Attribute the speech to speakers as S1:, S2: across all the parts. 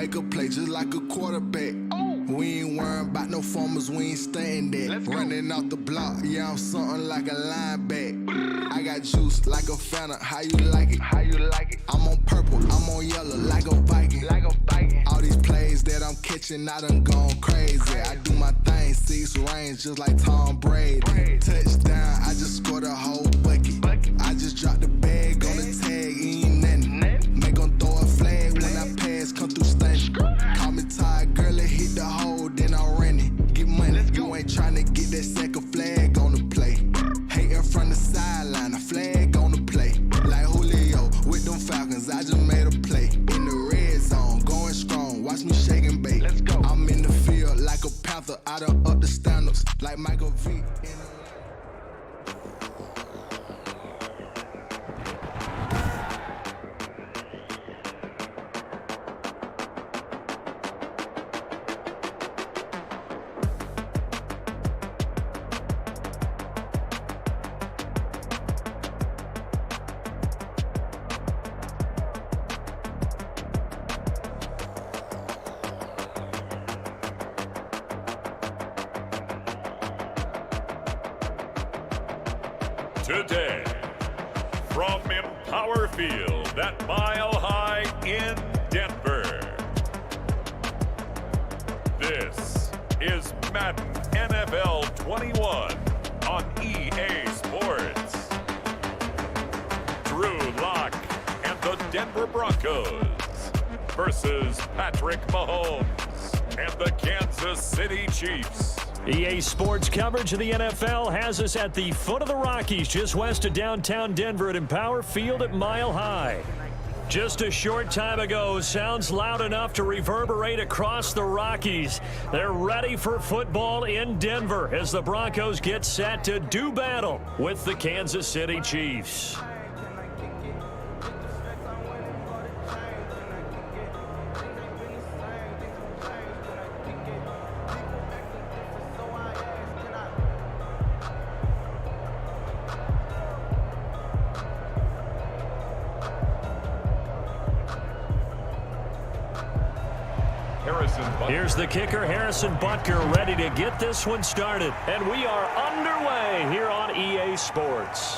S1: make a play just like a quarterback. We ain't worrying about no formers, we ain't staying there. Running off the block, yeah, I'm something like a linebacker. I got juice like a Fanta, how you like it? How you like it? I'm on purple, I'm on yellow like a Viking. Like a Viking. All these plays that I'm catching, I done gone crazy. I do my thing, 6 range just like Tom Brady. Touchdown, I just scored a whole bucket. I just dropped the bag on the tag, ain't nothing. Make 'em throw a flag when I pass, come through stunning. Call me tired, girl, it hit the hole, then I'm running. Get money, you ain't tryna get that second flag on the play. Hating from the sideline, a flag on the play. Like Julio with them Falcons, I just made a play. In the red zone, going strong, watch me shake and bake. I'm in the field like a panther, I done up the standards, like Michael V.
S2: Today, from Empower Field at Mile High in Denver, this is Madden NFL 21 on EA Sports. Drew Lock and the Denver Broncos versus Patrick Mahomes and the Kansas City Chiefs.
S3: EA Sports coverage of the NFL has us at the foot of the Rockies, just west of downtown Denver at Empower Field at Mile High. Just a short time ago, sounds loud enough to reverberate across the Rockies. They're ready for football in Denver as the Broncos get set to do battle with the Kansas City Chiefs. Here's the kicker, Harrison Butker, ready to get this one started. And we are underway here on EA Sports.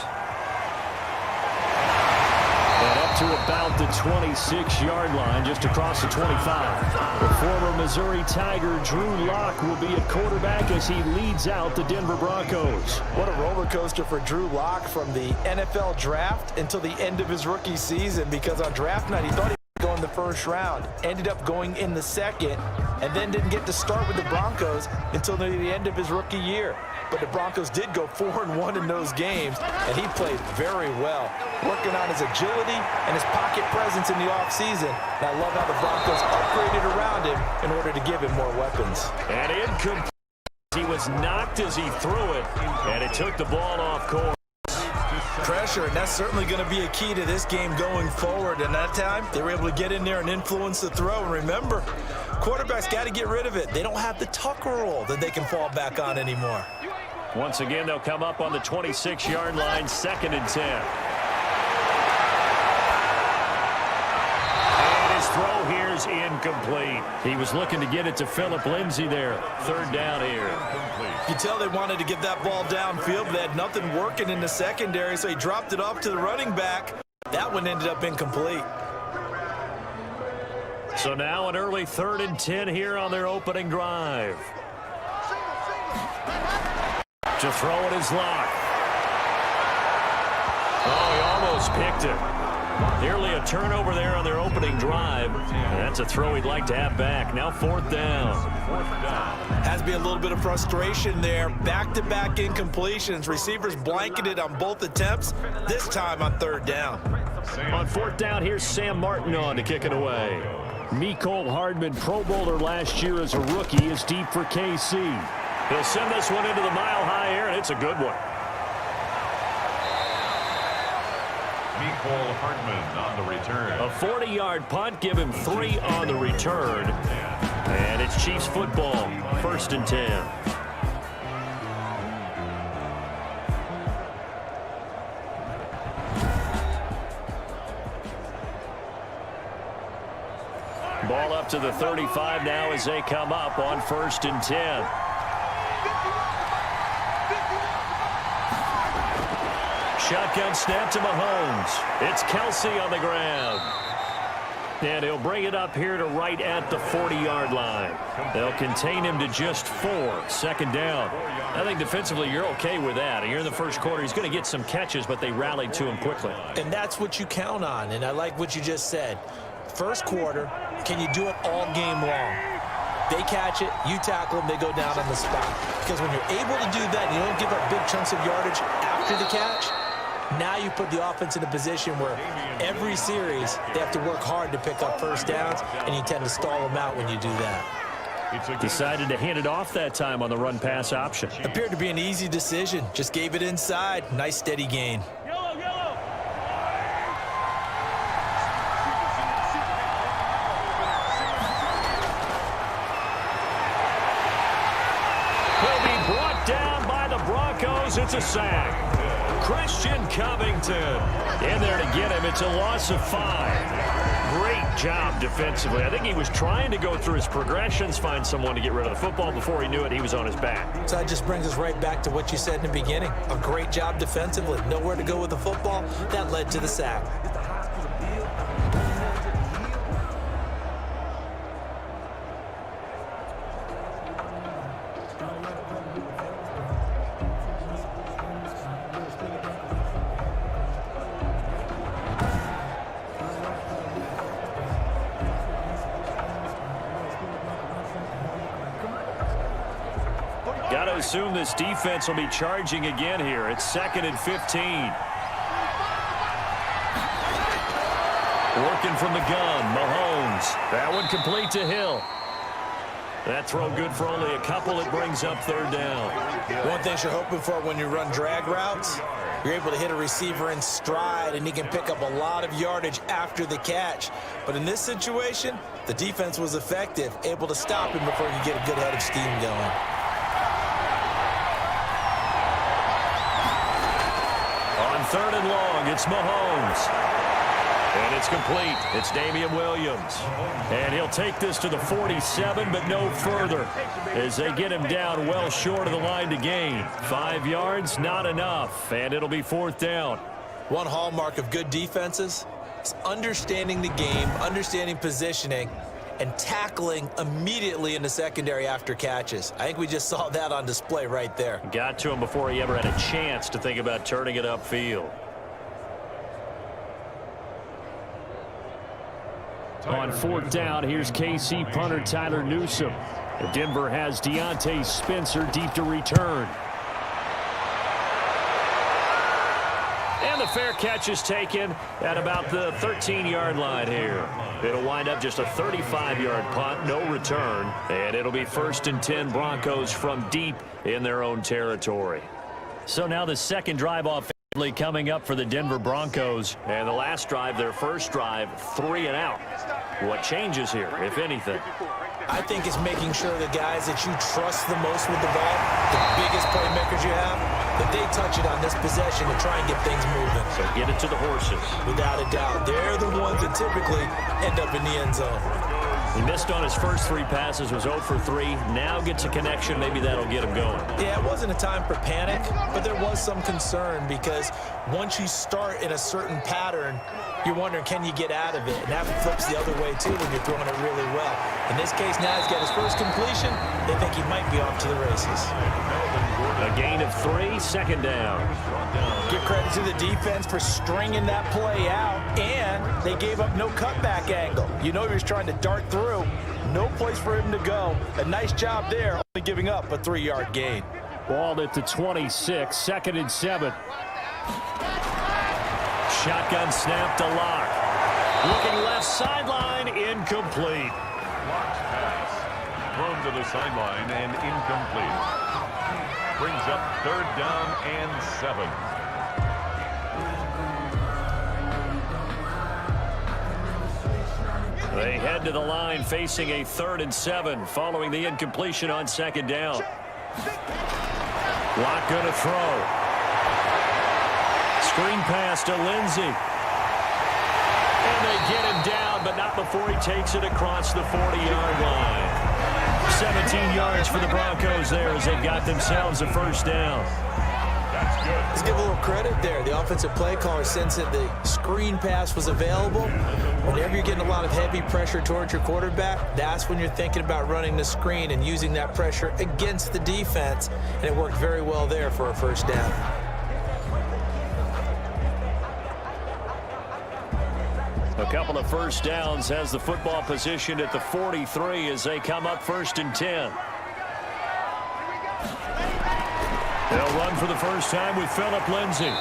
S3: And up to about the 26-yard line, just across the 25. The former Missouri Tiger, Drew Lock, will be at quarterback as he leads out the Denver Broncos.
S4: What a roller coaster for Drew Lock from the NFL draft until the end of his rookie season, because on draft night he thought he would go in the first round, ended up going in the second, and then didn't get to start with the Broncos until near the end of his rookie year. But the Broncos did go 4-1 in those games, and he played very well, working on his agility and his pocket presence in the offseason. And I love how the Broncos upgraded around him in order to give him more weapons.
S3: And incomplete. He was knocked as he threw it, and it took the ball off course.
S4: Pressure, and that's certainly going to be a key to this game going forward. And that time, they were able to get in there and influence the throw. And remember, quarterbacks got to get rid of it. They don't have the Tucker rule that they can fall back on anymore.
S3: Once again, they'll come up on the 26-yard line, 2nd and 10. And his throw here is incomplete. He was looking to get it to Phillip Lindsay there. 3rd down here.
S4: You can tell they wanted to get that ball downfield, but they had nothing working in the secondary, so he dropped it off to the running back. That one ended up incomplete.
S3: So now an early 3rd and 10 here on their opening drive. To throw it is Lock. Oh, he almost picked it. Nearly a turnover there on their opening drive. And that's a throw he'd like to have back. Now 4th down.
S4: Has to be a little bit of frustration there. Back-to-back incompletions. Receivers blanketed on both attempts, this time on 3rd down.
S3: On 4th down, here's Sam Martin on to kick it away. Mecole Hardman, Pro Bowler last year as a rookie, is deep for KC. He'll send this one into the mile-high air, and it's a good one.
S2: Mecole Hardman on the return.
S3: A 40-yard punt, give him 3 on the return. And it's Chiefs football, 1st and 10. Ball up off to the 35 now as they come up on 1st and 10. Shotgun snap to Mahomes. It's Kelsey on the ground. And he'll bring it up here to right at the 40-yard line. They'll contain him to just 4. 2nd down. I think defensively you're okay with that. Here in the first quarter, he's going to get some catches, but they rallied to him quickly.
S4: And that's what you count on, and I like what you just said. First quarter, can you do it all game long? They catch it, you tackle them, they go down on the spot. Because when you're able to do that, you don't give up big chunks of yardage after the catch, now you put the offense in a position where every series they have to work hard to pick up first downs, and you tend to stall them out when you do that.
S3: Decided to hand it off that time on the run-pass option.
S4: Appeared to be an easy decision. Just gave it inside. Nice steady gain.
S3: He'll be brought down by the Broncos. It's a sack. Christian Covington in there to get him. It's a loss of 5. Great job defensively. I think he was trying to go through his progressions, find someone to get rid of the football. Before he knew it, he was on his back.
S4: So that just brings us right back to what you said in the beginning. A great job defensively. Nowhere to go with the football. That led to the sack.
S3: Got to assume this defense will be charging again here. It's 2nd and 15. Working from the gun, Mahomes. That one complete to Hill. That throw good for only a couple. It brings up 3rd down.
S4: One thing you're hoping for when you run drag routes, you're able to hit a receiver in stride, and he can pick up a lot of yardage after the catch. But in this situation, the defense was effective, able to stop him before you get a good head of steam going.
S3: On 3rd and long, it's Mahomes. And it's complete. It's Damian Williams. And he'll take this to the 47, but no further as they get him down well short of the line to gain. 5 yards, not enough, and it'll be 4th down.
S4: One hallmark of good defenses is understanding the game, understanding positioning, and tackling immediately in the secondary after catches. I think we just saw that on display right there.
S3: Got to him before he ever had a chance to think about turning it upfield. On 4th down, here's KC punter Tyler Newsome. Denver has Deontay Spencer deep to return. And the fair catch is taken at about the 13-yard line here. It'll wind up just a 35-yard punt, no return. And it'll be 1st and 10 Broncos from deep in their own territory. So now the second drive offensively coming up for the Denver Broncos. And the last drive, their first drive, 3 and out. What changes here, if anything?
S4: I think it's making sure the guys that you trust the most with the ball, the biggest playmakers you have, that they touch it on this possession to try and get things moving.
S3: So get it to the horses.
S4: Without a doubt. They're the ones that typically end up in the end zone.
S3: He missed on his first 3 passes, was 0 for 3. Now gets a connection. Maybe that'll get him going.
S4: Yeah, it wasn't a time for panic, but there was some concern because once you start in a certain pattern, you're wondering, can you get out of it? And that flips the other way, too, when you're throwing it really well. In this case, now he's got his first completion. They think he might be off to the races.
S3: A gain of 3, 2nd down.
S4: Give credit to the defense for stringing that play out, and they gave up no cutback angle. You know he was trying to dart through. No place for him to go. A nice job there, only giving up a 3-yard gain.
S3: Ball at the 26, 2nd and 7. Shotgun snap to Locke. Looking left sideline, incomplete.
S2: Locke's pass thrown to the sideline and incomplete. Brings up 3rd down and 7.
S3: They head to the line facing a 3rd and 7 following the incompletion on 2nd down. Locke going to throw. Screen pass to Lindsey. And they get him down, but not up before he takes it across the 40-yard line. 17 yards for the Broncos there as they've got themselves a first down.
S4: Let's give a little credit there. The offensive play caller sensed that the screen pass was available. Whenever you're getting a lot of heavy pressure towards your quarterback, that's when you're thinking about running the screen and using that pressure against the defense. And it worked very well there for a first down.
S3: A couple of first downs has the football positioned at the 43 as they come up 1st and 10. They'll run for the first time with Phillip Lindsay.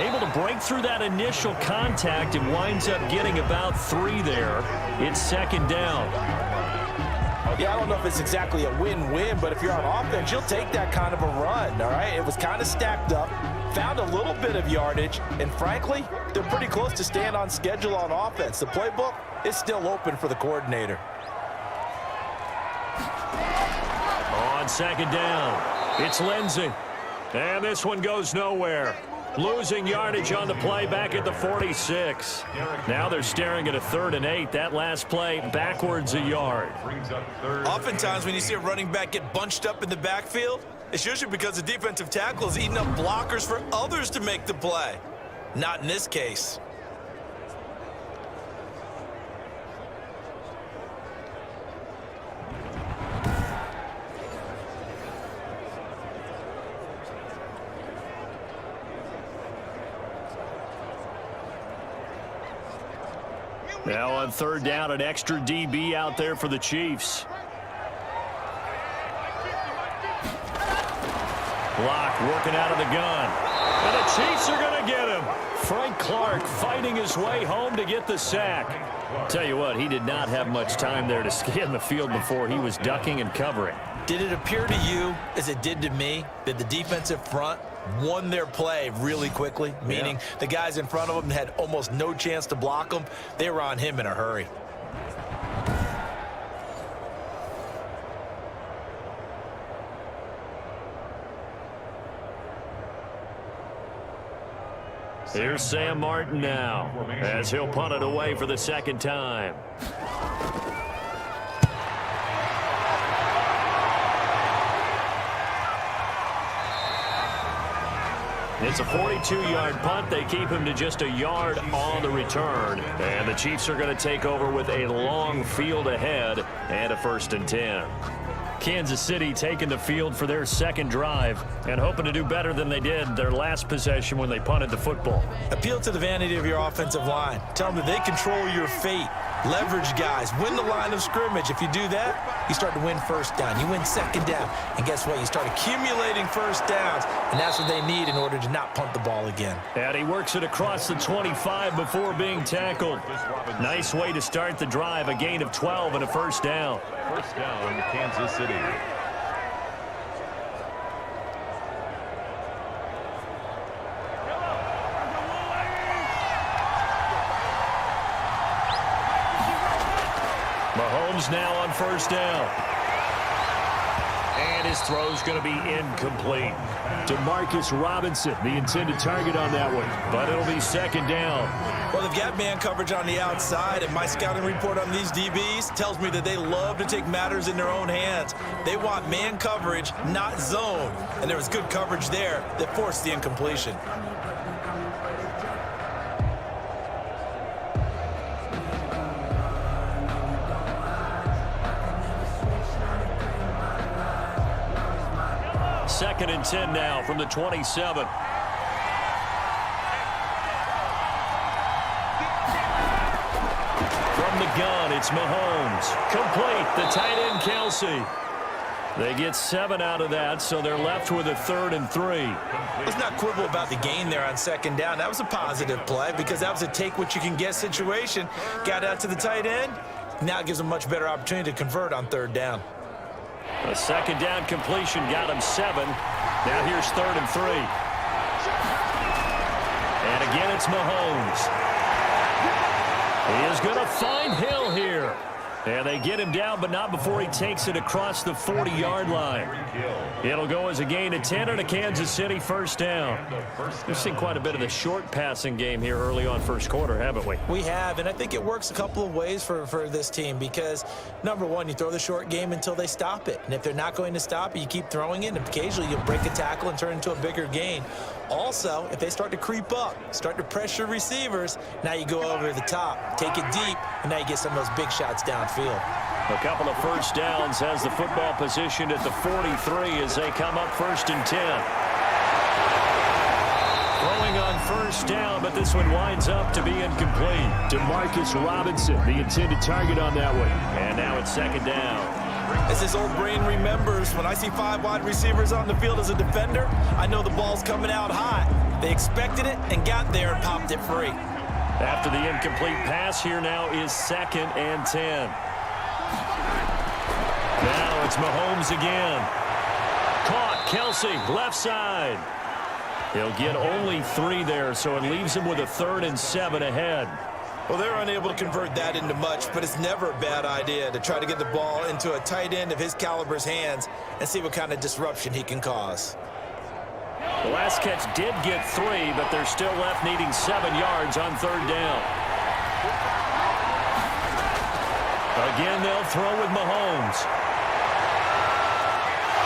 S3: Able to break through that initial contact and winds up getting about 3 there. It's 2nd down.
S4: Yeah, I don't know if it's exactly a win-win, but if you're on offense, you'll take that kind of a run, all right? It was kind of stacked up, found a little bit of yardage, and frankly, they're pretty close to staying on schedule on offense. The playbook is still open for the coordinator.
S3: On 2nd down, it's Lindsay. And this one goes nowhere. Losing yardage on the play back at the 46. Now they're staring at a 3rd and 8. That last play backwards a yard.
S4: Oftentimes when you see a running back get bunched up in the backfield, it's usually because the defensive tackle is eating up blockers for others to make the play. Not in this case.
S3: Now on 3rd down, an extra DB out there for the Chiefs. Block working out of the gun. And the Chiefs are going to get him. Frank Clark fighting his way home to get the sack. Tell you what, he did not have much time there to scan the field before he was ducking and covering.
S4: Did it appear to you, as it did to me, that the defensive front won their play really quickly? Meaning the guys in front of them had almost no chance to block them. They were on him in a hurry.
S3: Here's Sam Martin now as he'll punt it away for the 2nd time. It's a 42-yard punt. They keep him to just a yard on the return. And the Chiefs are going to take over with a long field ahead and a 1st and 10. Kansas City taking the field for their 2nd drive and hoping to do better than they did their last possession when they punted the football.
S4: Appeal to the vanity of your offensive line. Tell them that they control your fate. Leverage guys. Win the line of scrimmage. If you do that, you start to win 1st down. You win 2nd down. And guess what? You start accumulating 1st downs. And that's what they need in order to not punt the ball again.
S3: And he works it across the 25 before being tackled. Nice way to start the drive. A gain of 12 and a 1st down.
S2: 1st down, Kansas City.
S3: Mahomes now on 1st down. And his throw's going to be incomplete. Demarcus Robinson, the intended target on that one. But it'll be 2nd down.
S4: Well, they've got man coverage on the outside, and my scouting report on these DBs tells me that they love to take matters in their own hands. They want man coverage, not zone. And there was good coverage there that forced the incompletion.
S3: Second and 10 now from the 27. From the gun, it's Mahomes. Complete. The tight end, Kelsey. They get 7 out of that, so they're left with a 3rd and 3.
S4: Let's not quibble about the gain there on 2nd down. That was a positive play because that was a take-what-you-can-get situation. Got out to the tight end. Now it gives them a much better opportunity to convert on 3rd down.
S3: A 2nd down completion got him 7. Now here's 3rd and 3. And again, it's Mahomes. He is going to find Hill here. And they get him down, but not before he takes it across the 40-yard line. It'll go as a gain of 10 and a Kansas City first down. We've seen quite a bit of the short passing game here early on first quarter, haven't we?
S4: We have, and I think it works a couple of ways for this team because, number one, you throw the short game until they stop it. And if they're not going to stop it, you keep throwing it, and occasionally you'll break a tackle and turn it into a bigger gain. Also, if they start to creep up, start to pressure receivers, now you go over the top, take it deep, and now you get some of those big shots downfield.
S3: A couple of first downs has the football positioned at the 43 as they come up 1st and 10. Throwing on first down, but this one winds up to be incomplete.
S5: Demarcus Robinson, the intended target on that one.
S3: And now it's 2nd down.
S4: As his old brain remembers, when I see 5 wide receivers on the field as a defender, I know the ball's coming out high. They expected it and got there and popped it free.
S3: After the incomplete pass, here now is 2nd and 10. Now it's Mahomes again. Caught, Kelsey, left side. He'll get only 3 there, so it leaves him with a 3rd and 7 ahead.
S4: Well, they're unable to convert that into much, but it's never a bad idea to try to get the ball into a tight end of his caliber's hands and see what kind of disruption he can cause.
S3: The last catch did get 3, but they're still left needing 7 yards on 3rd down. Again, they'll throw with Mahomes.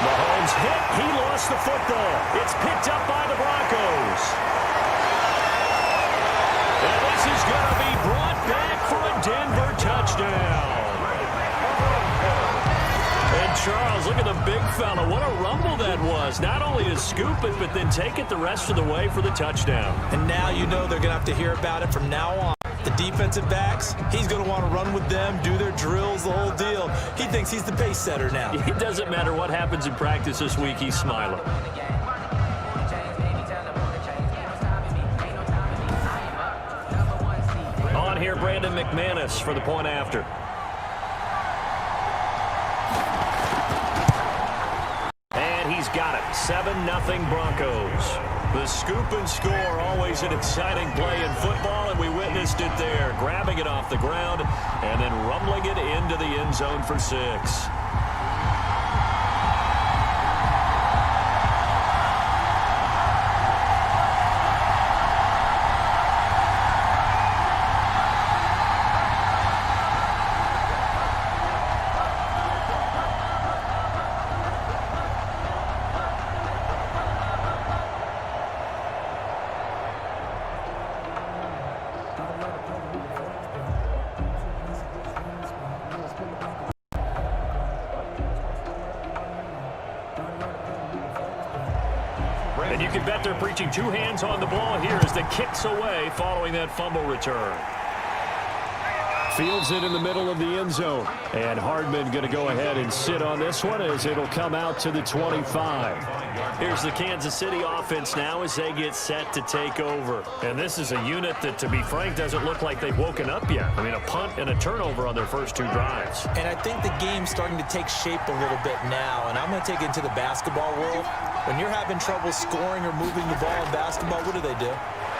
S3: Mahomes hit. He lost the football. It's picked up by the Broncos. And this is going to be brought back for a Denver touchdown. And Charles, look at the big fella. What a rumble that was. Not only to scoop it, but then take it the rest of the way for the touchdown.
S4: And now you know they're going to have to hear about it from now on. The defensive backs, he's going to want to run with them, do their drills, the whole deal. He thinks he's the pace setter now.
S3: It doesn't matter what happens in practice this week, he's smiling. On here, Brandon McManus for the point after. And he's got it. 7-0 Broncos. The scoop and score, always an exciting play in football, and we witnessed it there. Grabbing it off the ground and then rumbling it into the end zone for 6. And you can bet they're preaching 2 hands on the ball here as the kick's away following that fumble return.
S5: Fields it in the middle of the end zone.
S3: And Hardman going to go ahead and sit on this one as it'll come out to the 25. Here's the Kansas City offense now as they get set to take over. And this is a unit that, to be frank, doesn't look like they've woken up yet. I mean, a punt and a turnover on their first 2 drives.
S4: And I think the game's starting to take shape a little bit now. And I'm going to take it into the basketball world. When you're having trouble scoring or moving the ball in basketball, what do?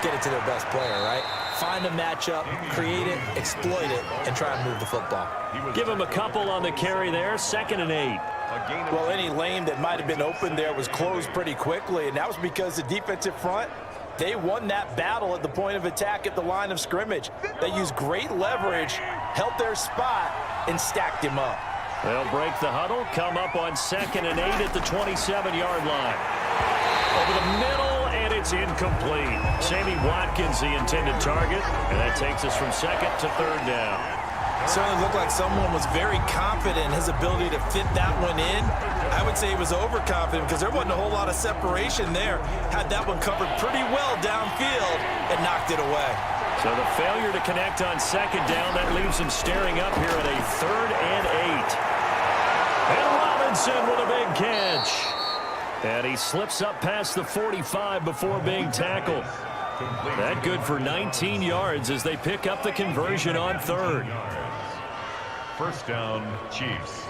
S4: Get it to their best player, right? Find a matchup, create it, exploit it, and try and move the football.
S3: Give him a couple on the carry there, 2nd and 8.
S4: Well, any lane that might have been open there was closed pretty quickly, and that was because the defensive front, they won that battle at the point of attack at the line of scrimmage. They used great leverage, held their spot, and stacked him up.
S3: They'll break the huddle, come up on 2nd and 8 at the 27-yard line. Over the middle, and it's incomplete. Sammy Watkins, the intended target, and that takes us from 2nd to 3rd down.
S4: It certainly looked like someone was very confident in his ability to fit that one in. I would say he was overconfident because there wasn't a whole lot of separation there. Had that one covered pretty well downfield and knocked it away.
S3: So the failure to connect on 2nd down, that leaves him staring up here at a 3rd and 8. And Robinson with a big catch. And he slips up past the 45 before being tackled. That good for 19 yards as they pick up the conversion on 3rd.
S2: First down, Chiefs.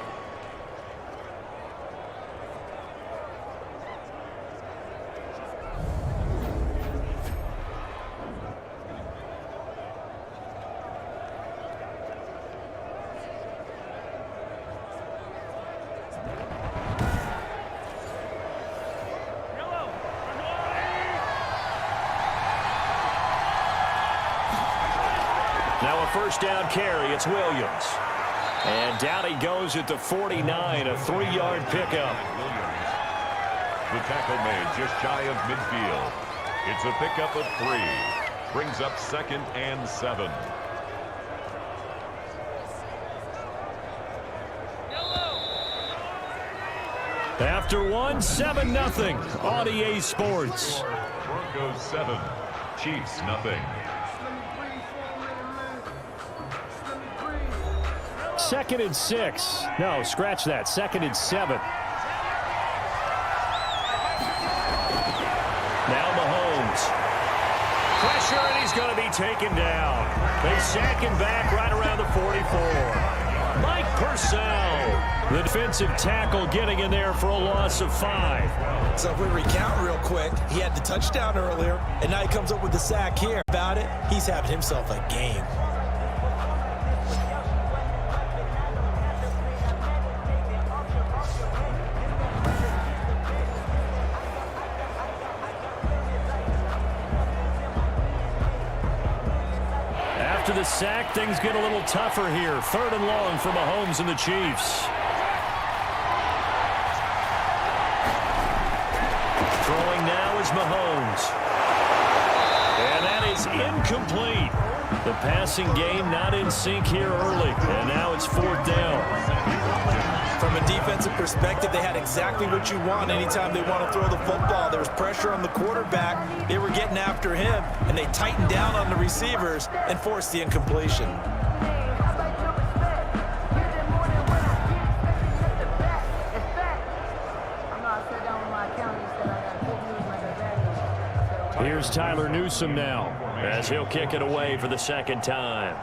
S3: first down carry. It's Williams. And down he goes at the 49, a 3-yard pickup.
S2: The tackle made just shy of midfield. It's a pickup of 3. Brings up 2nd and 7.
S3: After one, 7-0 on EA Sports.
S2: Broncos 7, Chiefs nothing.
S3: 2nd and 6. No, scratch that. 2nd and 7. Now Mahomes. Pressure, and he's going to be taken down. They sack him back right around the 44. Mike Purcell, the defensive tackle, getting in there for a loss of 5.
S4: So if we recount real quick, he had the touchdown earlier, and now he comes up with the sack here. About it, he's having himself a game.
S3: After the sack, things get a little tougher here. 3rd and long for Mahomes and the Chiefs. Throwing now is Mahomes. And that is incomplete. The passing game not in sync here early. And now it's 4th down.
S4: From a defensive perspective, they had exactly what you want anytime they want to throw the football. There was pressure on the quarterback. They were getting after him, and they tightened down on the receivers and forced the incompletion.
S3: Here's Tyler Newsome now, as he'll kick it away for the 2nd time.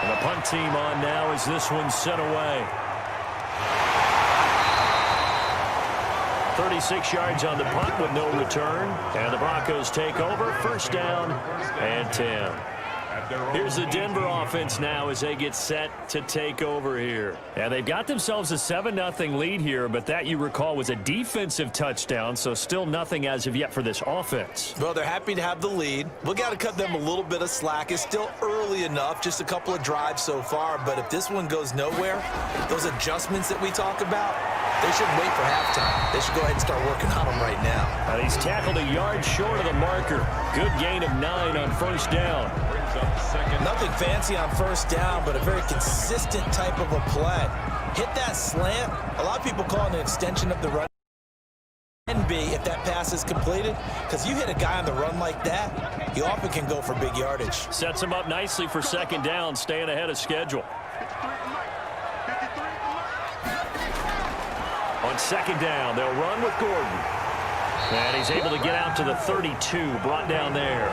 S3: And the punt team on now as this one's sent away. 36 yards on the punt with no return. And the Broncos take over. 1st down and 10. Here's the Denver offense now as they get set to take over here. And they've got themselves a 7-0 lead here, but that, you recall, was a defensive touchdown, so still nothing as of yet for this offense.
S4: Well, they're happy to have the lead. We got to cut them a little bit of slack. It's still early enough, just a couple of drives so far, but if this one goes nowhere, those adjustments that we talk about, they should wait for halftime. They should go ahead and start working on them right now.
S3: And he's tackled a yard short of the marker. Good gain of 9 on 1st down.
S4: Nothing fancy on 1st down, but a very consistent type of a play. Hit that slant. A lot of people call it an extension of the run. Can be if that pass is completed, because you hit a guy on the run like that, he often can go for big yardage.
S3: Sets him up nicely for 2nd down, staying ahead of schedule. On 2nd down, they'll run with Gordon. And he's able to get out to the 32, brought down there.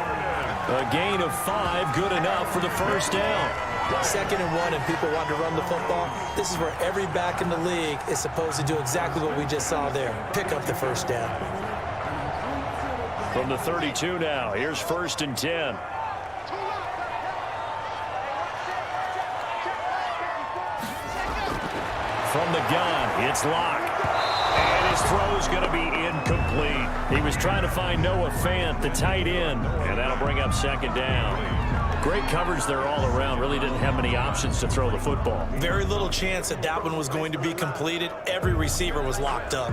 S3: A gain of 5, good enough for the 1st down.
S4: 2nd and 1, and people want to run the football. This is where every back in the league is supposed to do exactly what we just saw there. Pick up the 1st down.
S3: From the 32 now, here's 1st and 10. From the gun, it's Locke. And his throw's going to be incomplete. He was trying to find Noah Fant, the tight end, and that'll bring up 2nd down. Great coverage there all around. Really didn't have many options to throw the football.
S4: Very little chance that that one was going to be completed. Every receiver was locked up.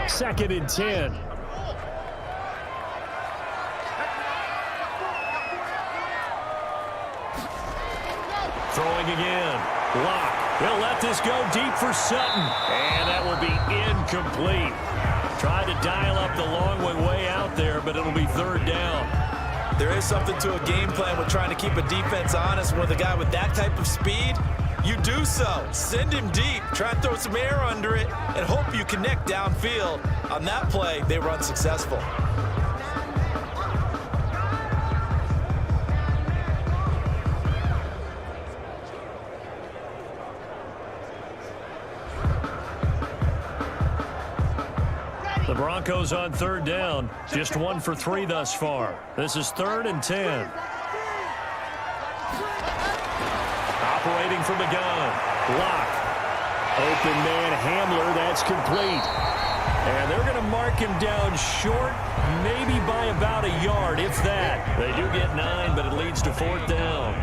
S3: 2nd and 10. Throwing again. Locke. He'll let this go deep for Sutton. And that will be incomplete. Tried to dial up the long one way out there, but it'll be 3rd down.
S4: There is something to a game plan with trying to keep a defense honest. With a guy with that type of speed, you do so. Send him deep. Try and throw some air under it and hope you connect downfield. On that play, they run successful.
S3: The Broncos on 3rd down. Just 1 for 3 thus far. This is 3rd and 10. Operating from the gun. Locke. Open man Hamler, that's complete. And they're going to mark him down short, maybe by about a yard, if that. They do get 9, but it leads to 4th down.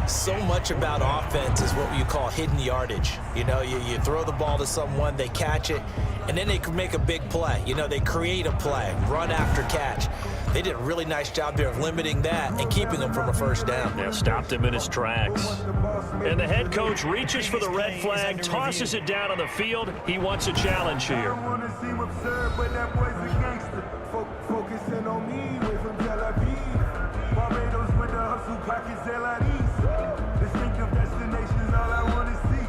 S4: So much about offense is what you call hidden yardage. You know, you throw the ball to someone, they catch it, and then they can make a big play. You know, they create a play, run after catch. They did a really nice job there of limiting that and keeping him from a first down.
S3: Yeah, stopped him in his tracks. And the head coach reaches for the red flag, tosses it down on the field. He wants a challenge here.
S6: Focusing on me, way from Tel Aviv. Barbados with the hustle pockets, distinctive destinations, all I want to see.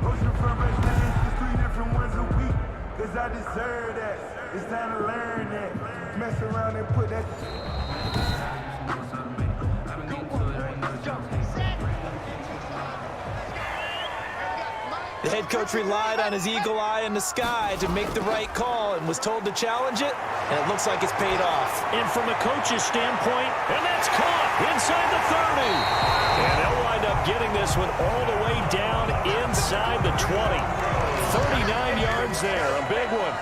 S6: Oceanfront residences, 3 different ones a week. Cause I deserve that. It's time to learn that. Mess around and put that.
S4: The head coach relied on his eagle eye in the sky to make the right call and was told to challenge it, and it looks like it's paid off.
S3: And from a coach's standpoint, and that's caught inside the 30. And they'll wind up getting this one all the way down inside the 20. 39 yards there, a big one.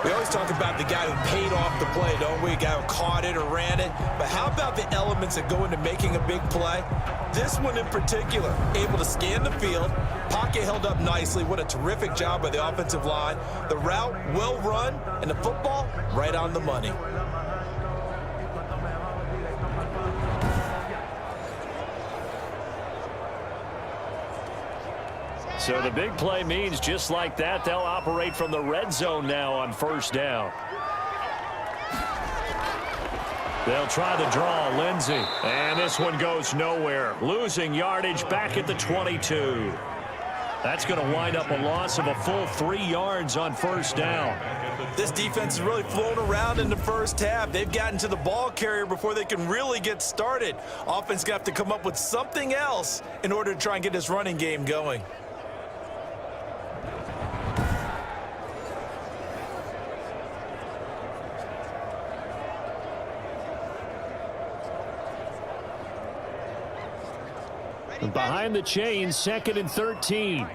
S4: We always talk about the guy who paid off the play, don't we? A guy who caught it or ran it. But how about the elements that go into making a big play? This one in particular, able to scan the field, pocket held up nicely. What a terrific job by the offensive line. The route, well run, and the football, right on the money.
S3: So the big play means just like that, they'll operate from the red zone now on 1st down. They'll try the draw, Lindsey. And this one goes nowhere. Losing yardage back at the 22. That's going to wind up a loss of a full 3 yards on 1st down.
S4: This defense has really flown around in the first half. They've gotten to the ball carrier before they can really get started. Offense got to come up with something else in order to try and get this running game going.
S3: Behind the chains, 2nd and 13.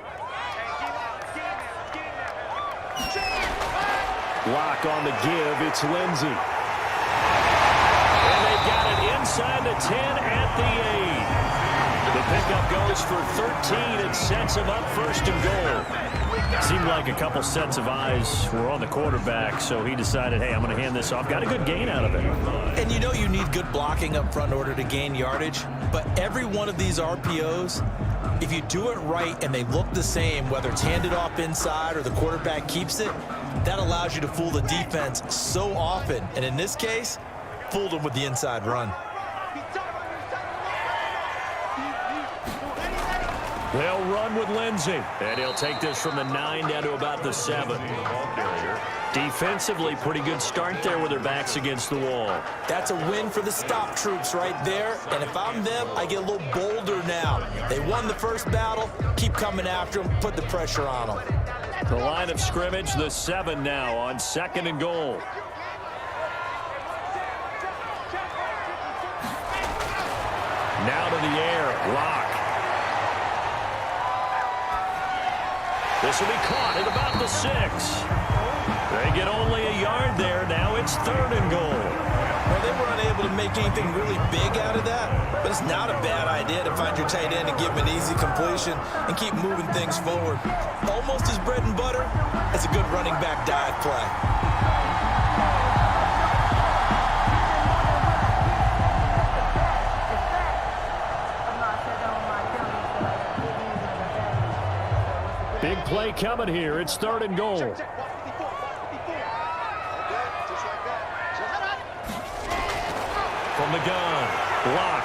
S3: Lock on the give, it's Lindsey. And they got it inside the 10 at the 8. The pickup goes for 13. It sets him up 1st and goal. Seemed like a couple sets of eyes were on the quarterback, so he decided, hey, I'm going to hand this off. Got a good gain out of it.
S4: And you know you need good blocking up front in order to gain yardage, but every one of these RPOs, if you do it right and they look the same, whether it's handed off inside or the quarterback keeps it, that allows you to fool the defense so often. And in this case, fooled them with the inside run.
S3: They'll run with Lindsey, and he'll take this from the 9 down to about the 7. Defensively, pretty good start there with their backs against the wall.
S4: That's a win for the stop troops right there, and if I'm them, I get a little bolder now. They won the first battle, keep coming after them, put the pressure on them.
S3: The line of scrimmage, the 7 now on 2nd and goal. Now to the air, Lock. This will be caught at about the 6. They get only a yard there. Now it's 3rd and goal.
S4: Well, they were unable to make anything really big out of that, but it's not a bad idea to find your tight end and give him an easy completion and keep moving things forward. Almost as bread and butter as a good running back dive play.
S3: Big play coming here. It's 3rd and goal. From the gun, Lock.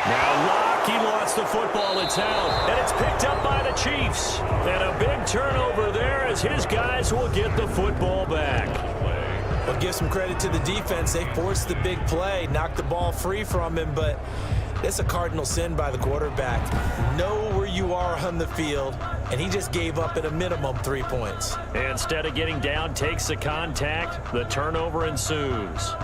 S3: Now Lock, he lost the football. It's out, and it's picked up by the Chiefs. And a big turnover there as his guys will get the football back.
S4: Well, give some credit to the defense. They forced the big play, knocked the ball free from him, but it's a cardinal sin by the quarterback. Know where you are on the field, and he just gave up at a minimum 3 points.
S3: Instead of getting down, takes the contact. The turnover ensues.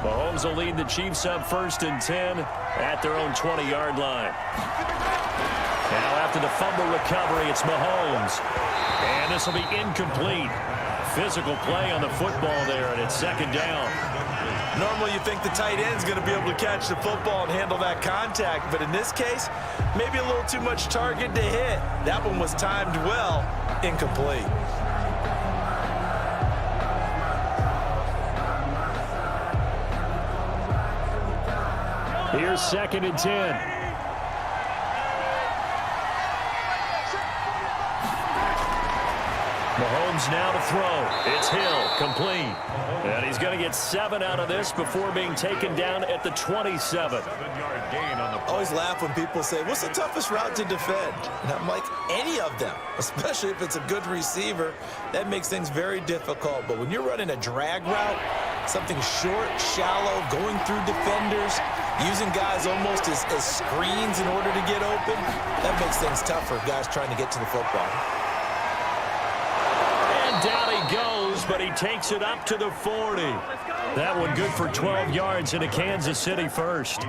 S3: Mahomes Rams will lead the Chiefs up 1st and 10 at their own 20-yard line. Now after the fumble recovery, it's Mahomes. And this will be incomplete. Physical play on the football there, and it's 2nd down.
S4: Normally you think the tight end's going to be able to catch the football and handle that contact, but in this case, maybe a little too much target to hit. That one was timed well, incomplete.
S3: Here's 2nd and 10. Mahomes now to throw. It's Hill, complete. And he's going to get 7 out of this before being taken down at the 27.
S4: I always laugh when people say, what's the toughest route to defend? And I'm like, any of them, especially if it's a good receiver. That makes things very difficult. But when you're running a drag route, something short, shallow, going through defenders, using guys almost as screens in order to get open, that makes things tough for guys trying to get to the football.
S3: Down he goes, but he takes it up to the 40. That one good for 12 yards into Kansas City first.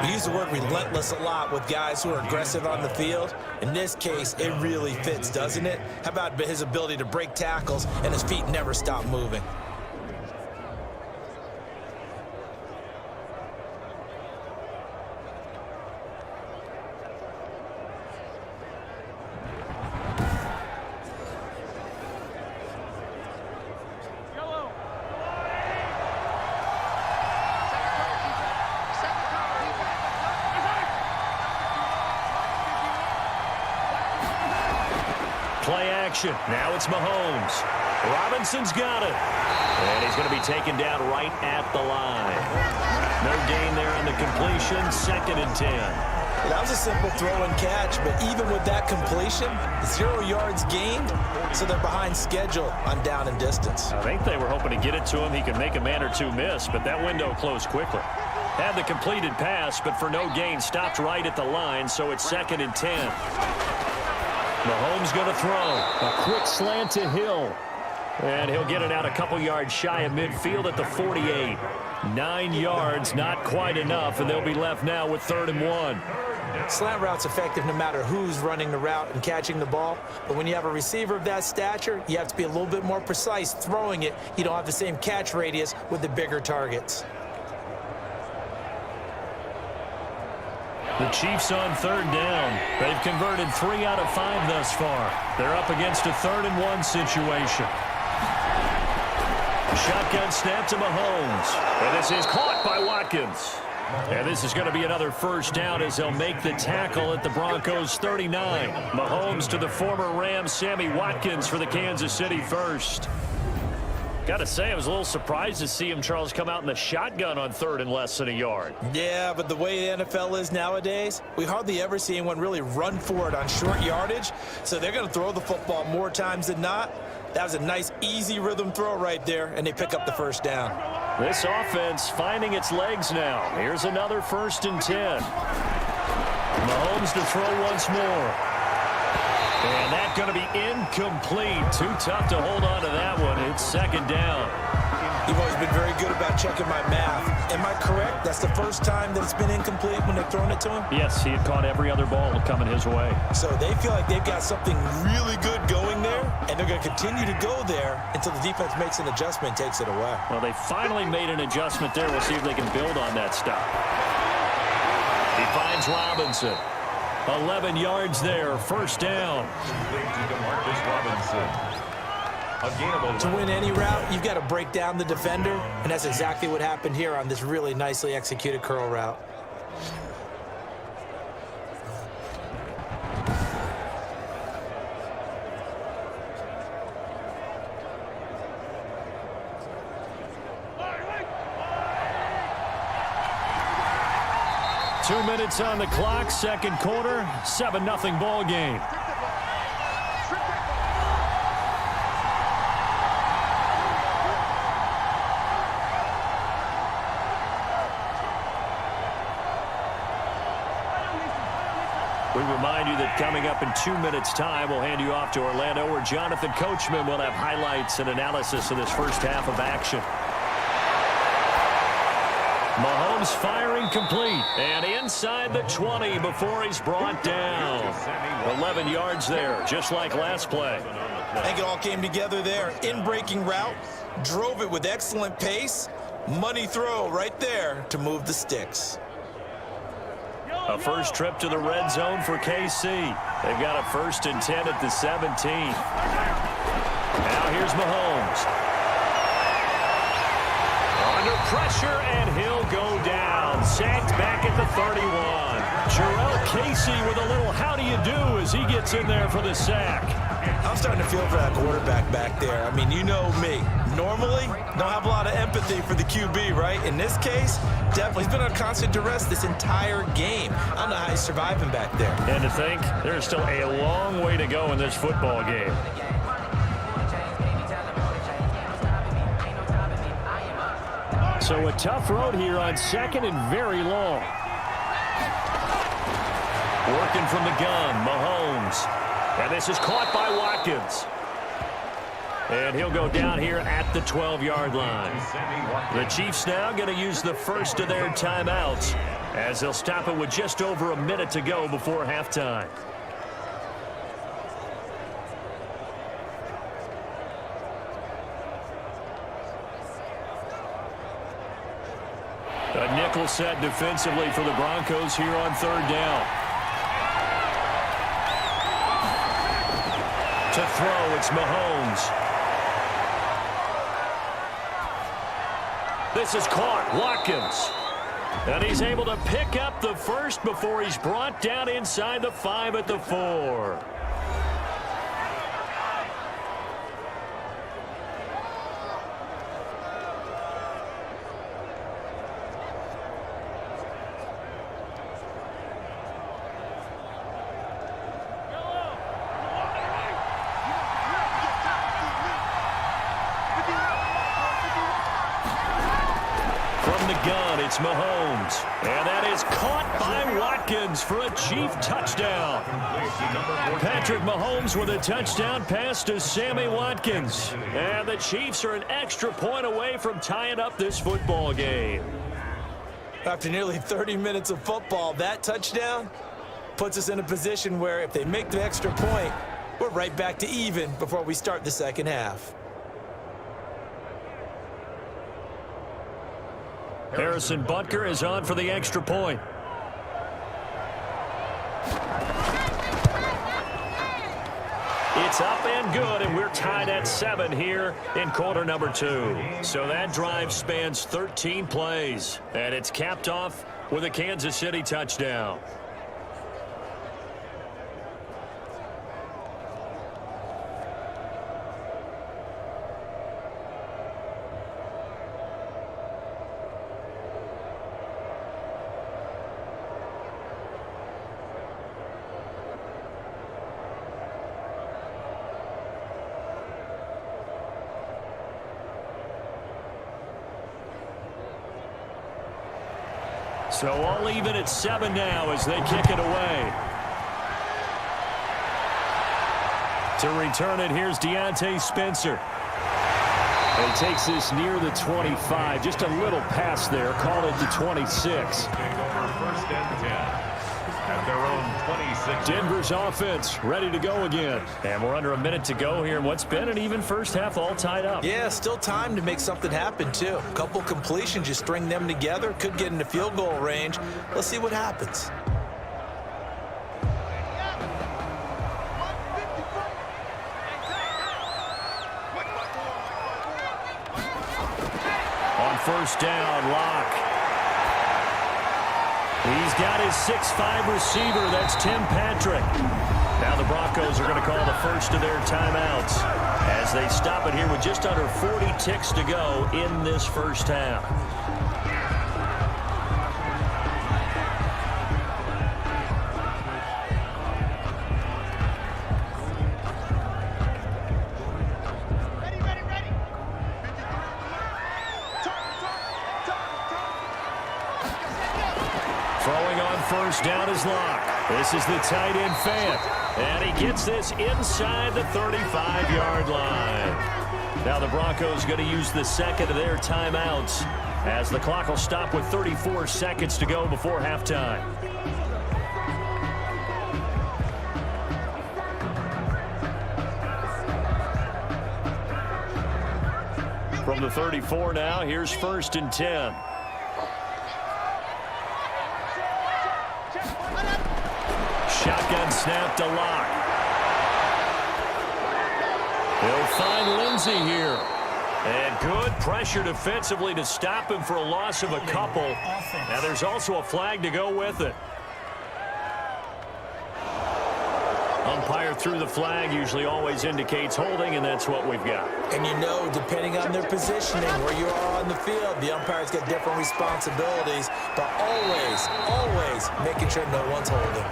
S4: We use the word relentless a lot with guys who are aggressive on the field. In this case, it really fits, doesn't it? How about his ability to break tackles and his feet never stop moving?
S3: Play action. Now it's Mahomes. Robinson's got it. And he's going to be taken down right at the line. No gain there on the completion. 2nd and 10.
S4: That was a simple throw and catch, but even with that completion, 0 yards gained, so they're behind schedule on down and distance.
S3: I think they were hoping to get it to him. He could make a man or two miss, but that window closed quickly. Had the completed pass, but for no gain, stopped right at the line, so it's 2nd and 10. Mahomes going to throw. A quick slant to Hill. And he'll get it out a couple yards shy of midfield at the 48. 9 yards, not quite enough, and they'll be left now with 3rd and 1.
S4: Slant route's effective no matter who's running the route and catching the ball. But when you have a receiver of that stature, you have to be a little bit more precise throwing it. You don't have the same catch radius with the bigger targets.
S3: The Chiefs on 3rd down. They've converted 3 out of 5 thus far. They're up against a 3rd and 1 situation. Shotgun snap to Mahomes. And this is caught by Watkins. And this is going to be another 1st down as they'll make the tackle at the Broncos 39. Mahomes to the former Rams, Sammy Watkins for the Kansas City first. Got to say, I was a little surprised to see him, Charles, come out in the shotgun on 3rd and less than a yard.
S4: Yeah, but the way the NFL is nowadays, we hardly ever see anyone really run for it on short yardage. So they're going to throw the football more times than not. That was a nice, easy rhythm throw right there, and they pick up the 1st down.
S3: This offense finding its legs now. Here's another 1st and 10. Mahomes to throw once more. And that's going to be incomplete. Too tough to hold on to that one. It's 2nd down.
S4: You've always been very good about checking my math. Am I correct? That's the first time that it's been incomplete when they've thrown it to him?
S3: Yes, he had caught every other ball coming his way.
S4: So they feel like they've got something really good going there, and they're going to continue to go there until the defense makes an adjustment and takes it away.
S3: Well, they finally made an adjustment there. We'll see if they can build on that stuff. He finds Robinson. 11 yards there, 1st down.
S4: To win any route, you've got to break down the defender, and that's exactly what happened here on this really nicely executed curl route.
S3: Two minutes on the clock, 2nd quarter, 7-0 ball game. We remind you that coming up in 2 minutes' time, we'll hand you off to Orlando, where Jonathan Coachman will have highlights and analysis of this first half of action. Mahomes firing complete. And inside the 20 before he's brought down. 11 yards there, just like last play.
S4: I think it all came together there. In-breaking route, drove it with excellent pace. Money throw right there to move the sticks.
S3: A first trip to the red zone for KC. They've got a 1st and 10 at the 17. Now here's Mahomes. Under pressure, and he'll go down. Sacked back at the 31. Jarrell Casey with a little how do you do as he gets in there for the sack.
S4: I'm starting to feel for that quarterback back there. I mean, you know me. Normally, don't have a lot of empathy for the QB, right? In this case, definitely. He's been on constant duress this entire game. I don't know how he's surviving back there.
S3: And to think, there's still a long way to go in this football game. So a tough road here on 2nd and very long. Working from the gun, Mahomes. And this is caught by Watkins. And he'll go down here at the 12-yard line. The Chiefs now going to use the first of their timeouts as they'll stop it with just over a minute to go before halftime. A nickel set defensively for the Broncos here on 3rd down. To throw, it's Mahomes. This is caught. Watkins. And he's able to pick up the first before he's brought down inside the 5 at the 4. It's Mahomes, and that is caught by Watkins for a Chief touchdown. Patrick Mahomes with a touchdown pass to Sammy Watkins. And the Chiefs are an extra point away from tying up this football game.
S4: After nearly 30 minutes of football, that touchdown puts us in a position where if they make the extra point, we're right back to even before we start the second half.
S3: Harrison Butker is on for the extra point. It's up and good, and we're tied at 7 here in quarter number 2. So that drive spans 13 plays, and it's capped off with a Kansas City touchdown. So all even at 7 now as they kick it away. To return it, here's Deontay Spencer. And he takes this near the 25. Just a little pass there. Call it the 26.
S2: First and 10. At their own 26.
S3: Denver's offense ready to go again. And we're under a minute to go here in what's been an even first half, all tied up.
S4: Yeah, still time to make something happen, too. A couple completions, you string them together, could get into field goal range. Let's see what happens.
S3: On first down, Locke. He's got his 6'5" receiver. That's Tim Patrick. Now the Broncos are going to call the first of their timeouts as they stop it here with just under 40 ticks to go in this first half. Throwing on first down is Locke. This is the tight end Fant. And he gets this inside the 35-yard line. Now the Broncos going to use the second of their timeouts as the clock will stop with 34 seconds to go before halftime. From the 34 now, here's 1st and 10. Shotgun snap to Locke. He'll find Lindsey here. And good pressure defensively to stop him for a loss of a couple. Now there's also a flag to go with it. Umpire threw the flag, usually always indicates holding, and that's what we've got.
S4: And you know, depending on their positioning, where you are on the field, the umpire's got different responsibilities, but always making sure no one's holding.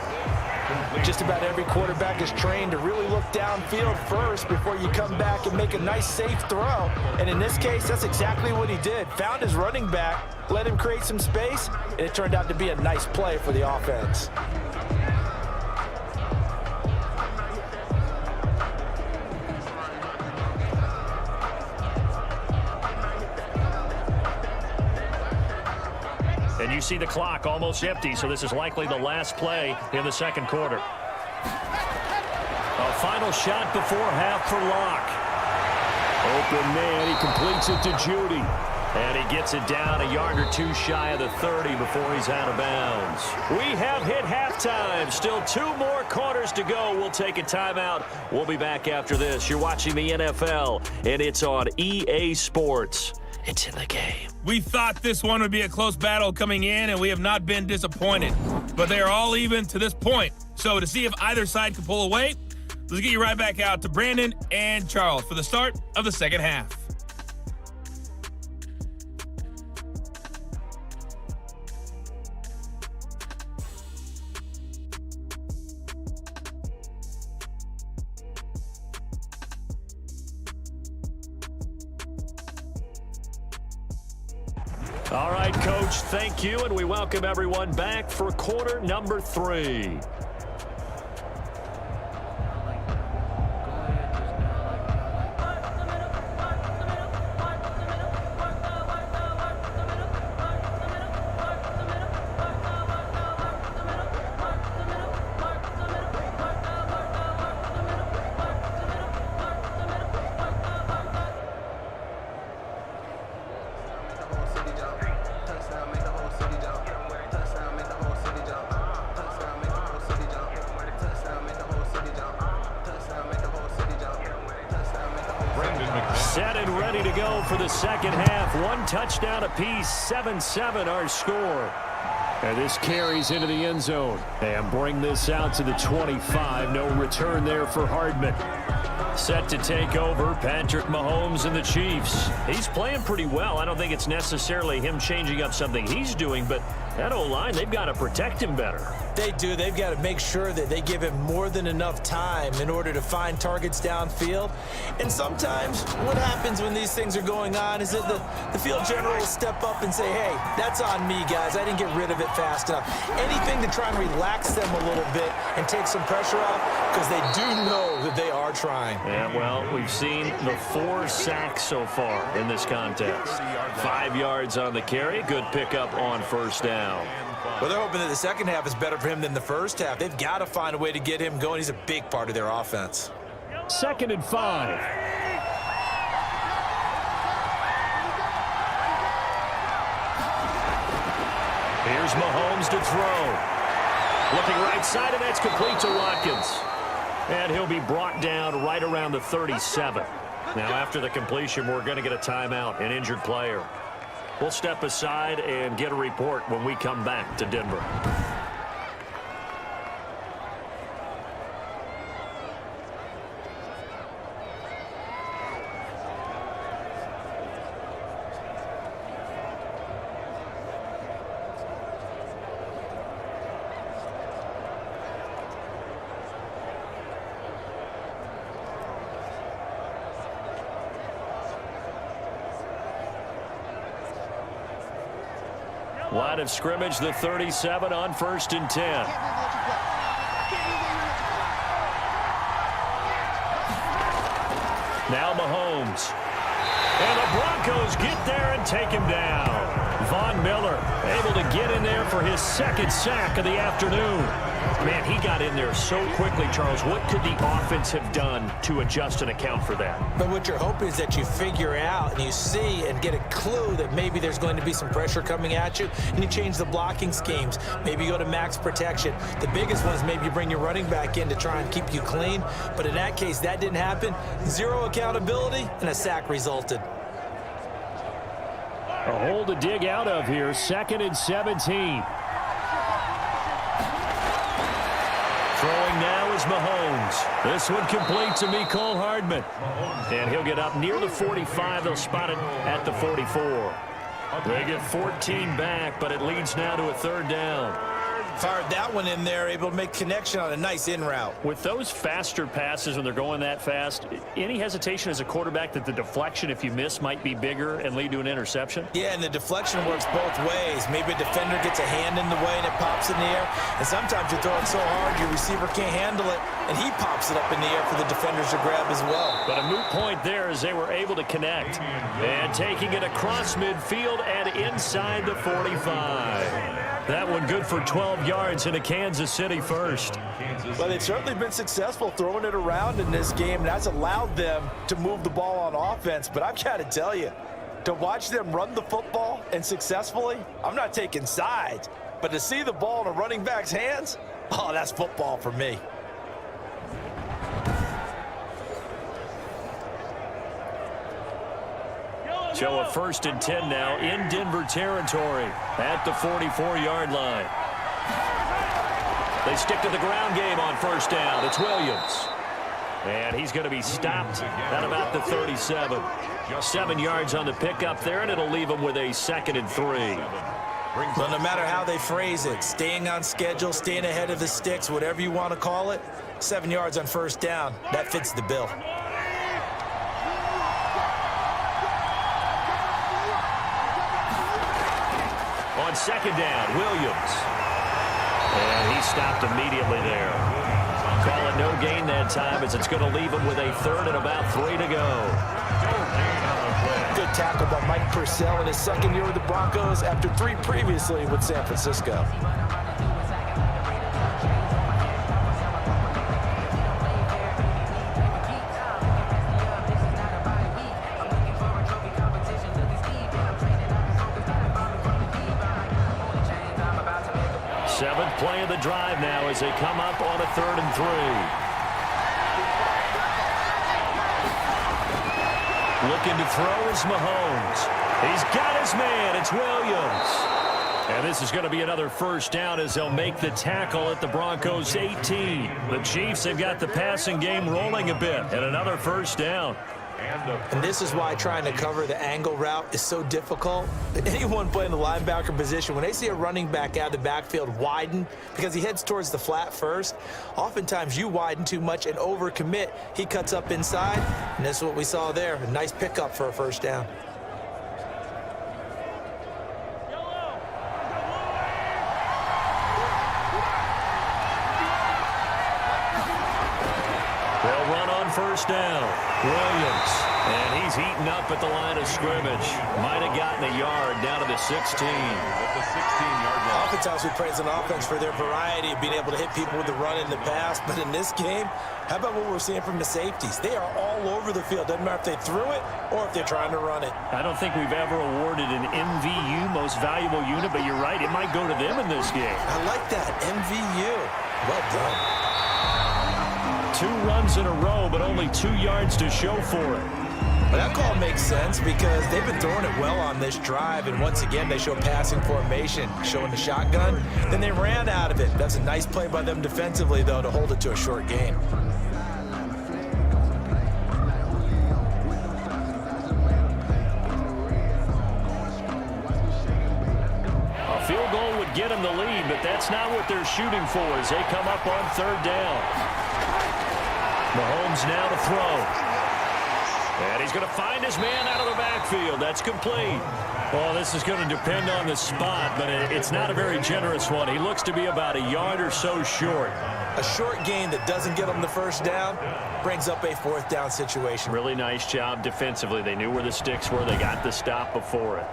S4: Just about every quarterback is trained to really look downfield first before you come back and make a nice, safe throw. And in this case, that's exactly what he did. Found his running back, let him create some space, and it turned out to be a nice play for the offense.
S3: And you see the clock almost empty, so this is likely the last play in the second quarter. A final shot before half for Locke.
S5: Open man, he completes it to Judy.
S3: And he gets it down a yard or two shy of the 30 before he's out of bounds. We have hit halftime. Still 2 more quarters to go. We'll take a timeout. We'll be back after this. You're watching the NFL, and it's on EA Sports. It's in the game.
S7: We thought this one would be a close battle coming in, and we have not been disappointed. But they are all even to this point. So to see if either side can pull away, let's get you right back out to Brandon and Charles for the start of the second half.
S3: All right, Coach, thank you, and we welcome everyone back for quarter number 3. Set and ready to go for the second half. 1 touchdown apiece, 7-7 our score.
S5: And this carries into the end zone. And bring this out to the 25. No return there for Hardman.
S3: Set to take over, Patrick Mahomes and the Chiefs. He's playing pretty well. I don't think it's necessarily him changing up something he's doing, but that O-line, they've got to protect him better.
S4: They do. They've got to make sure that they give him more than enough time in order to find targets downfield. And sometimes what happens when these things are going on is that the field general will step up and say, hey, that's on me, guys. I didn't get rid of it fast enough. Anything to try and relax them a little bit and take some pressure off, because they do know that they are trying.
S3: Yeah, well, we've seen the 4 sacks so far in this contest. 5 yards on the carry. Good pickup on first down.
S4: Well, they're hoping that the second half is better for him than the first half. They've got to find a way to get him going. He's a big part of their offense.
S5: 2nd and 5.
S3: Here's Mahomes to throw. Looking right side, and that's complete to Watkins. And he'll be brought down right around the 37. Now, after the completion, we're going to get a timeout, an injured player. We'll step aside and get a report when we come back to Denver. Line of scrimmage, the 37 on 1st and 10. Now Mahomes. And the Broncos get there and take him down. Von Miller able to get in there for his second sack of the afternoon. Man, he got in there so quickly, Charles. What could the offense have done to adjust and account for that?
S4: But what you're hoping is that you figure out and you see and get a clue that maybe there's going to be some pressure coming at you, and you change the blocking schemes. Maybe you go to max protection. The biggest one is maybe you bring your running back in to try and keep you clean. But in that case, that didn't happen. Zero accountability, and a sack resulted.
S3: A hole to dig out of here. 2nd and 17. Throwing now is Mahomes. This one complete to Mecole Hardman. And he'll get up near the 45. They'll spot it at the 44. They get 14 back, but it leads now to a 3rd down.
S4: Fired that one in there, able to make connection on a nice in route.
S3: With those faster passes when they're going that fast, any hesitation as a quarterback that the deflection, if you miss, might be bigger and lead to an interception?
S4: Yeah, and the deflection works both ways. Maybe a defender gets a hand in the way and it pops in the air. And sometimes you throw it so hard your receiver can't handle it, and he pops it up in the air for the defenders to grab as well.
S3: But a moot point there as they were able to connect. And taking it across midfield and inside the 45. That one good for 12 yards into Kansas City first.
S4: Well, they've certainly been successful throwing it around in this game, and that's allowed them to move the ball on offense. But I've got to tell you, to watch them run the football and successfully, I'm not taking sides. But to see the ball in a running back's hands, oh, that's football for me.
S3: So a 1st and 10 now in Denver territory at the 44-yard line. They stick to the ground game on 1st down. It's Williams. And he's going to be stopped at about the 37. 7 yards on the pickup there, and it'll leave him with a 2nd and 3.
S4: Well, no matter how they phrase it, staying on schedule, staying ahead of the sticks, whatever you want to call it, 7 yards on 1st down, that fits the bill.
S3: On 2nd down, Williams. And he stopped immediately there. Call it no gain that time as it's going to leave him with a 3rd and about 3 to go.
S4: Good tackle by Mike Purcell in his 2nd year with the Broncos after 3 previously with San Francisco.
S3: Seventh play of the drive now as they come up on a 3rd and 3. Looking to throw is Mahomes. He's got his man. It's Williams. And this is going to be another 1st down as they'll make the tackle at the Broncos 18. The Chiefs have got the passing game rolling a bit, and another 1st down.
S4: And this is why trying to cover the angle route is so difficult. Anyone playing the linebacker position, when they see a running back out of the backfield widen because he heads towards the flat first, oftentimes you widen too much and overcommit. He cuts up inside, and that's what we saw there. A nice pickup for a 1st down.
S3: They'll run on 1st down. Williams, and he's heating up at the line of scrimmage. Might have gotten a yard down to the 16. At the 16-yard line.
S4: Oftentimes we praise an offense for their variety of being able to hit people with the run in the pass, but in this game, how about what we're seeing from the safeties? They are all over the field. Doesn't matter if they threw it or if they're trying to run it.
S3: I don't think we've ever awarded an MVU, most valuable unit, but you're right, it might go to them in this game.
S4: I like that, MVU. Well done.
S3: 2 runs in a row, but only 2 yards to show for it.
S4: But that call makes sense because they've been throwing it well on this drive, and once again, they show passing formation, showing the shotgun. Then they ran out of it. That's a nice play by them defensively, though, to hold it to a short gain.
S3: A field goal would get them the lead, but that's not what they're shooting for as they come up on 3rd down. Mahomes now to throw. And he's going to find his man out of the backfield. That's complete. Well, this is going to depend on the spot, but it's not a very generous one. He looks to be about a yard or so short.
S4: A short gain that doesn't get them the 1st down brings up a 4th down situation.
S3: Really nice job defensively. They knew where the sticks were. They got the stop before it.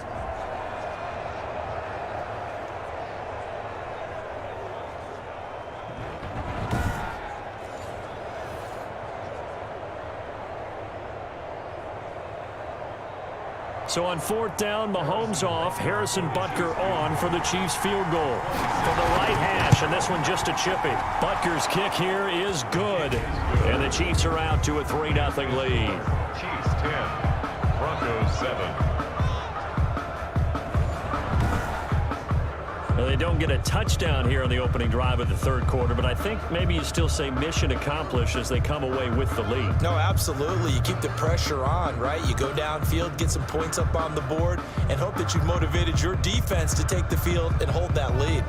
S3: So on 4th down, Mahomes off, Harrison Butker on for the Chiefs field goal. From the right hash, and this one just a chippy. Butker's kick here is good. And the Chiefs are out to a 3-0 lead.
S2: Chiefs 10, Broncos 7.
S3: Now, they don't get a touchdown here on the opening drive of the third quarter, but I think maybe you still say mission accomplished as they come away with the lead.
S4: No, absolutely. You keep the pressure on, right? You go downfield, get some points up on the board, and hope that you've motivated your defense to take the field and hold that lead.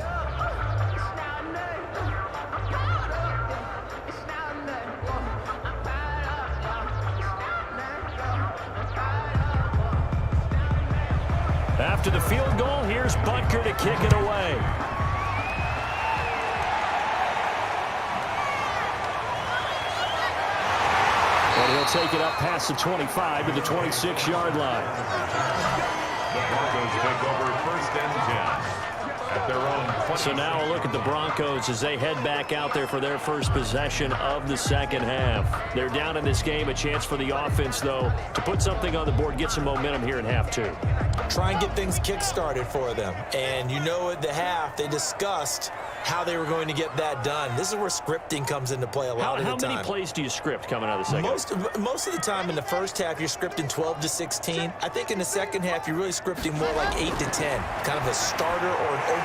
S3: After the field goal, here's Butker to kick it away. And he'll take it up past the 25 to the 26-yard line.
S2: The Broncos take over 1st and 10 at their own 20.
S3: So now a look at the Broncos as they head back out there for their first possession of the second half. They're down in this game. A chance for the offense, though, to put something on the board, get some momentum here in half 2.
S4: Try and get things kick-started for them. And you know at the half, they discussed how they were going to get that done. This is where scripting comes into play a lot of the time.
S3: How many plays do you script coming out of the second?
S4: Most of the time in the first half, you're scripting 12 to 16. I think in the second half, you're really scripting more like 8 to 10. Kind of a starter or an opener,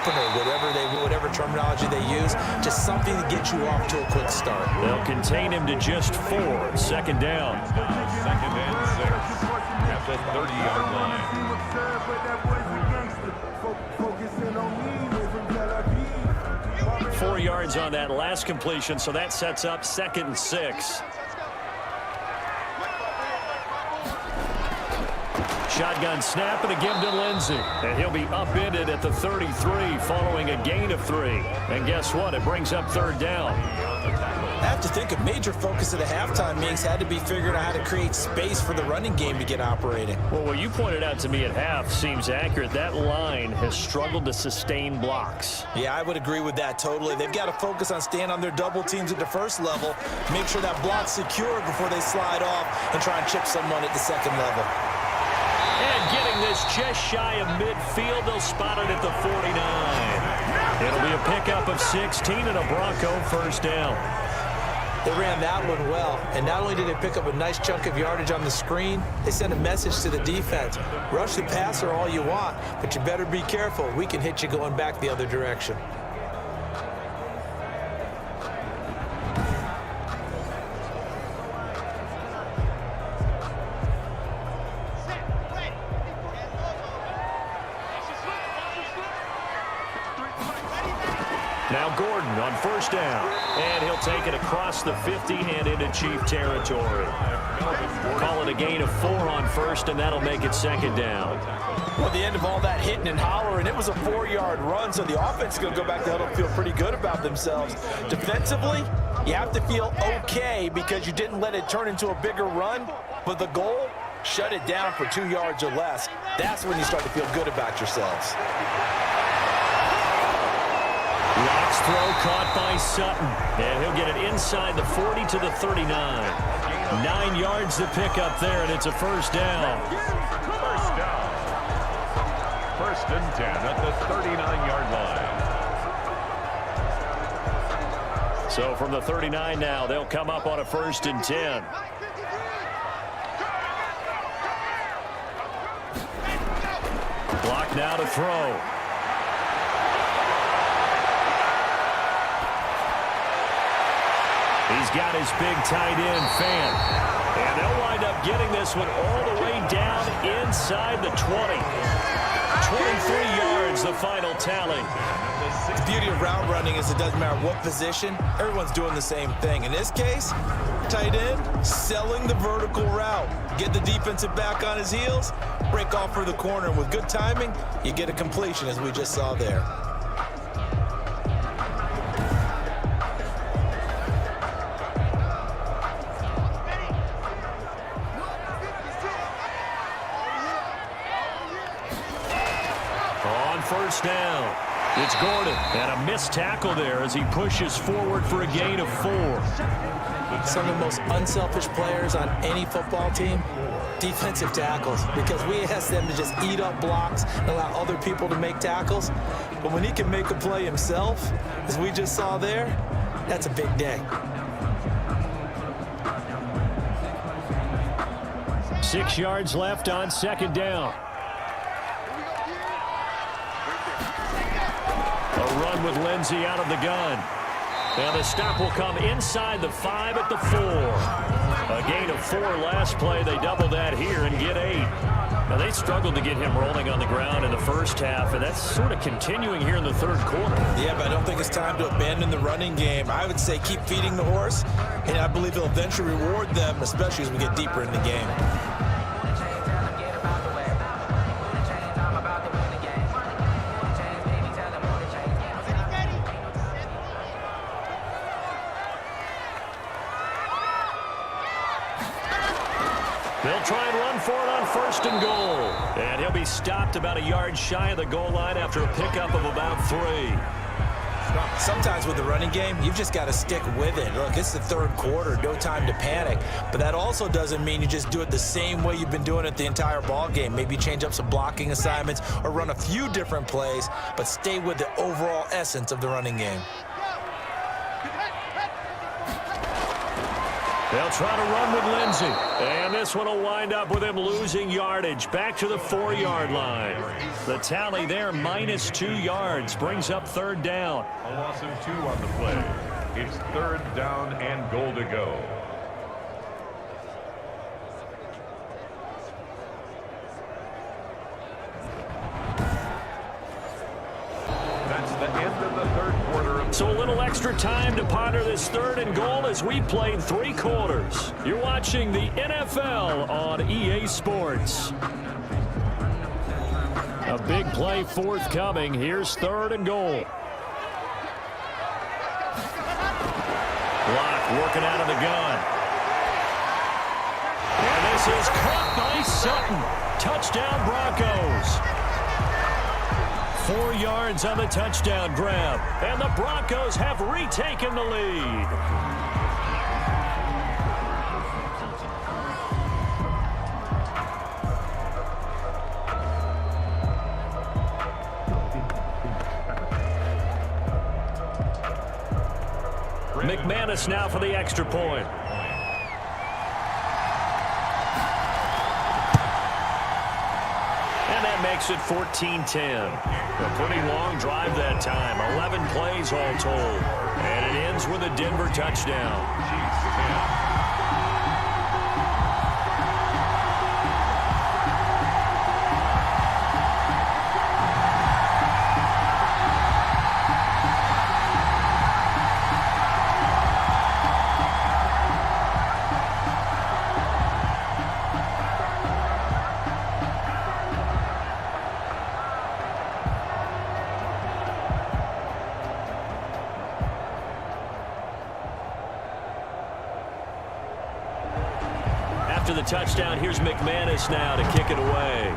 S4: whatever terminology they use. Just something to get you off to a quick start.
S3: They'll contain him to just 4. 2nd down.
S2: 2nd and 6 at the 30-yard line.
S3: 4 yards on that last completion, so that sets up 2nd and 6. Shotgun snap and a give to Lindsey. And he'll be upended at the 33 following a gain of 3. And guess what? It brings up 3rd down.
S4: I have to think a major focus of the halftime meetings had to be figuring out how to create space for the running game to get operating.
S3: Well, what you pointed out to me at half seems accurate. That line has struggled to sustain blocks.
S4: Yeah, I would agree with that totally. They've got to focus on staying on their double teams at the first level, make sure that block's secure before they slide off and try and chip someone at the second level.
S3: And getting this just shy of midfield, they'll spot it at the 49. It'll be a pickup of 16 and a Bronco 1st down.
S4: They ran that one well, and not only did they pick up a nice chunk of yardage on the screen, they sent a message to the defense. Rush the passer all you want, but you better be careful. We can hit you going back the other direction.
S3: Now Gordon on 1st down, and he'll take it across the 50 and into Chief territory. Call it a gain of 4 on 1st, and that'll make it 2nd down.
S4: Well, the end of all that hitting and hollering, it was a 4-yard run, so the offense is going to go back to huddle and feel pretty good about themselves. Defensively, you have to feel okay because you didn't let it turn into a bigger run, but the goal, shut it down for 2 yards or less. That's when you start to feel good about yourselves.
S3: Locks throw caught by Sutton, and he'll get it inside the 40 to the 39. 9 yards to pick up there, and it's a 1st down.
S2: 1st down. 1st and 10 at the 39-yard line.
S3: So from the 39 now, they'll come up on a 1st and 10. Block now to throw. He's got his big tight end, Fan. And they'll wind up getting this one all the way down inside the 20. 23 yards, the final tally.
S4: The beauty of route running is it doesn't matter what position, everyone's doing the same thing. In this case, tight end, selling the vertical route. Get the defensive back on his heels, break off for the corner. And with good timing, you get a completion as we just saw there.
S3: On 1st down. It's Gordon, and a missed tackle there as he pushes forward for a gain of 4.
S4: Some of the most unselfish players on any football team, defensive tackles, because we ask them to just eat up blocks and allow other people to make tackles. But when he can make a play himself, as we just saw there, that's a big day.
S3: 6 yards left on second down. A run with Lindsey out of the gun. And the stop will come inside the 5 at the 4. A gain of 4 last play. They double that here and get 8. Now, they struggled to get him rolling on the ground in the first half, and that's sort of continuing here in the third quarter.
S4: Yeah, but I don't think it's time to abandon the running game. I would say keep feeding the horse, and I believe he'll eventually reward them, especially as we get deeper in the game.
S3: They'll try and run for it on first and goal. And he'll be stopped about a yard shy of the goal line after a pickup of about 3.
S4: Sometimes with the running game, you've just got to stick with it. Look, it's the third quarter, no time to panic. But that also doesn't mean you just do it the same way you've been doing it the entire ball game. Maybe change up some blocking assignments or run a few different plays, but stay with the overall essence of the running game.
S3: They'll try to run with Lindsey. And this one will wind up with him losing yardage. Back to the 4-yard line. The tally there, minus 2 yards. Brings up third down.
S2: A loss of 2 on the play. It's third down and goal to go. That's the end of the third quarter.
S3: So a little extra time to ponder this third and goal as we played 3 quarters. You're watching the NFL on EA Sports. A big play forthcoming. Here's third and goal. Block working out of the gun. And this is caught by Sutton. Touchdown Broncos. 4 yards on the touchdown grab, and the Broncos have retaken the lead. McManus now for the extra point. And that makes it 14-10. A pretty long drive that time. 11 plays all told. And it ends with a Denver touchdown. After the touchdown, here's McManus now to kick it away.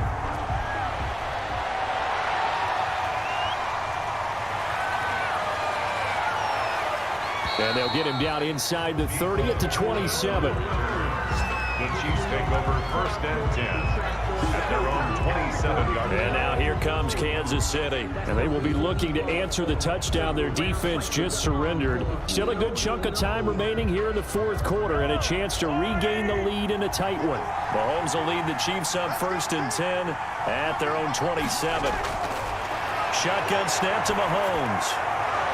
S3: And they'll get him down inside the 30 at the 27.
S2: The Chiefs take over first and 10 at their own 27-yard line.
S3: And now here comes Kansas City. And they will be looking to answer the touchdown their defense just surrendered. Still a good chunk of time remaining here in the fourth quarter and a chance to regain the lead in a tight one. Mahomes will lead the Chiefs up first and 10 at their own 27. Shotgun snap to Mahomes.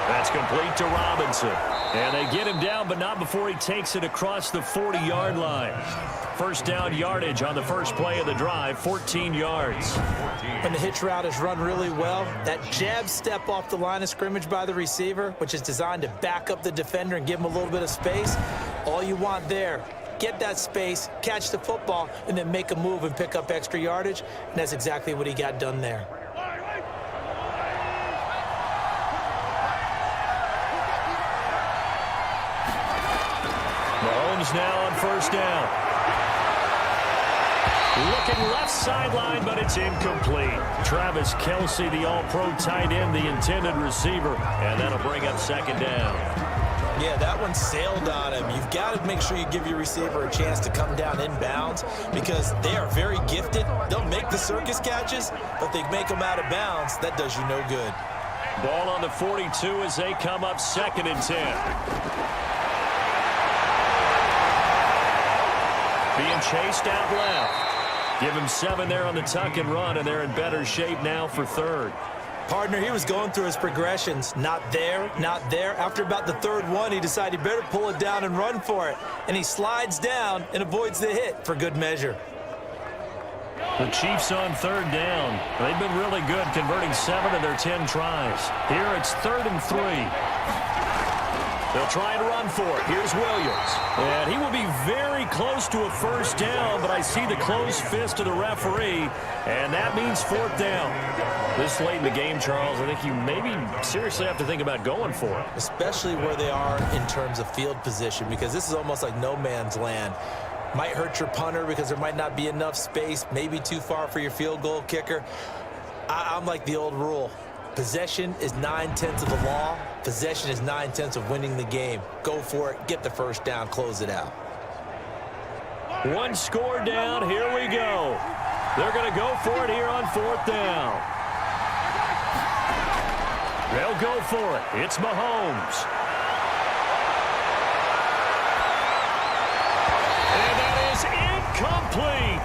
S3: That's complete to Robinson. And they get him down, but not before he takes it across the 40-yard line. First down yardage on the first play of the drive, 14 yards.
S4: When the hitch route is run really well, that jab step off the line of scrimmage by the receiver, which is designed to back up the defender and give him a little bit of space, all you want there, get that space, catch the football, and then make a move and pick up extra yardage, and that's exactly what he got done there.
S3: Mahomes now on first down. Looking left sideline, but it's incomplete. Travis Kelce, the all-pro tight end, the intended receiver. And that'll bring up second down.
S4: Yeah, that one sailed on him. You've got to make sure you give your receiver a chance to come down inbounds because they are very gifted. They'll make the circus catches, but they make them out of bounds. That does you no good.
S3: Ball on the 42 as they come up 2nd and 10. Being chased out left. Give him 7 there on the tuck and run, and they're in better shape now for 3rd.
S4: Partner, he was going through his progressions. Not there, not there. After about the 3rd one, he decided he better pull it down and run for it. And he slides down and avoids the hit for good measure.
S3: The Chiefs on 3rd down. They've been really good, converting 7 of their 10 tries. Here it's 3rd and 3. They'll try and run for it. Here's Williams. And he will be very close to a 1st down, but I see the closed fist of the referee, and that means 4th down. This late in the game, Charles, I think you maybe seriously have to think about going for it.
S4: Especially where they are in terms of field position, because this is almost like no man's land. Might hurt your punter because there might not be enough space, maybe too far for your field goal kicker. I'm like the old rule. Possession is 9/10 of the law. Possession is 9/10 of winning the game. Go for it. Get the 1st down. Close it out.
S3: 1 score down. Here we go. They're going to go for it here on 4th down. They'll go for it. It's Mahomes. And that is incomplete.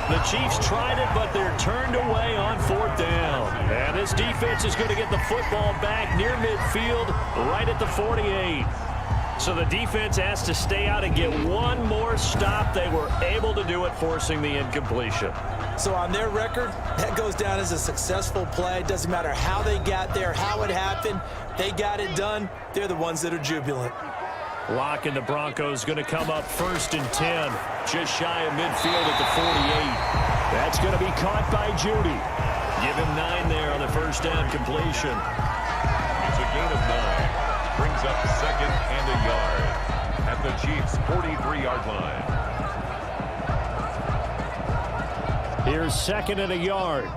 S3: The Chiefs tried it, but they're turned away on 4th down. And this defense is going to get the football back near midfield, right at the 48. So the defense has to stay out and get one more stop. They were able to do it, forcing the incompletion.
S4: So on their record, that goes down as a successful play. Doesn't matter how they got there, how it happened. They got it done. They're the ones that are jubilant.
S3: Lock and the Broncos going to come up 1st and 10, just shy of midfield at the 48. That's going to be caught by Judy. Give him 9 there on the 1st down completion.
S2: It's a gain of 9. Brings up 2nd and a yard at the Chiefs' 43-yard line.
S3: Here's 2nd and a yard.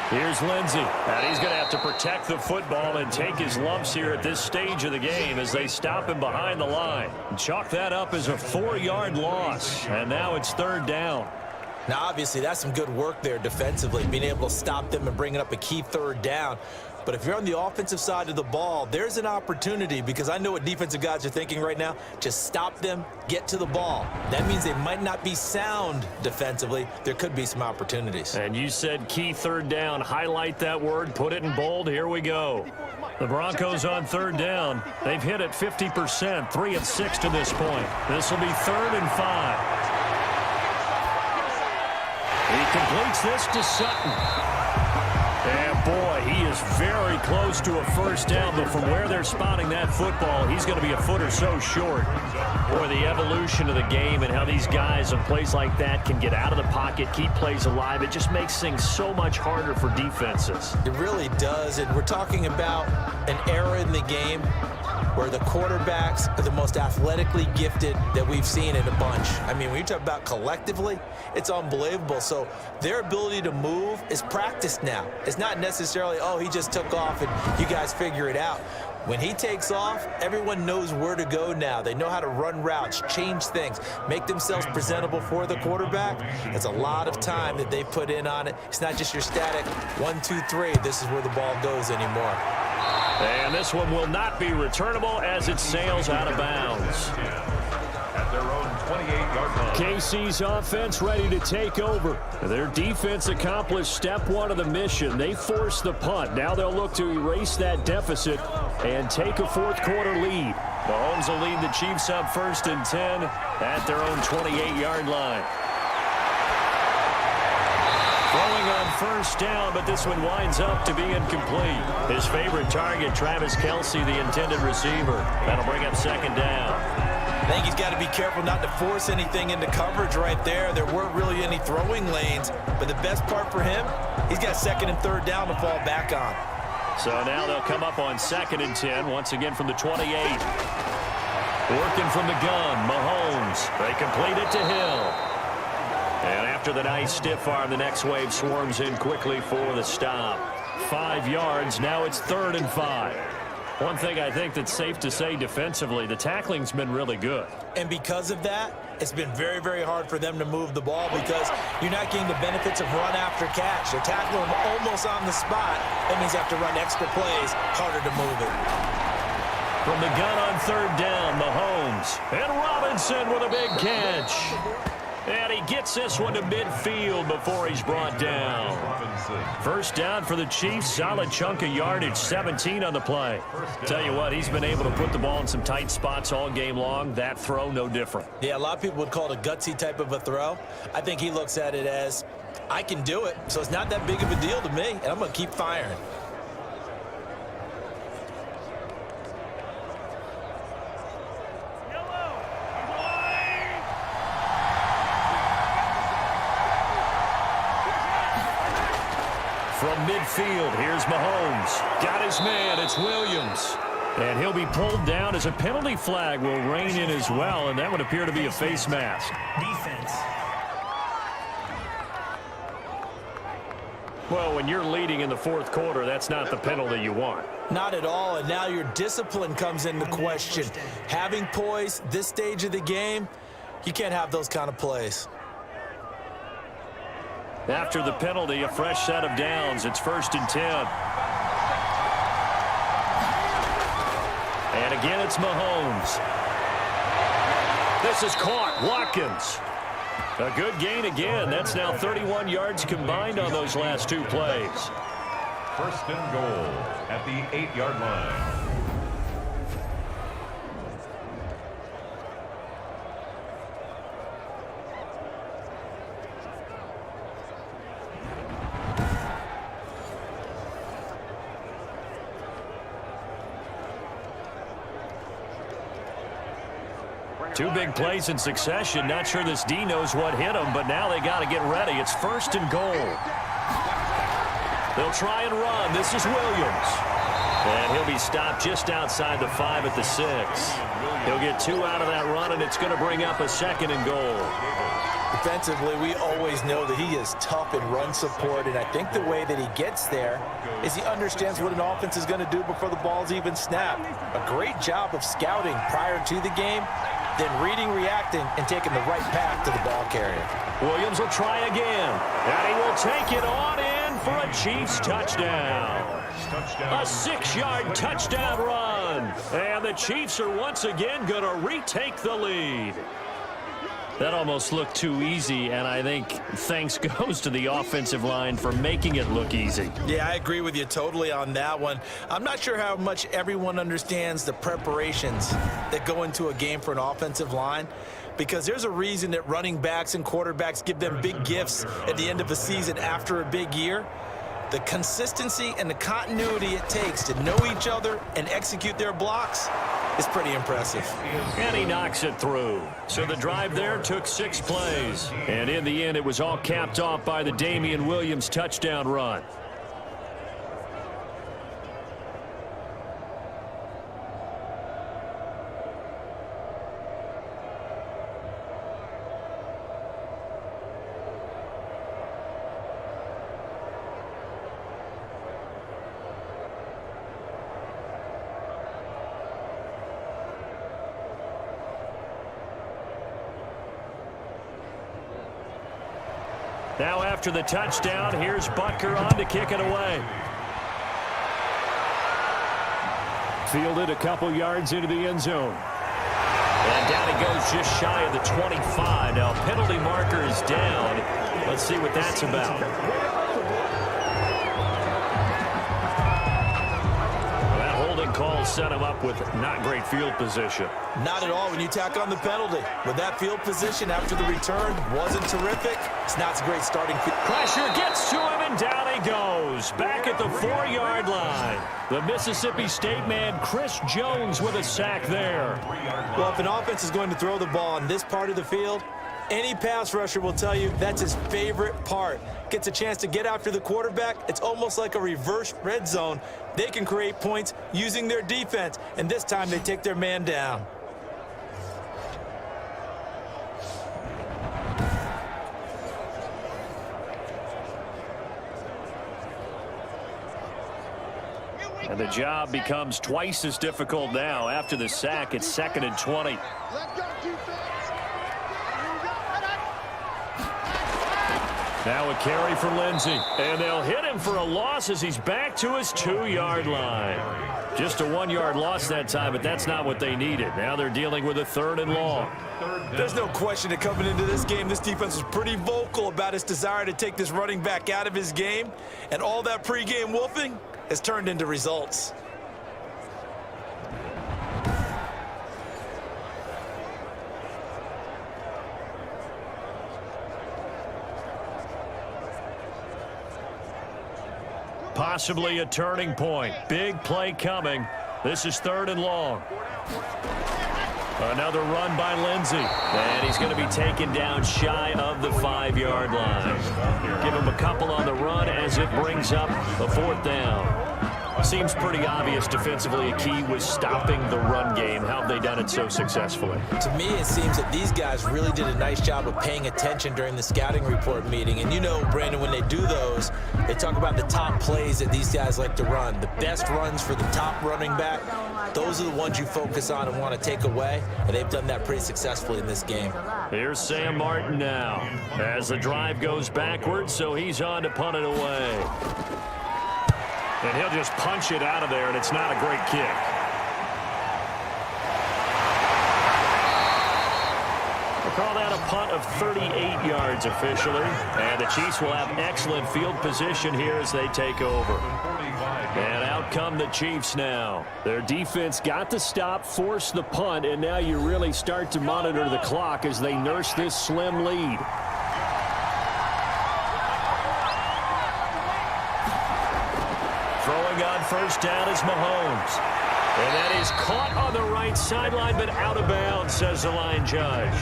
S3: Here's Lindsey, and he's going to have to protect the football and take his lumps here at this stage of the game as they stop him behind the line. Chalk that up as a 4-yard loss, and now it's 3rd down.
S4: Now, obviously, that's some good work there defensively, being able to stop them and bringing up a key 3rd down. But if you're on the offensive side of the ball, there's an opportunity because I know what defensive guys are thinking right now. Just stop them, get to the ball. That means they might not be sound defensively. There could be some opportunities.
S3: And you said key 3rd down. Highlight that word. Put it in bold. Here we go. The Broncos on 3rd down. They've hit it 50%, 3 of 6 to this point. This will be 3rd and 5. He completes this to Sutton. And boy, he is very close to a 1st down, but from where they're spotting that football, he's going to be a foot or so short. Boy, the evolution of the game and how these guys on plays like that can get out of the pocket, keep plays alive, it just makes things so much harder for defenses.
S4: It really does, and we're talking about an era in the game where the quarterbacks are the most athletically gifted that we've seen in a bunch. I mean, when you talk about collectively, it's unbelievable. So their ability to move is practiced now. It's not necessarily, oh, he just took off and you guys figure it out. When he takes off, everyone knows where to go now. They know how to run routes, change things, make themselves presentable for the quarterback. It's a lot of time that they put in on it. It's not just your static 1, 2, 3. This is where the ball goes anymore.
S3: And this one will not be returnable as it sails out of bounds.
S2: At their own 28-yard line.
S3: KC's offense ready to take over. Their defense accomplished step 1 of the mission. They forced the punt. Now they'll look to erase that deficit and take a 4th quarter lead. Mahomes will lead the Chiefs up 1st and 10 at their own 28-yard line. Throwing on 1st down, but this one winds up to be incomplete. His favorite target, Travis Kelce, the intended receiver. That'll bring up 2nd down.
S4: I think he's got to be careful not to force anything into coverage right there. There weren't really any throwing lanes, but the best part for him, he's got 2nd and 3rd down to fall back on.
S3: So now they'll come up on 2nd and 10, once again from the 28. Working from the gun, Mahomes. They complete it to Hill. And after the nice stiff arm, the next wave swarms in quickly for the stop. 5 yards, now it's 3rd and 5. One thing I think that's safe to say defensively, the tackling's been really good.
S4: And because of that, it's been very, very hard for them to move the ball because you're not getting the benefits of run after catch. They're tackling them almost on the spot. That means you have to run extra plays, harder to move it.
S3: From the gun on 3rd down, Mahomes. And Robinson with a big catch. And he gets this one to midfield before he's brought down. 1st down for the Chiefs. Solid chunk of yardage, 17 on the play. Tell you what, he's been able to put the ball in some tight spots all game long. That throw, no different.
S4: Yeah, a lot of people would call it a gutsy type of a throw. I think he looks at it as, I can do it, so it's not that big of a deal to me, and I'm going to keep firing.
S3: From midfield, here's Mahomes. Got his man, it's Williams. And he'll be pulled down as a penalty flag will rein in as well, and that would appear to be a face mask.
S8: Defense.
S3: Well, when you're leading in the 4th quarter, that's not the penalty you want.
S4: Not at all, and now your discipline comes into question. Having poise this stage of the game, you can't have those kind of plays.
S3: After the penalty, a fresh set of downs. It's 1st and 10. And again, it's Mahomes. This is caught. Watkins. A good gain again. That's now 31 yards combined on those last 2 plays.
S2: 1st and goal at the 8-yard line.
S3: Two big plays in succession. Not sure this D knows what hit him, but now they got to get ready. It's 1st and goal. They'll try and run. This is Williams. And he'll be stopped just outside the 5 at the 6. He'll get 2 out of that run, and it's going to bring up a 2nd and goal.
S4: Defensively, we always know that he is tough in run support, and I think the way that he gets there is he understands what an offense is going to do before the ball's even snapped. A great job of scouting prior to the game, then reading, reacting, and taking the right path to the ball carrier.
S3: Williams will try again, and he will take it on in for a Chiefs touchdown. A 6-yard touchdown run, and the Chiefs are once again going to retake the lead. That almost looked too easy, and I think thanks goes to the offensive line for making it look easy.
S4: Yeah, I agree with you totally on that one. I'm not sure how much everyone understands the preparations that go into a game for an offensive line, because there's a reason that running backs and quarterbacks give them big gifts at the end of a season after a big year. The consistency and the continuity it takes to know each other and execute their blocks is pretty impressive.
S3: And he knocks it through. So the drive there took 6 plays. And in the end, it was all capped off by the Damian Williams touchdown run. Now after the touchdown, here's Butker on to kick it away. Fielded a couple yards into the end zone. And down he goes just shy of the 25. Now penalty marker is down. Let's see what that's about. Call set him up with not great field position.
S4: Not at all when you tack on the penalty. With that field position after the return wasn't terrific, it's not a great starting field.
S3: Pressure gets to him, and down he goes. Back at the 4-yard line. The Mississippi State man, Chris Jones, with a sack there.
S4: Well, if an offense is going to throw the ball on this part of the field, Any pass rusher will tell you that's his favorite part. Gets a chance to get after the quarterback. It's almost like a reverse red zone. They can create points using their defense, and this time they take their man down.
S3: And the job becomes twice as difficult now. After the sack, it's 2nd and 20. Now a carry for Lindsey. And they'll hit him for a loss as he's back to his 2-yard line. Just a 1-yard loss that time, but that's not what they needed. Now they're dealing with a 3rd and long.
S4: There's no question that coming into this game, this defense was pretty vocal about its desire to take this running back out of his game. And all that pregame wolfing has turned into results.
S3: Possibly a turning point. Big play coming. This is 3rd and long. Another run by Lindsey. And he's going to be taken down shy of the 5-yard line. Give him a couple on the run as it brings up a 4th down. Seems pretty obvious defensively a key was stopping the run game. How have they done it so successfully?
S4: To me, it seems that these guys really did a nice job of paying attention during the scouting report meeting. And you know, Brandon, when they do those, they talk about the top plays that these guys like to run. The best runs for the top running back, those are the ones you focus on and want to take away. And they've done that pretty successfully in this game.
S3: Here's Sam Martin now as the drive goes backwards, so he's on to punt it away. And he'll just punch it out of there, and it's not a great kick. We'll call that a punt of 38 yards officially. And the Chiefs will have excellent field position here as they take over. And out come the Chiefs now. Their defense got the stop, forced the punt, and now you really start to monitor the clock as they nurse this slim lead. Throwing on 1st down is Mahomes. And that is caught on the right sideline, but out of bounds, says the line judge.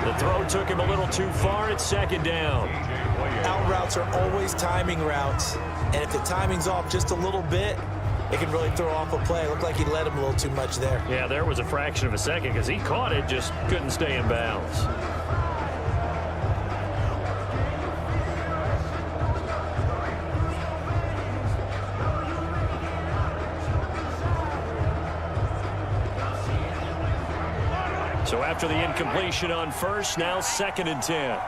S3: The throw took him a little too far. It's 2nd down.
S4: Out routes are always timing routes. And if the timing's off just a little bit, it can really throw off a play. It looked like he let him a little too much there.
S3: Yeah, there was a fraction of a second because he caught it, just couldn't stay in bounds. So after the incompletion on 1st, now 2nd and 10.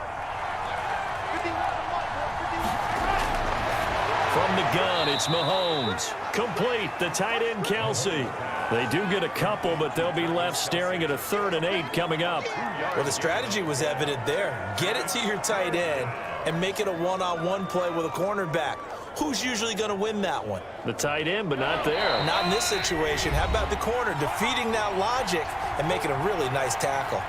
S3: From the gun, it's Mahomes. Complete, the tight end, Kelsey. They do get a couple, but they'll be left staring at a 3rd and 8 coming up.
S4: Well, the strategy was evident there. Get it to your tight end and make it a one-on-one play with a cornerback. Who's usually going to win that one?
S3: The tight end, but not there.
S4: Not in this situation. How about the corner defeating that logic and making a really nice tackle?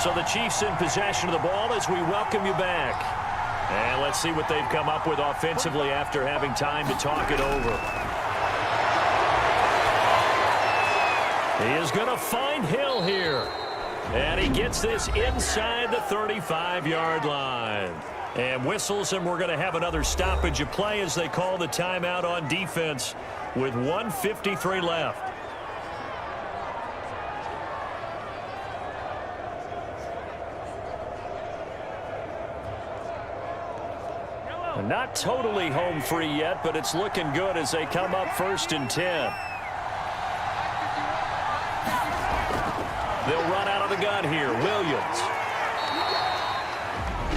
S3: So the Chiefs in possession of the ball as we welcome you back. And let's see what they've come up with offensively after having time to talk it over. He is going to find Hill here. And he gets this inside the 35-yard line. And whistles, and we're going to have another stoppage of play as they call the timeout on defense with 1:53 left. Not totally home free yet, but it's looking good as they come up 1st and 10. They'll run out of the gun here. Williams.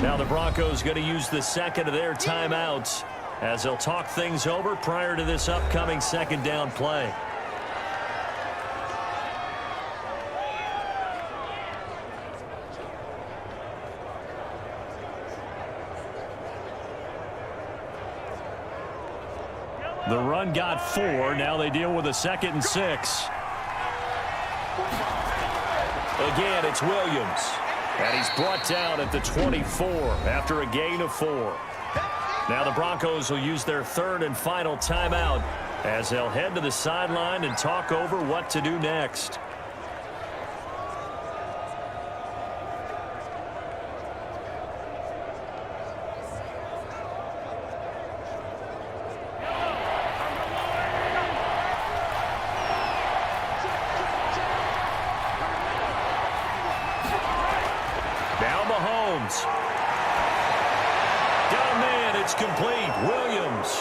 S3: Now the Broncos going to use the 2nd of their timeouts as they'll talk things over prior to this upcoming 2nd down play. The run got 4. Now they deal with a 2nd and 6. Again, it's Williams. And he's brought down at the 24 after a gain of 4. Now the Broncos will use their third and final timeout as they'll head to the sideline and talk over what to do next. Now Mahomes. Got a man. It's complete. Williams.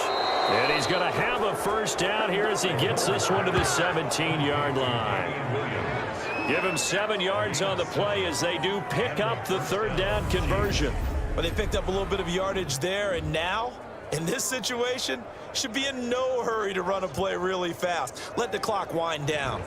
S3: And he's going to have a first down here as he gets this one to the 17-yard line. Give him 7 yards on the play as they do pick up the third down conversion.
S4: Well, they picked up a little bit of yardage there, and now, in this situation, should be in no hurry to run a play really fast. Let the clock wind down.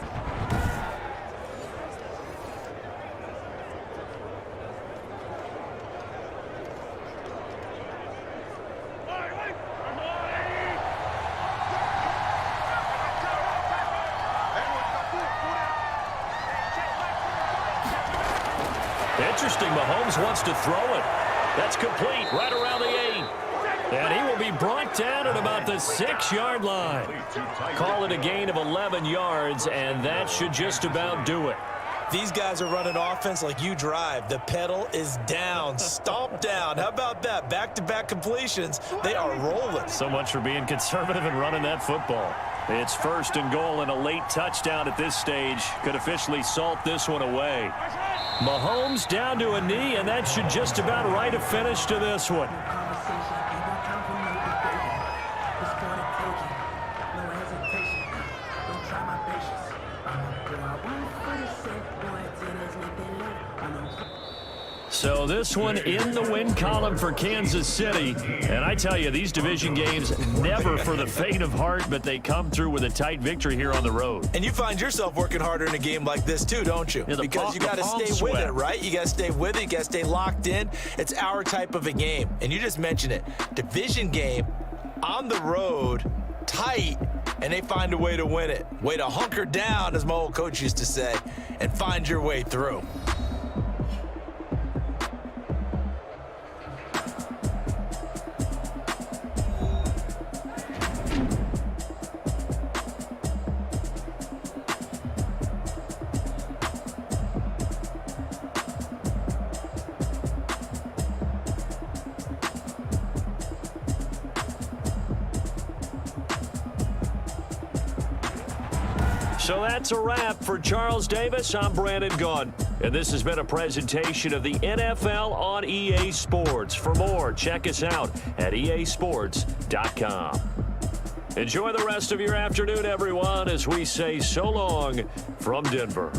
S3: Interesting, Mahomes wants to throw it. That's complete right around the 8. And he will be brought down at about the 6-yard line. Call it a gain of 11 yards, and that should just about do it.
S4: These guys are running offense like you drive. The pedal is down, stomp down. How about that? Back-to-back completions. They are rolling.
S3: So much for being conservative and running that football. It's first and goal, and a late touchdown at this stage could officially salt this one away. Mahomes down to a knee, and that should just about write a finish to this one. So this one in the win column for Kansas City. And I tell you, these division games never for the faint of heart, but they come through with a tight victory here on the road.
S4: And you find yourself working harder in a game like this too, don't you?
S3: Yeah,
S4: because you got to stay with it, right? You got to stay with it. You got to stay locked in. It's our type of a game. And you just mentioned it. Division game on the road, tight, and they find a way to win it. Way to hunker down, as my old coach used to say, and find your way through.
S3: So that's a wrap for Charles Davis. I'm Brandon Gunn. And this has been a presentation of the NFL on EA Sports. For more, check us out at easports.com. Enjoy the rest of your afternoon, everyone, as we say so long from Denver.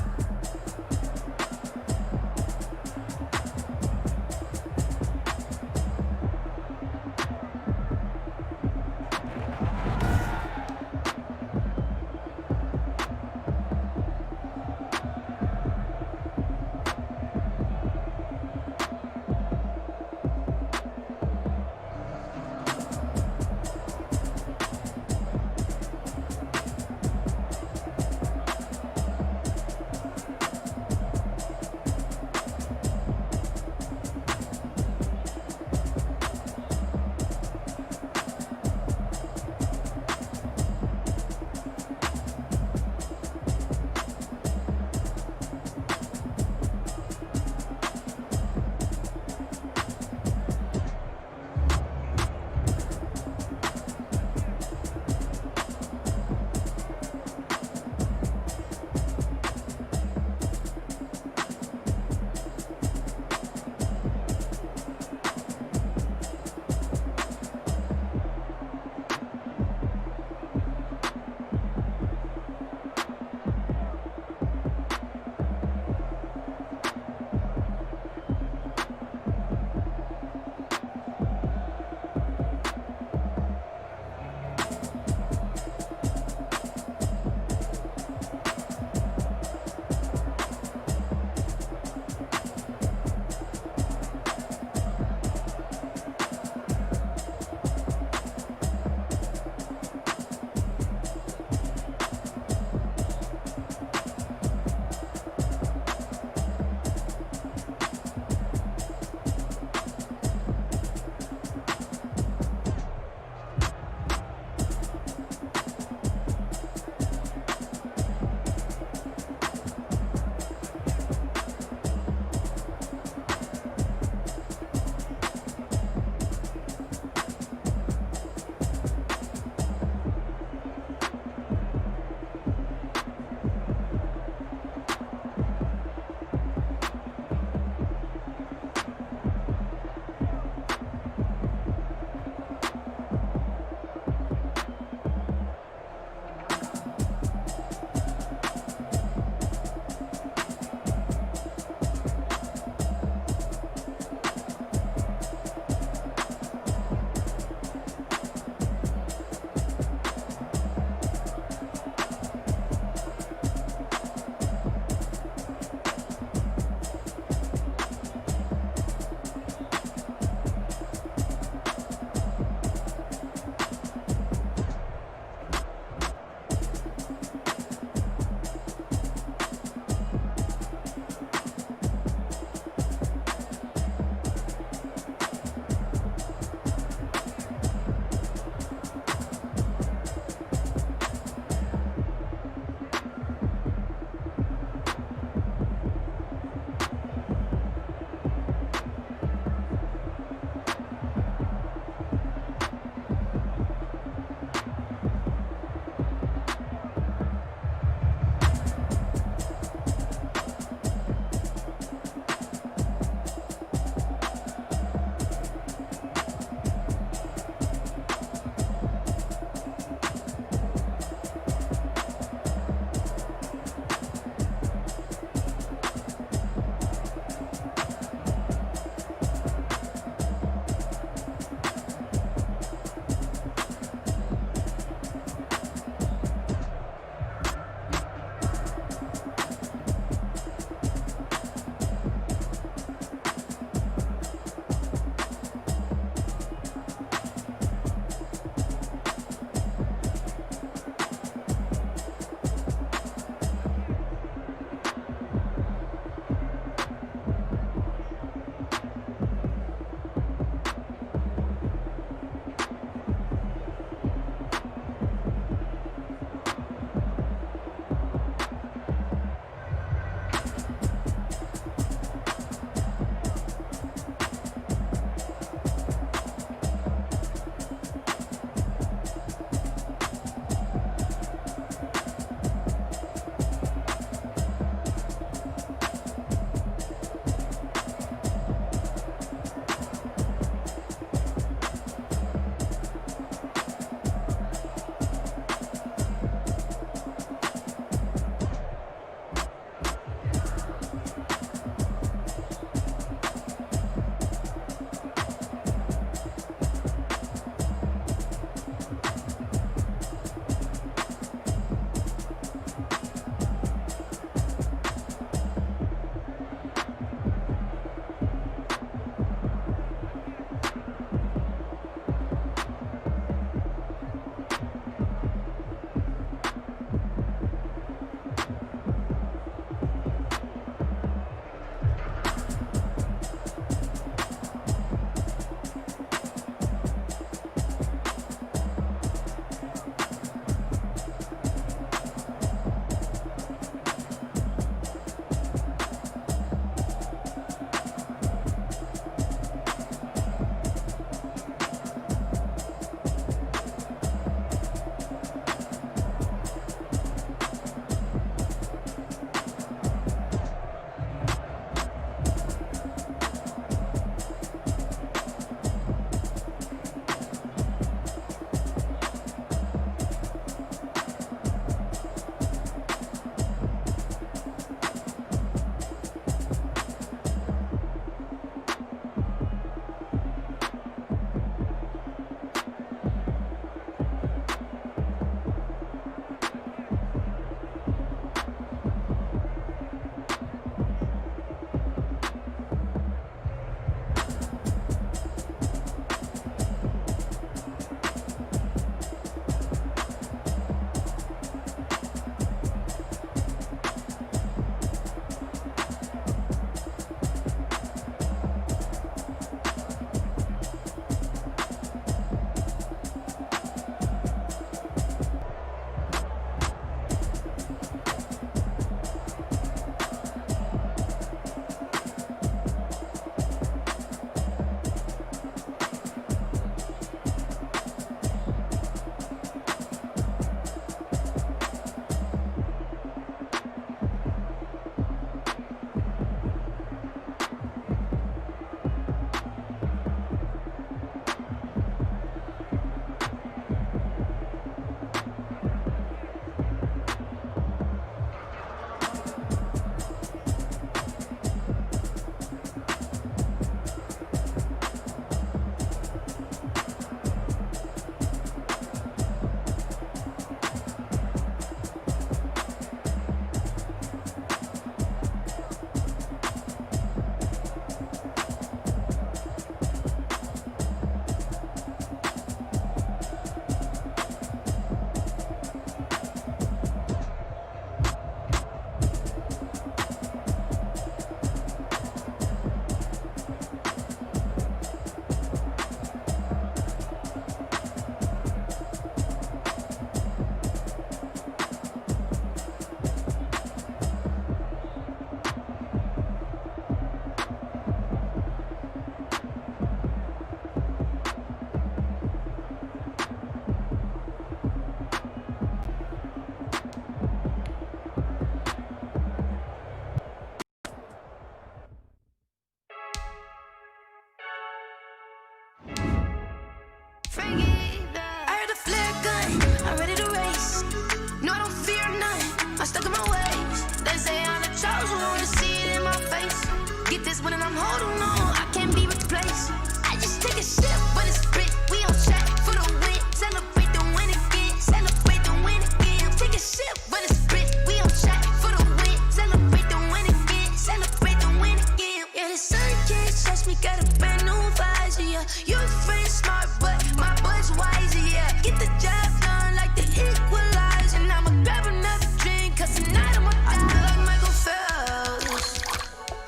S8: stuck in my ways. They say I'm the chosen one, to see it in my face. Get this one and I'm holding on, I can't be replaced. I just take a sip, but it's spit. We on track for the win. Celebrate the win again. Celebrate the win again. Take a sip, but it's spit. We on track for the win. Celebrate the win again. Celebrate the win again. Yeah, the sun can't touch me. Got a brand new visor. Yeah, your friend smart, but my bud's wiser. Yeah, get the job done like the equalizer. And I'ma grab another drink, 'cause tonight I'ma feel like Michael Phelps.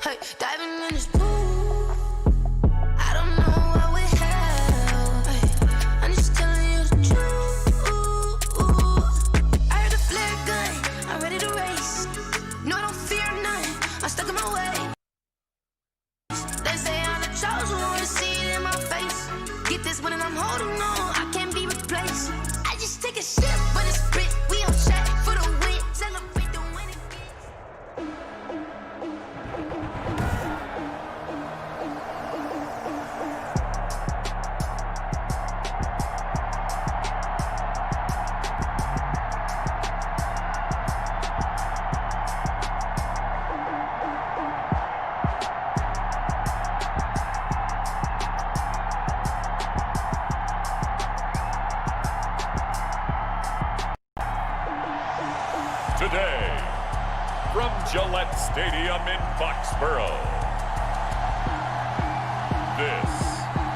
S8: Hey, diving in this pool. I don't know what we have. Hey, I'm just telling you the truth. I heard the flare gun. I'm ready to race. No, I don't fear none. I'm stuck in my way. They say I'm the chosen one, to see it in my face. Get this one and I'm holding on, I can't be replaced. I just take a sip, but it's spit. We on track for the win. Celebrate the win again.
S2: Today, from Gillette Stadium in Foxborough, this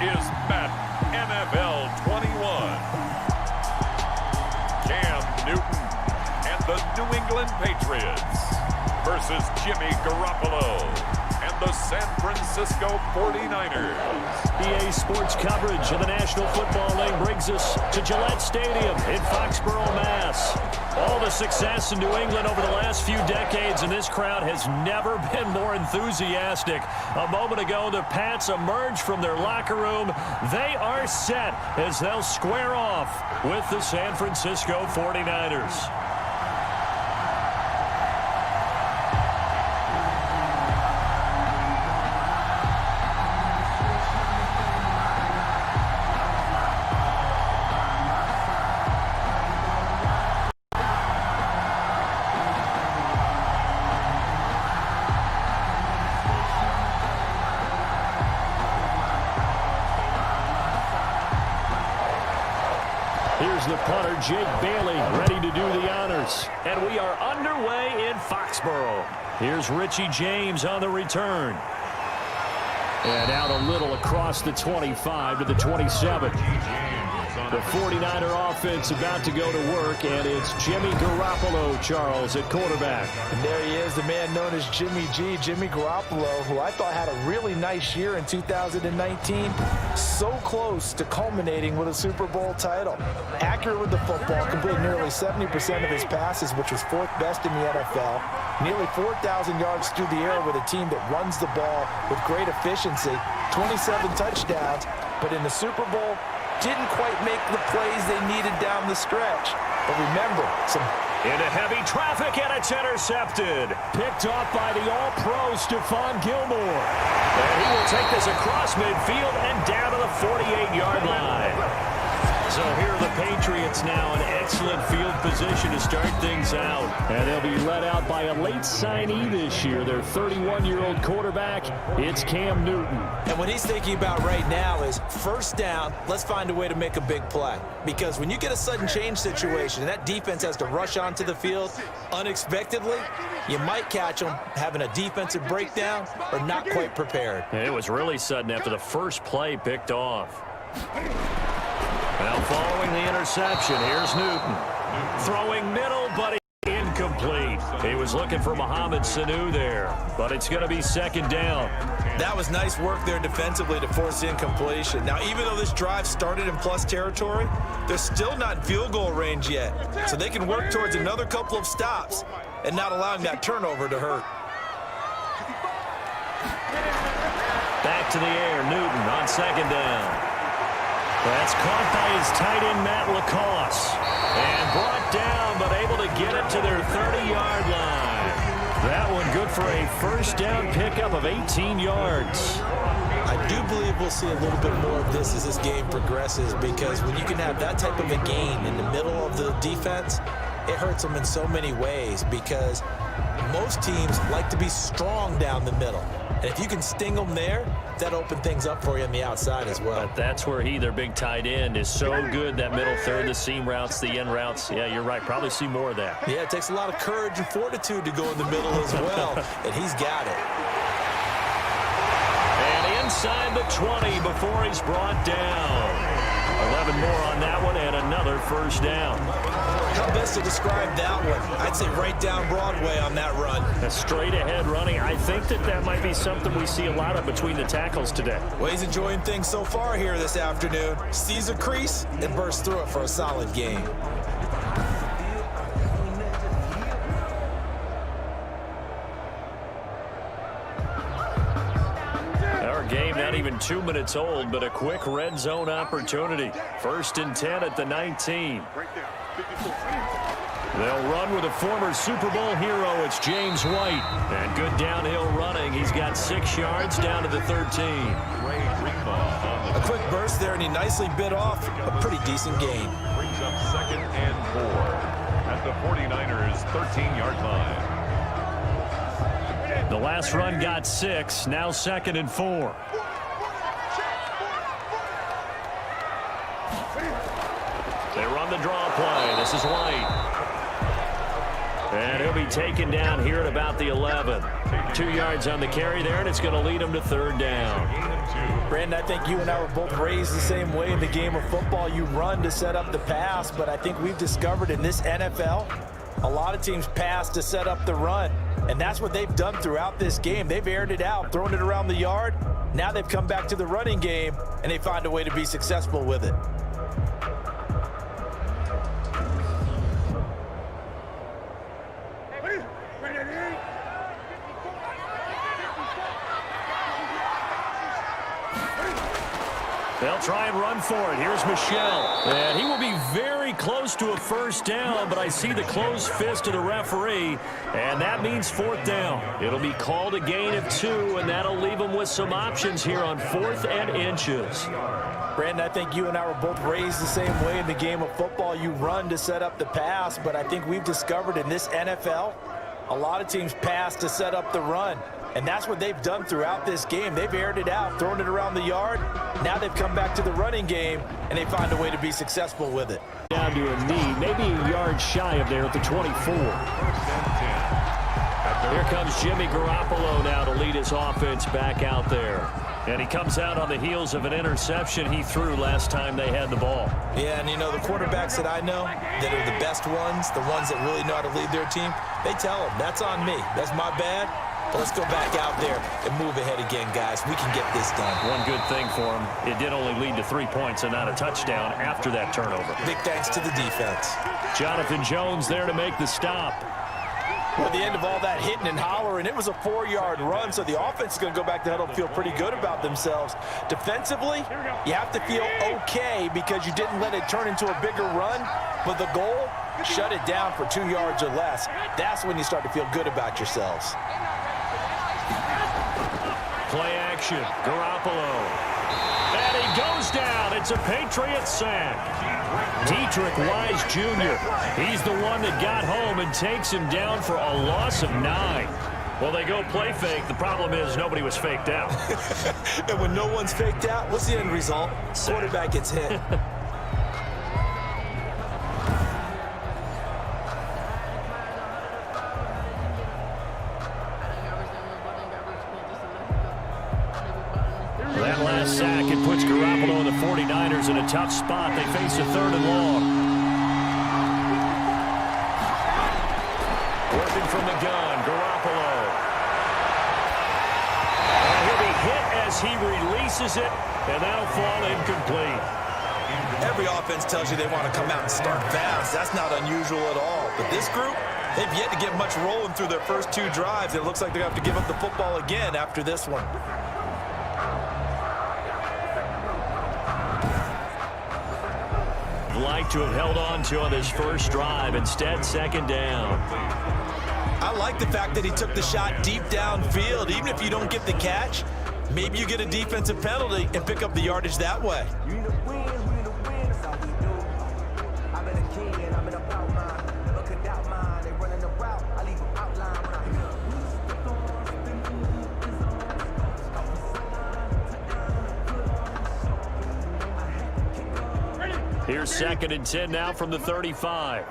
S2: is Madden NFL 21. Cam Newton and the New England Patriots versus Jimmy Garoppolo and the San Francisco 49ers.
S3: EA Sports coverage of the National Football League brings us to Gillette Stadium in Foxborough, Mass. All the success in New England over the last few decades, and this crowd has never been more enthusiastic. A moment ago, the Pats emerged from their locker room. They are set as they'll square off with the San Francisco 49ers. Here's the punter, Jake Bailey, ready to do the honors. And we are underway in Foxborough. Here's Richie James on the return. And out a little across the 25 to the 27. The 49er offense about to go to work, and it's Jimmy Garoppolo, Charles, at quarterback.
S4: And there he is, the man known as Jimmy G, Jimmy Garoppolo, who I thought had a really nice year in 2019. So close to culminating with a Super Bowl title. Accurate with the football, completed nearly 70% of his passes, which was 4th best in the NFL. Nearly 4,000 yards through the air with a team that runs the ball with great efficiency. 27 touchdowns, but in the Super Bowl, didn't quite make the plays they needed down the stretch. But remember, some
S3: into heavy traffic, and it's intercepted. Picked off by the All-Pro Stephon Gilmore. And he will take this across midfield and down to the 48-yard line. So here are the Patriots now in excellent field position to start things out. And they'll be led out by a late signee this year, their 31-year-old quarterback. It's Cam Newton.
S4: And what he's thinking about right now is first down, let's find a way to make a big play. Because when you get a sudden change situation and that defense has to rush onto the field unexpectedly, you might catch them having a defensive breakdown or not quite prepared.
S3: And it was really sudden after the first play picked off. Now following the interception, here's Newton. Throwing middle, but incomplete. He was looking for Mohamed Sanu there, but it's going to be second down.
S4: That was nice work there defensively to force incompletion. Now, even though this drive started in plus territory, they're still not in field goal range yet. So they can work towards another couple of stops and not allowing that turnover to hurt.
S3: Back to the air, Newton on second down. That's caught by his tight end, Matt LaCosse. And brought down, but able to get it to their 30-yard line. That one good for a first down pickup of 18 yards.
S4: I do believe we'll see a little bit more of this as this game progresses, because when you can have that type of a gain in the middle of the defense, it hurts them in so many ways because most teams like to be strong down the middle. And if you can sting them there, that opens things up for you on the outside as well.
S3: But that's where their big tight end, is so good, that middle third, the seam routes, the end routes. Yeah, you're right. Probably see more of that.
S4: Yeah, it takes a lot of courage and fortitude to go in the middle as well, and he's got it.
S3: And inside the 20 before he's brought down. 11 more on that one and another first down.
S4: How best to describe that one? I'd say right down Broadway on that run.
S3: A straight ahead running. I think that might be something we see a lot of between the tackles today.
S4: Well, he's enjoying things so far here this afternoon. Sees a crease and bursts through it for a solid game.
S3: Game not even 2 minutes old, but a quick red zone opportunity. 1st and 10 at the 19. They'll run with a former Super Bowl hero. It's James White. And good downhill running. He's got 6 yards down to the 13.
S4: A quick burst there, and he nicely bit off a pretty decent gain.
S2: Brings up 2nd and 4 at the 49ers' 13-yard line.
S3: The last run got 6. Now 2nd and 4. They run the draw play. This is White. And he'll be taken down here at about the 11. 2 yards on the carry there, and it's going to lead him to 3rd down.
S4: Brandon, I think you and I were both raised the same way in the game of football. You run to set up the pass, but I think we've discovered in this NFL, a lot of teams pass to set up the run. And that's what they've done throughout this game. They've aired it out, thrown it around the yard. Now they've come back to the running game, and they find a way to be successful with it.
S3: They'll try and run for it. Here's Michelle. And he will be very close to a first down, but I see the closed fist of the referee, and that means 4th down. It'll be called a gain of 2, and that'll leave them with some options here on 4th and inches.
S4: Brandon, I think you and I were both raised the same way in the game of football. You run to set up the pass, but I think we've discovered in this NFL, a lot of teams pass to set up the run. And that's what they've done throughout this game. They've aired it out, thrown it around the yard. Now they've come back to the running game, and they find a way to be successful with it.
S3: Down to a knee, maybe a yard shy of there at the 24. Here comes Jimmy Garoppolo now to lead his offense back out there. And he comes out on the heels of an interception he threw last time they had the ball.
S4: Yeah, and you know, the quarterbacks that I know that are the best ones, the ones that really know how to lead their team, they tell them, that's on me. That's my bad. But let's go back out there and move ahead again, guys. We can get this done.
S3: One good thing for him, it did only lead to 3 points and not a touchdown after that turnover.
S4: Big thanks to the defense.
S3: Jonathan Jones there to make the stop.
S4: Well, at the end of all that hitting and hollering, it was a 4-yard run, so the offense is going to go back to huddle and feel pretty good about themselves. Defensively, you have to feel okay because you didn't let it turn into a bigger run, but the goal, shut it down for 2 yards or less. That's when you start to feel good about yourselves.
S3: Play action, Garoppolo. And he goes down. It's a Patriot sack. Dietrich Wise Jr., he's the one that got home and takes him down for a loss of 9. Well, they go play fake. The problem is nobody was faked out.
S4: And when no one's faked out, what's the end result? Quarterback gets hit.
S3: That last sack, it puts Garoppolo and the 49ers in a tough spot. They face a 3rd and long. Working from the gun, Garoppolo. And he'll be hit as he releases it, and that'll fall incomplete.
S4: Every offense tells you they want to come out and start fast. That's not unusual at all. But this group, they've yet to get much rolling through their first 2 drives. It looks like they're going to have to give up the football again after this one.
S3: Like to have held on to on this first drive. Instead, 2nd down.
S4: I like the fact that he took the shot deep downfield. Even if you don't get the catch, maybe you get a defensive penalty and pick up the yardage that way.
S3: Here's 2nd and 10 now from the 35.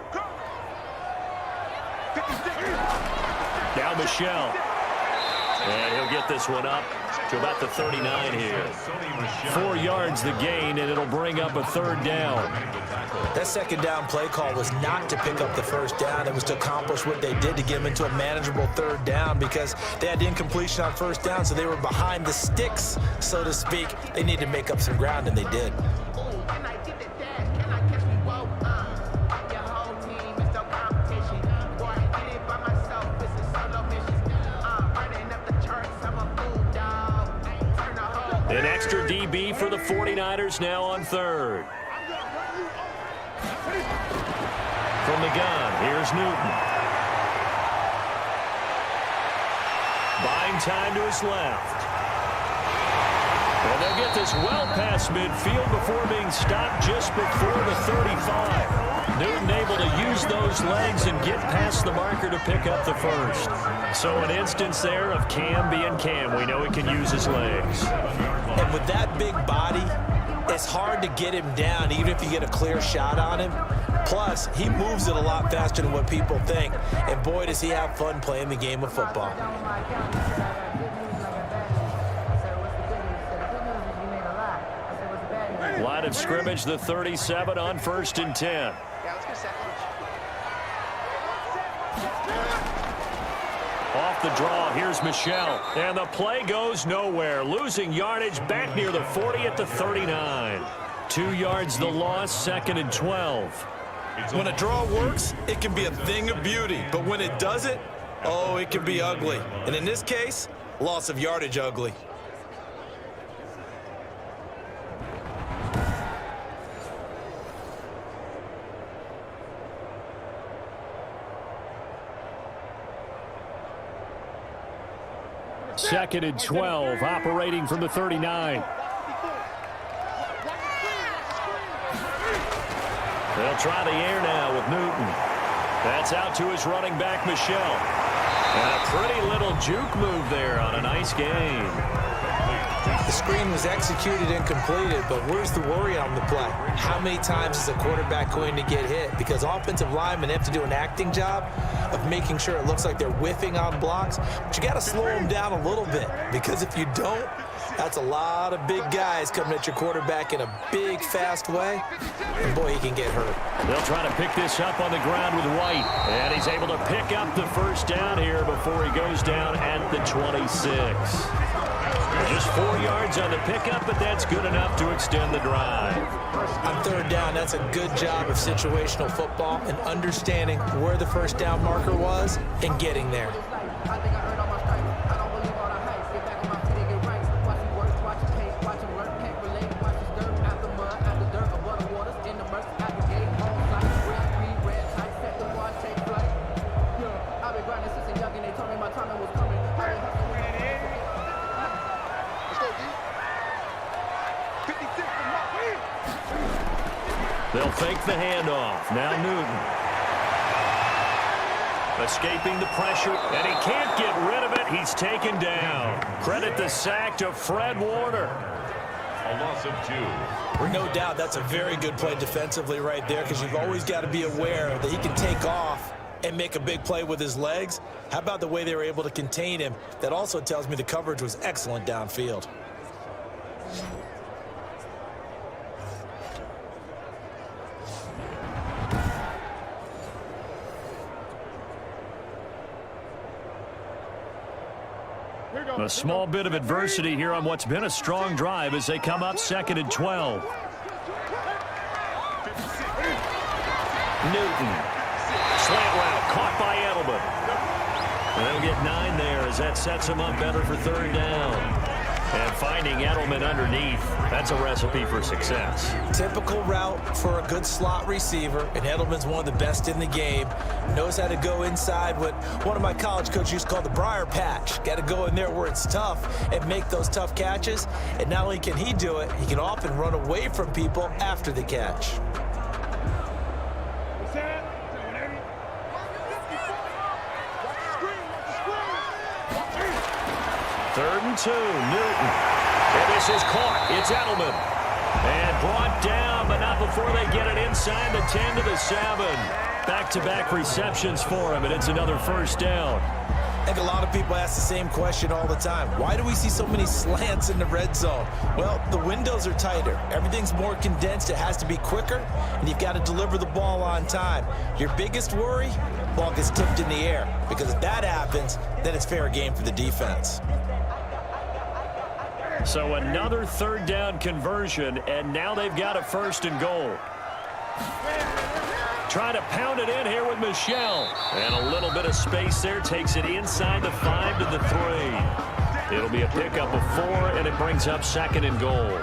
S3: Now Michelle. And he'll get this one up to about the 39 here. 4 yards the gain, and it'll bring up a 3rd down.
S4: That 2nd down play call was not to pick up the 1st down. It was to accomplish what they did to get them into a manageable 3rd down because they had incompletion on 1st down, so they were behind the sticks, so to speak. They needed to make up some ground, and they did.
S3: An extra DB for the 49ers now on 3rd. From the gun, here's Newton. Buying time to his left. And they'll get this well past midfield before being stopped just before the 35. Newton able to use those legs and get past the marker to pick up the 1st. So an instance there of Cam being Cam. We know he can use his legs.
S4: And with that big body, it's hard to get him down even if you get a clear shot on him. Plus, he moves it a lot faster than what people think. And boy, does he have fun playing the game of football.
S3: Line of scrimmage, the 37 on 1st and 10. Off the draw, here's Michelle. And the play goes nowhere. Losing yardage back near the 40 at the 39. 2 yards the loss, 2nd and 12.
S4: When a draw works, it can be a thing of beauty. But when it doesn't, oh, it can be ugly. And in this case, loss of yardage ugly.
S3: Second and 12, operating from the 39. They'll try the air now with Newton. That's out to his running back, Michelle. And a pretty little juke move there on a nice gain.
S4: The screen was executed and completed, but where's the worry on the play? How many times is a quarterback going to get hit? Because offensive linemen have to do an acting job of making sure it looks like they're whiffing on blocks. But you got to slow them down a little bit, because if you don't, that's a lot of big guys coming at your quarterback in a big, fast way. And boy, he can get hurt.
S3: They'll try to pick this up on the ground with White. And he's able to pick up the 1st down here before he goes down at the 26. Just 4 yards on the pickup, but that's good enough to extend the drive.
S4: On 3rd down, that's a good job of situational football and understanding where the 1st down marker was and getting there.
S3: They'll fake the handoff. Now Newton. Escaping the pressure, and he can't get rid of it. He's taken down. Credit the sack to Fred Warner.
S2: A loss of 2.
S4: No doubt that's a very good play defensively right there, because you've always got to be aware that he can take off and make a big play with his legs. How about the way they were able to contain him? That also tells me the coverage was excellent downfield.
S3: A small bit of adversity here on what's been a strong drive as they come up 2nd and 12. Newton. Slant route caught by Edelman. They'll get 9 there as that sets him up better for 3rd down. And finding Edelman underneath, that's a recipe for success.
S4: Typical route for a good slot receiver, and Edelman's one of the best in the game. Knows how to go inside what one of my college coaches used to call the briar patch. Got to go in there where it's tough and make those tough catches. And not only can he do it, he can often run away from people after the catch.
S3: Third and 2, Newton. And this is caught. It's Edelman. And brought down, but not before they get it inside the 10 to the 7. Back-to-back receptions for him, and it's another first down.
S4: I think a lot of people ask the same question all the time. Why do we see so many slants in the red zone? Well, the windows are tighter. Everything's more condensed. It has to be quicker, and you've got to deliver the ball on time. Your biggest worry? Ball gets tipped in the air, because if that happens, then it's fair game for the defense.
S3: So another third down conversion, and now they've got a first and goal. Trying to pound it in here with Michelle. And a little bit of space there. Takes it inside the 5 to the 3. It'll be a pickup of 4, and it brings up second and goal.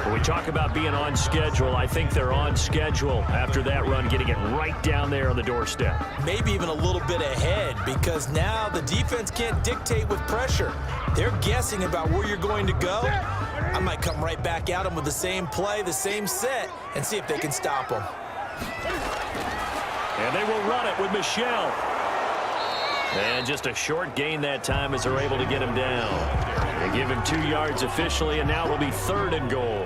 S3: When we talk about being on schedule, I think they're on schedule after that run, getting it right down there on the doorstep.
S4: Maybe even a little bit ahead, because now the defense can't dictate with pressure. They're guessing about where you're going to go. I might come right back at them with the same play, the same set, and see if they can stop them.
S3: And they will run it with Michelle. And just a short gain that time as they're able to get him down. They give him 2 yards officially, and now it'll be third and goal.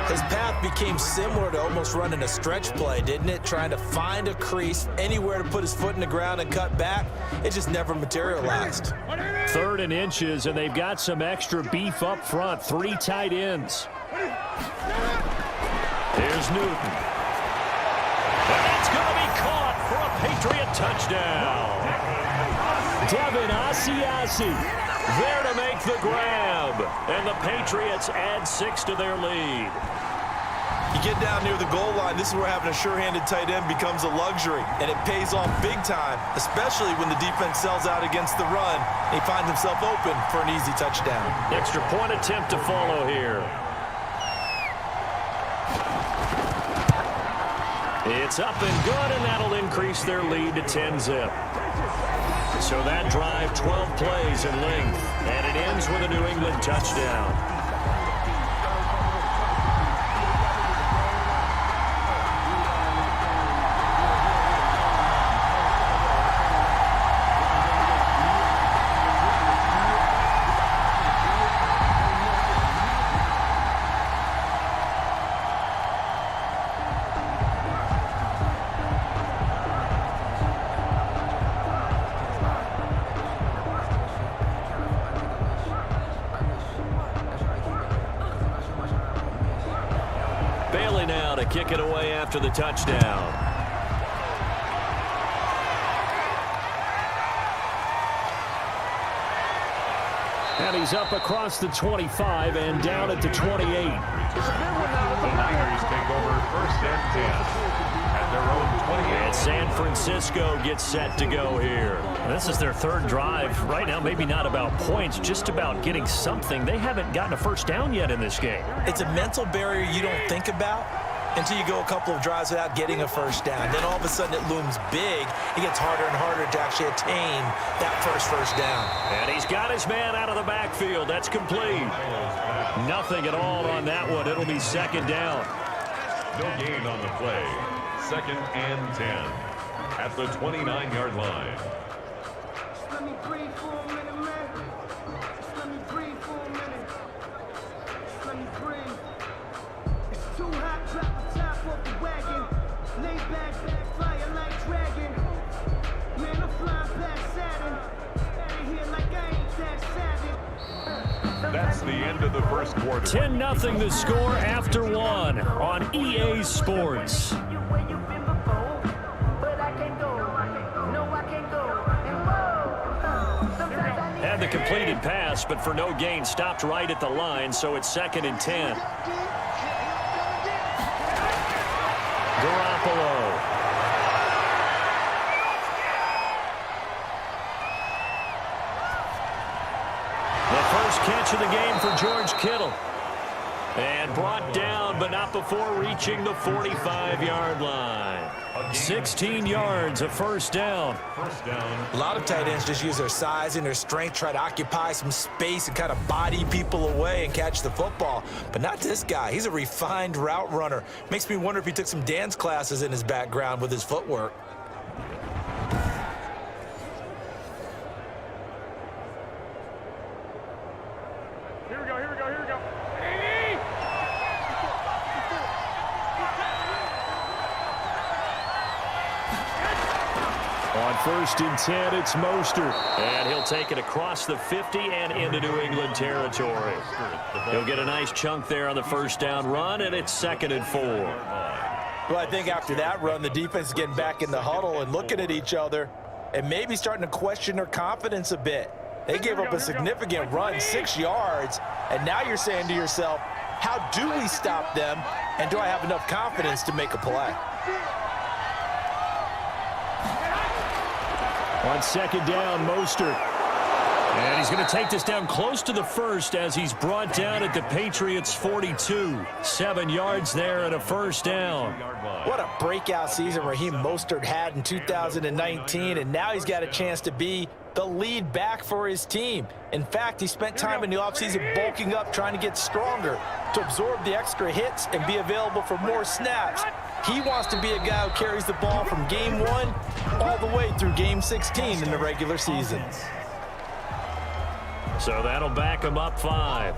S4: His path became similar to almost running a stretch play, didn't it? Trying to find a crease, anywhere to put his foot in the ground and cut back. It just never materialized.
S3: Third and inches, and they've got some extra beef up front. 3 tight ends. Here's Newton. And that's going to be caught for a Patriot touchdown. Devin Asiasi there to make the grab. And the Patriots add 6 to their lead.
S4: You get down near the goal line, this is where having a sure-handed tight end becomes a luxury, and it pays off big time, especially when the defense sells out against the run. He finds himself open for an easy touchdown.
S3: Extra point attempt to follow here. It's up and good, and that'll increase their lead to 10-zip. So that drive, 12 plays in length, and it ends with a New England touchdown. Now to kick it away after the touchdown. And he's up across the 25 and down at the 28.
S2: The Niners take over first and 10 at their own 28.
S3: And San Francisco gets set to go here. This is their third drive. Right now, maybe not about points, just about getting something. They haven't gotten a first down yet in this game.
S4: It's a mental barrier you don't think about until you go a couple of drives without getting a first down. Then all of a sudden it looms big. It gets harder and harder to actually attain that first down.
S3: And he's got his man out of the backfield. That's complete. Nothing at all on that one. It'll be second down.
S2: No gain on the play. Second and 10 at the 29-yard line.
S6: Let me breathe for a minute, man. Let me breathe for a minute. Let me breathe. It's too hot, drop the top off the wagon. Lay back, fire like dragon. Man, I'm flying past Saturn. Out of here like I ain't that savage.
S2: That's the end of the first quarter.
S3: 10-0 the score after one on EA Sports. Had the completed pass, but for no gain, stopped right at the line, so it's second and 10. Garoppolo. The first catch of the game for George Kittle. And brought down, but not before reaching the 45-yard line. 16 yards, a first down.
S4: A lot of tight ends just use their size and their strength, try to occupy some space and kind of body people away and catch the football. But not this guy. He's a refined route runner. Makes me wonder if he took some dance classes in his background with his footwork.
S3: On 1st and 10, it's Mostert. And he'll take it across the 50 and into New England territory. He'll get a nice chunk there on the first down run, and it's 2nd and 4.
S4: Well, I think after that run, the defense is getting back in the huddle and looking at each other and maybe starting to question their confidence a bit. They gave up a significant run, 6 yards, and now you're saying to yourself, how do we stop them, and do I have enough confidence to make a play?
S3: On 2nd down, Mostert. And he's going to take this down close to the first as he's brought down at the Patriots' 42. 7 yards there and a first down.
S4: What a breakout season Raheem Mostert had in 2019, and now he's got a chance to be the lead back for his team. In fact, he spent time in the offseason bulking up, trying to get stronger to absorb the extra hits and be available for more snaps. He wants to be a guy who carries the ball from game 1 all the way through game 16 in the regular season.
S3: So that'll back him up 5.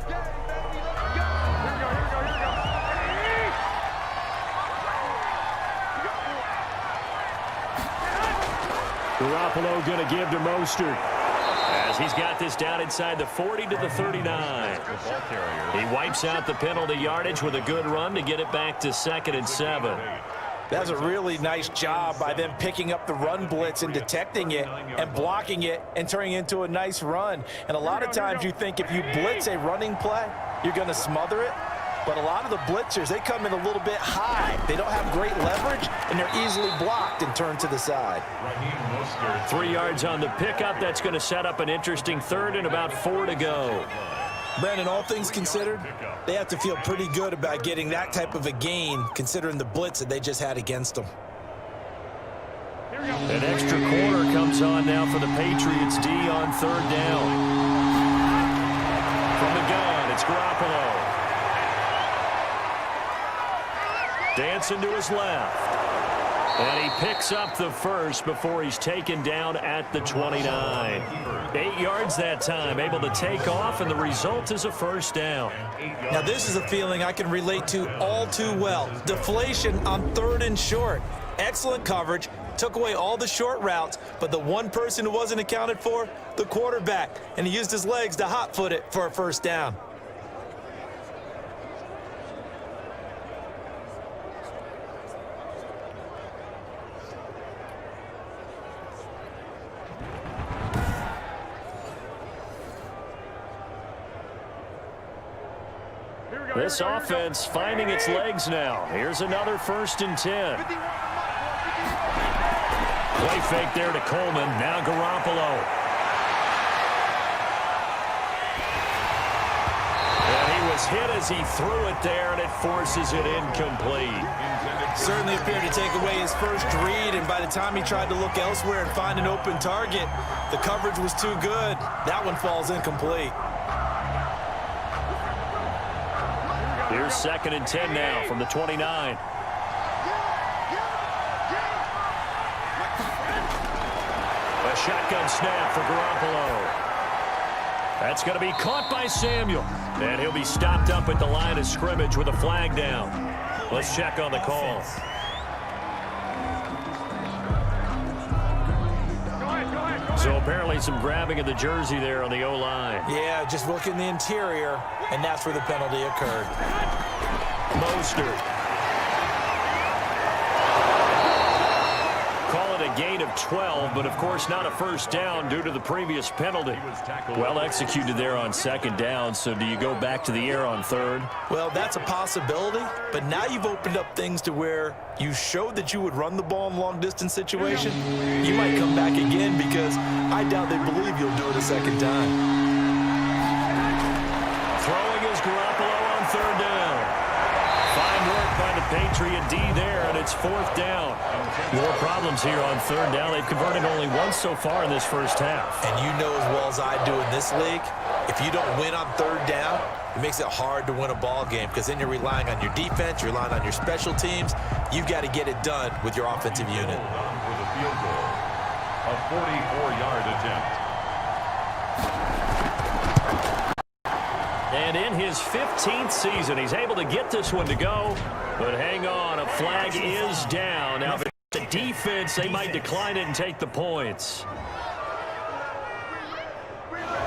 S3: Garoppolo going to give to Mostert as he's got this down inside the 40 to the 39. He wipes out the penalty yardage with a good run to get it back to 2nd and 7.
S4: That's a really nice job by them picking up the run blitz and detecting it and blocking it and turning it into a nice run. And a lot of times you think if you blitz a running play, you're going to smother it. But a lot of the blitzers, they come in a little bit high. They don't have great leverage, and they're easily blocked and turned to the side.
S3: 3 yards on the pickup. That's going to set up an interesting 3rd and about 4 to go.
S4: Brandon, all things considered, they have to feel pretty good about getting that type of a gain, considering the blitz that they just had against them.
S3: An extra quarter comes on now for the Patriots D on 3rd down. From the gun, it's Garoppolo. Dancing to his left. And he picks up the first before he's taken down at the 29. 8 yards that time, able to take off, and the result is a first down.
S4: Now, this is a feeling I can relate to all too well. Deflation on 3rd and short. Excellent coverage, took away all the short routes, but the one person who wasn't accounted for, the quarterback, and he used his legs to hot-foot it for a first down.
S3: This offense finding its legs now. Here's another 1st and 10. Play fake there to Coleman. Now Garoppolo. And he was hit as he threw it there, and it forces it incomplete.
S4: Certainly appeared to take away his first read, and by the time he tried to look elsewhere and find an open target, the coverage was too good. That one falls incomplete.
S3: Here's 2nd and 10 now from the 29. A shotgun snap for Garoppolo. That's going to be caught by Samuel. And he'll be stopped up at the line of scrimmage with a flag down. Let's check on the call. So apparently some grabbing of the jersey there on the O-line.
S4: Yeah, just look in the interior, and that's where the penalty occurred.
S3: Mostert. Call it a gain of 12, but of course not a first down due to the previous penalty. Well executed there on 2nd down, so do you go back to the air on 3rd?
S4: Well, that's a possibility, but now you've opened up things to where you showed that you would run the ball in long-distance situation. You might come back again because I doubt they believe you'll do it a second time.
S3: Throwing is Garoppolo on 3rd down. Fine work by the Patriot D there, and it's 4th down. More problems here on 3rd down. They've converted only once so far in this first half.
S4: And you know as well as I do in this league, if you don't win on 3rd down, it makes it hard to win a ball game because then you're relying on your defense, you're relying on your special teams. You've got to get it done with your offensive unit.
S2: With a field goal, a 44-yard attempt.
S3: And in his 15th season, he's able to get this one to go. But hang on, a flag is down. Now, if it's a defense, they might decline it and take the points.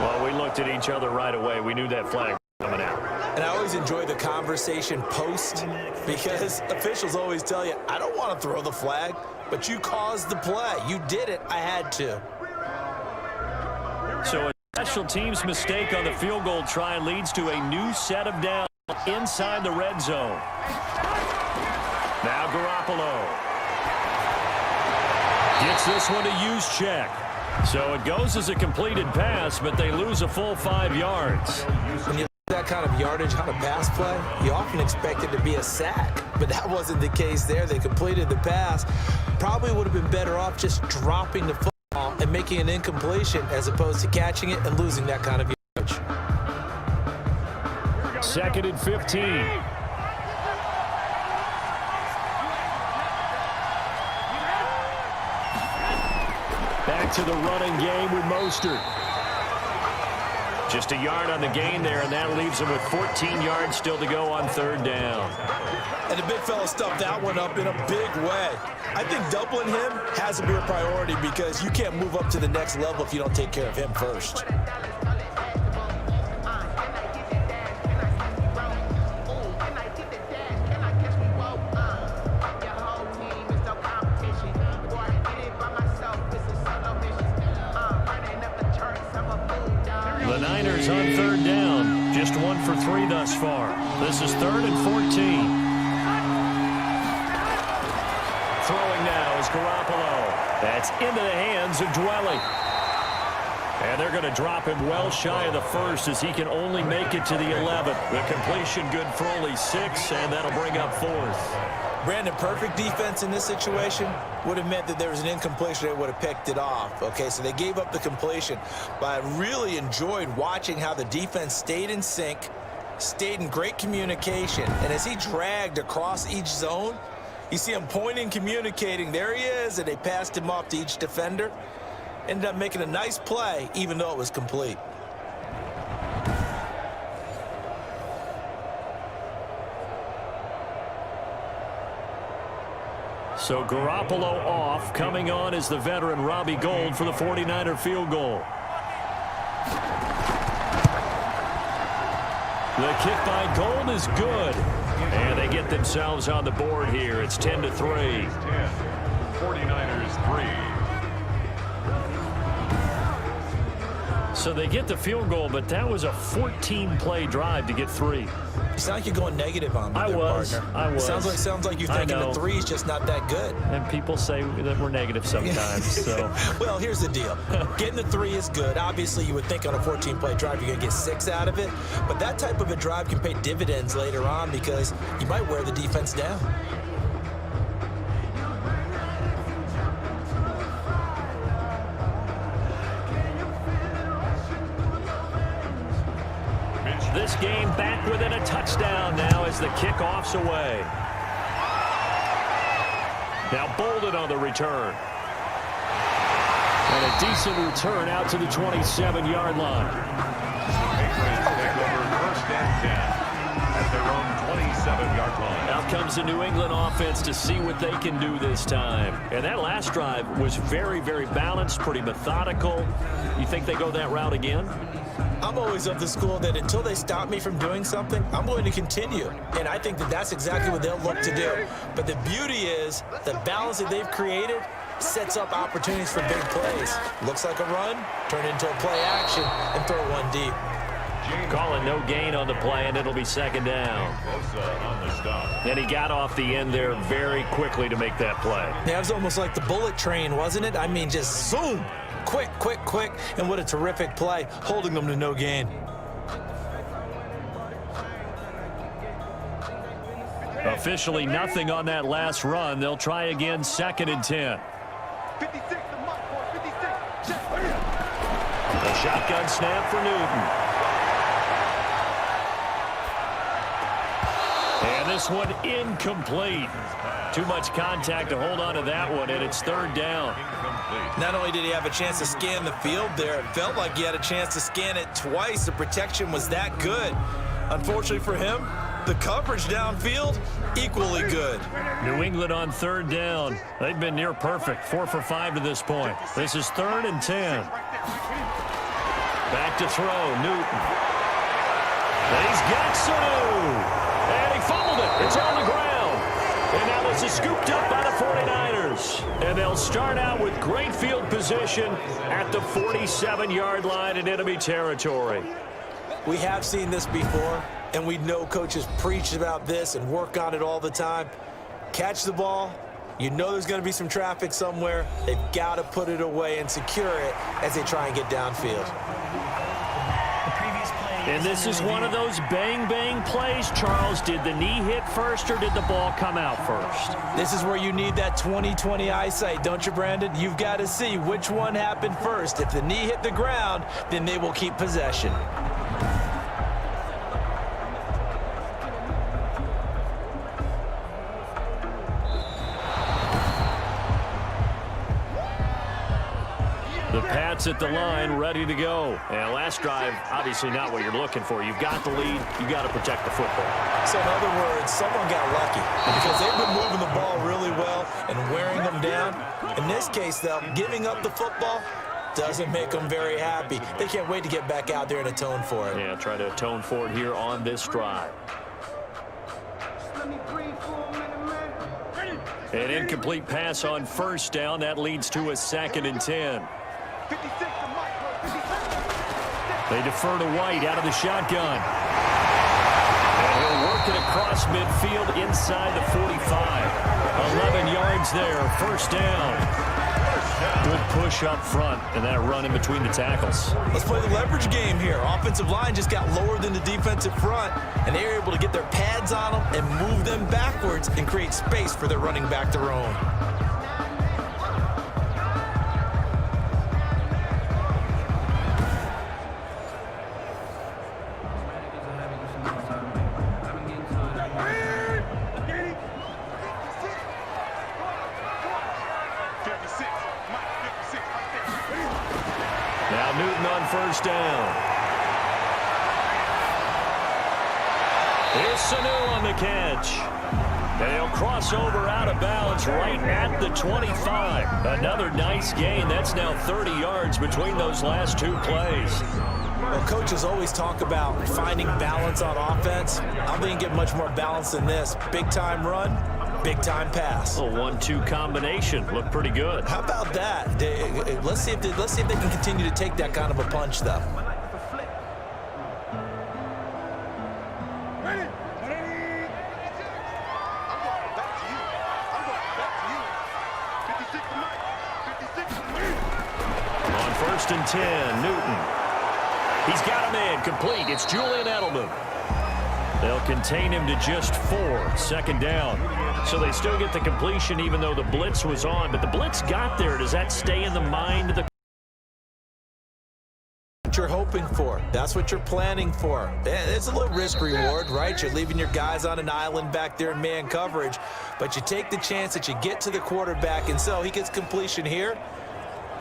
S3: Well, we looked at each other right away. We knew that flag was coming out.
S4: And I always enjoy the conversation post because officials always tell you, I don't want to throw the flag, but you caused the play. You did it. I had to.
S3: So a special teams mistake on the field goal try leads to a new set of downs inside the red zone. Now Garoppolo gets this one to Juszczyk. So it goes as a completed pass, but they lose a full 5 yards.
S4: When you that kind of yardage on a pass play, you often expect it to be a sack, but that wasn't the case there. They completed the pass. Probably would have been better off just dropping the football and making an incompletion as opposed to catching it and losing that kind of yardage.
S3: 2nd and 15. Back to the running game with Mostert. Just a yard on the gain there, and that leaves him with 14 yards still to go on 3rd down.
S4: And the big fella stuffed that one up in a big way. I think doubling him has to be a priority because you can't move up to the next level if you don't take care of him first.
S3: The Niners on 3rd down, just 1 for 3 thus far. This is 3rd and 14. Throwing now is Garoppolo. That's into the hands of Dwelly. And they're going to drop him well shy of the 1st as he can only make it to the 11th. The completion good for only 6, and that'll bring up 4th.
S4: Brandon, perfect defense in this situation would have meant that there was an incompletion. They would have picked it off. Okay, so they gave up the completion. But I really enjoyed watching how the defense stayed in sync, stayed in great communication. And as he dragged across each zone, you see him pointing, communicating. There he is, and they passed him off to each defender. Ended up making a nice play, even though it was complete.
S3: So Garoppolo off. Coming on is the veteran Robbie Gould for the 49er field goal. The kick by Gould is good. And they get themselves on the board here. It's 10-3.
S2: 49ers 3.
S3: So they get the field goal, but that was a 14-play drive to get 3.
S4: You sound like you're going negative on me,
S3: I was.
S4: Sounds like you're thinking the 3 is just not that good.
S3: And people say that we're negative sometimes. So,
S4: well, here's the deal. Getting the 3 is good. Obviously, you would think on a 14-play drive you're going to get 6 out of it. But that type of a drive can pay dividends later on because you might wear the defense down.
S3: this game back within a touchdown now as the kickoff's away. Now Bolden on the return. And a decent return out to the 27-yard line.
S2: Patriots take over 1st and 10 at their own 27-yard line.
S3: Out comes the New England offense to see what they can do this time. And that last drive was very, very balanced, pretty methodical. You think they go that route again?
S4: I'm always of the school that until they stop me from doing something, I'm going to continue. And I think that that's exactly what they'll look to do. But the beauty is the balance that they've created sets up opportunities for big plays. Looks like a run, turn it into a play action, and throw one deep.
S3: Calling no gain on the play, and it'll be 2nd down.
S2: On the stop.
S3: And he got off the end there very quickly to make that play.
S4: Yeah, it was almost like the bullet train, wasn't it? I mean, just zoom. Quick, quick, quick. And what a terrific play, holding them to no gain.
S3: Officially nothing on that last run. They'll try again, 2nd and 10.
S6: 56, the mark for 56.
S3: A shotgun snap for Newton. And this one incomplete. Too much contact to hold on to that one, and it's 3rd down.
S4: Not only did he have a chance to scan the field there, it felt like he had a chance to scan it twice. The protection was that good. Unfortunately for him, The coverage downfield, equally good.
S3: New England on third down. They've been near perfect, 4 for 5 to this point. This is 3rd and 10. Back to throw, Newton. And he's got Sanu. And he fumbled it. It's on the ground. And now this is scooped up by the 49ers. And they'll start out with great field position at the 47-yard line in enemy territory.
S4: We have seen this before, and we know coaches preach about this and work on it all the time. Catch the ball. You know there's going to be some traffic somewhere. They've got to put it away and secure it as they try and get downfield.
S3: And this is one of those bang-bang plays, Charles. Did the knee hit first or did the ball come out first?
S4: This is where you need that 20/20 eyesight, don't you, Brandon? You've got to see which one happened first. If the knee hit the ground, then they will keep possession.
S3: The Pats at the line, ready to go. And last drive, obviously not what you're looking for. You've got the lead. You've got to protect the football.
S4: So in other words, someone got lucky because they've been moving the ball really well and wearing them down. In this case, though, giving up the football doesn't make them very happy. They can't wait to get back out there and atone for it.
S3: Yeah, try to atone for it here on this drive. An incomplete pass on first down. That leads to a 2nd and 10. They defer to White out of the shotgun. And he'll work it across midfield inside the 45. 11 yards there, 1st down. Good push up front, and that run in between the tackles.
S4: Let's play the leverage game here. Offensive line just got lower than the defensive front, and they were able to get their pads on them and move them backwards and create space for their running back to roam.
S3: Now Newton on 1st down. Here's Sanu on the catch. And he'll cross over out of bounds right at the 25. Another nice gain. That's now 30 yards between those last 2 plays.
S4: Well, coaches always talk about finding balance on offense. I don't think you get much more balance than this. Big-time run, big-time pass.
S3: A 1-2 combination. Looked pretty good.
S4: How about that? Let's see if they can continue to take that kind of a punch, though.
S3: On 1st and 10, Newton. He's got a man complete. It's Julian Edelman. They'll contain him to just 4. 2nd down. So they still get the completion even though the blitz was on. But the blitz got there. Does that stay in the mind of the...
S4: What you're hoping for. That's what you're planning for. It's a little risk reward, right? You're leaving your guys on an island back there in man coverage. But you take the chance that you get to the quarterback. And so he gets completion here.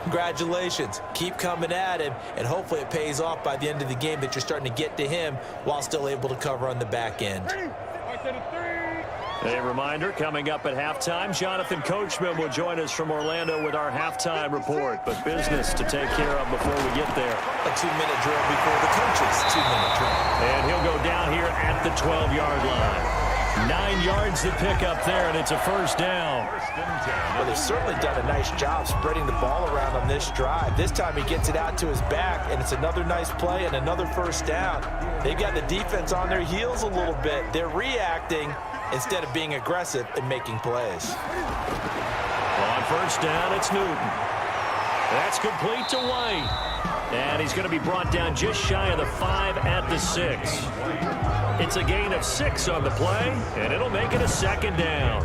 S4: Congratulations. Keep coming at him, and hopefully it pays off by the end of the game that you're starting to get to him while still able to cover on the back end.
S3: A reminder, coming up at halftime, Jonathan Coachman will join us from Orlando with our halftime report. But business to take care of before we get there.
S4: A 2-minute drill before the coaches' 2-minute drill.
S3: And he'll go down here at the 12-yard line. 9 yards to pick up there, and it's a 1st down.
S4: Well, they've certainly done a nice job spreading the ball around on this drive. This time he gets it out to his back, and it's another nice play and another 1st down. They've got the defense on their heels a little bit. They're reacting instead of being aggressive and making plays.
S3: On 1st down, it's Newton. That's complete to White. And he's going to be brought down just shy of the 5 at the 6. It's a gain of 6 on the play, and it'll make it a 2nd down.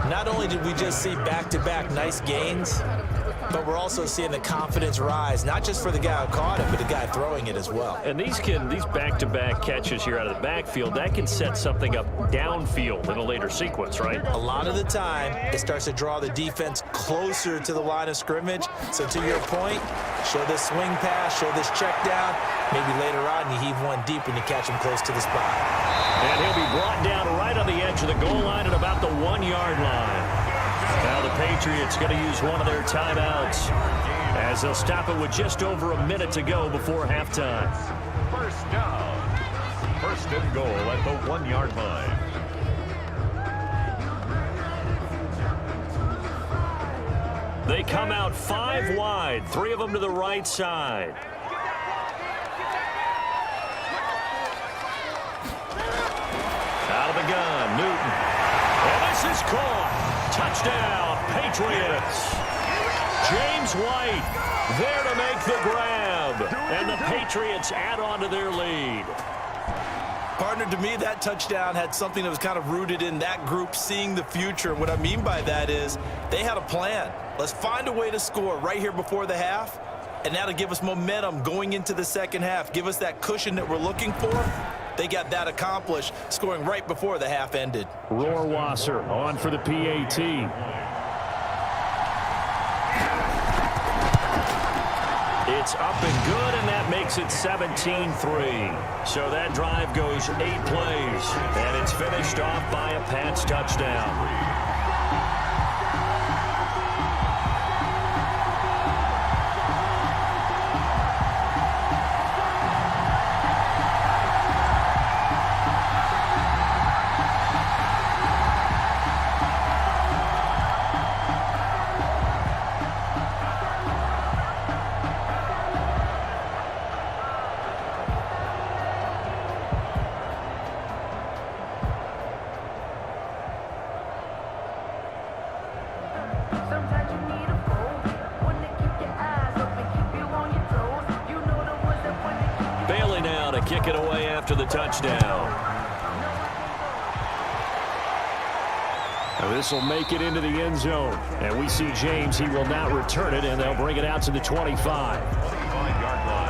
S4: Not only did we just see back-to-back nice gains, but we're also seeing the confidence rise, not just for the guy who caught it, but the guy throwing it as well.
S3: And these back-to-back catches here out of the backfield, that can set something up downfield in a later sequence, right?
S4: A lot of the time, it starts to draw the defense closer to the line of scrimmage. So to your point, show this swing pass, show this check down. Maybe later on you heave one deep when you catch him close to the spot.
S3: And he'll be brought down right on the edge of the goal line at about the 1-yard line. Now the Patriots going to use one of their timeouts as they'll stop it with just over a minute to go before halftime.
S2: First down. First and goal at the 1-yard line.
S3: They come out 5 wide, 3 of them to the right side. Out of the gun, Newton. And this is caught. Touchdown, Patriots. James White there to make the grab. And the Patriots add on to their lead.
S4: Partner, to me, that touchdown had something that was kind of rooted in that group seeing the future. What I mean by that is they had a plan. Let's find a way to score right here before the half, and that'll give us momentum going into the second half, give us that cushion that we're looking for. They got that accomplished, scoring right before the half ended.
S3: Rohrwasser on for the PAT. It's up and good, and that makes it 17-3. So that drive goes 8 plays, and it's finished off by a Pats touchdown. Kick it away after the touchdown. This will make it into the end zone. And we see James. He will not return it, and they'll bring it out to the 25.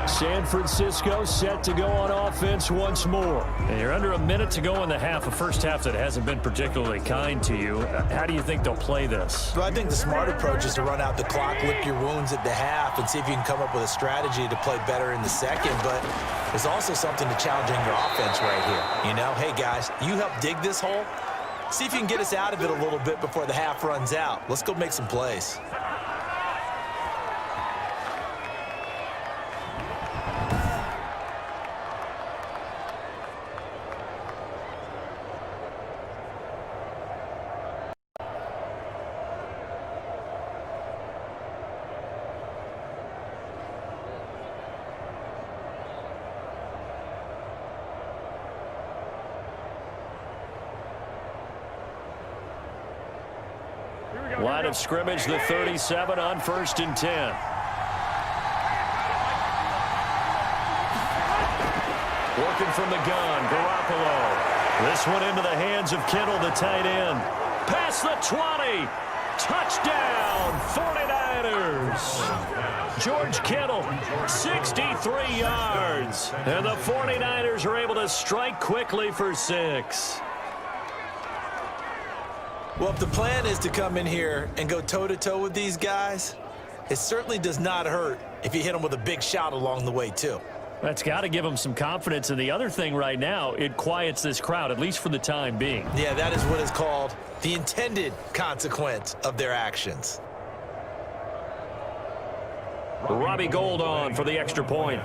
S3: San Francisco set to go on offense once more. And you're under a minute to go in the half, a first half that hasn't been particularly kind to you. How do you think they'll play this?
S4: Well, I think the smart approach is to run out the clock, lick your wounds at the half, and see if you can come up with a strategy to play better in the second. But there's also something to challenging your offense right here. You know, hey, guys, you help dig this hole. See if you can get us out of it a little bit before the half runs out. Let's go make some plays.
S3: Line of scrimmage, the 37 on 1st and 10. Working from the gun, Garoppolo. This one into the hands of Kittle, the tight end. Past the 20. Touchdown, 49ers. George Kittle, 63 yards. And the 49ers are able to strike quickly for 6.
S4: Well, if the plan is to come in here and go toe-to-toe with these guys, it certainly does not hurt if you hit them with a big shot along the way, too.
S3: That's got to give them some confidence. And the other thing right now, it quiets this crowd, at least for the time being.
S4: Yeah, that is what is called the intended consequence of their actions.
S3: Robbie Gould on for the extra point.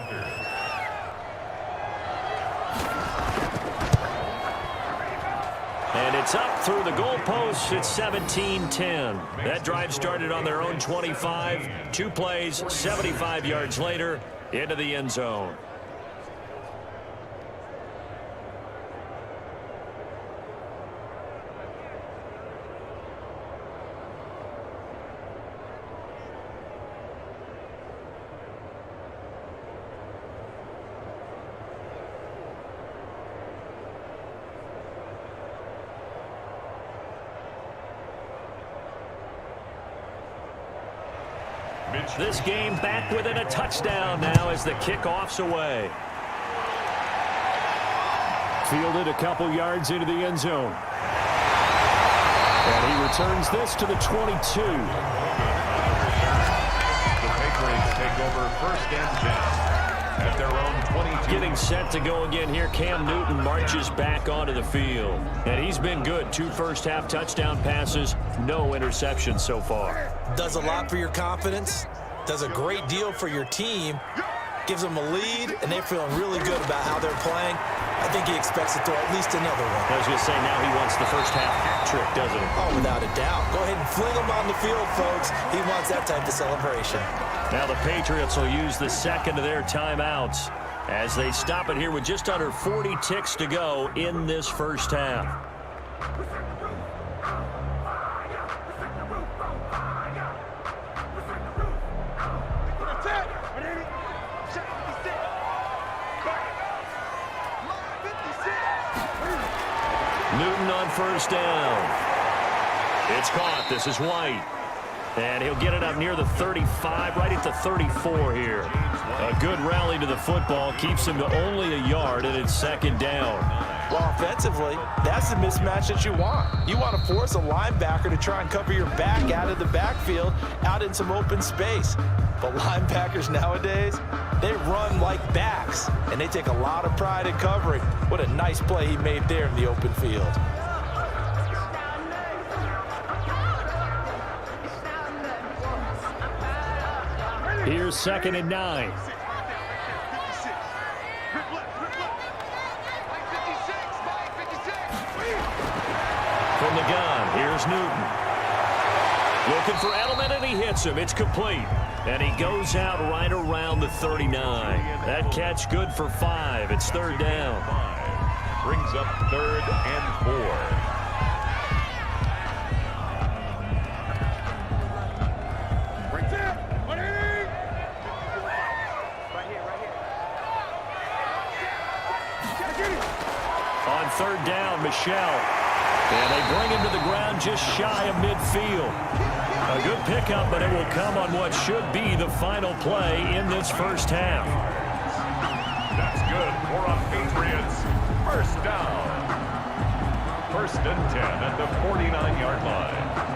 S3: And it's up through the goalposts. It's 17-10. That drive started on their own 25. 2 plays, 75 yards later, into the end zone. This game back within a touchdown now as the kickoff's away.
S5: Fielded a couple yards into the end zone. And he returns this to the 22.
S2: The Patriots take over 1st and 10 at their own 22.
S3: Getting set to go again here. Cam Newton marches back onto the field. And he's been good. 2 first-half touchdown passes, no interceptions so far.
S4: Does a lot for your confidence, does a great deal for your team, gives them a lead, and they're feeling really good about how they're playing. I think he expects to throw at least another one.
S3: I was going to say, now he wants the first-half hat trick, doesn't he?
S4: Oh, without a doubt. Go ahead and fling him on the field, folks. He wants that type of celebration.
S3: Now the Patriots will use the second of their timeouts as they stop it here with just under 40 ticks to go in this first half. Newton on first down. It's caught. This is White. And he'll get it up near the 35, right at the 34 here. A good rally to the football keeps him to only a yard, and it's second down.
S4: Well, offensively, that's the mismatch that you want. You want to force a linebacker to try and cover your back out of the backfield, out in some open space. But linebackers nowadays, they run like backs, and they take a lot of pride in covering. What a nice play he made there in the open field.
S5: Here's 2nd and 9.
S3: From the gun, here's Newton. Looking for Edelman, and he hits him. It's complete. And he goes out right around the 39. That catch good for 5. It's 3rd down.
S2: Brings up 3rd and 4.
S3: On 3rd down, Michelle. And they bring him to the ground just shy of midfield. A good pickup, but it will come on what should be the final play in this first half.
S2: That's good for a Patriots first down. 1st and 10 at the 49-yard line.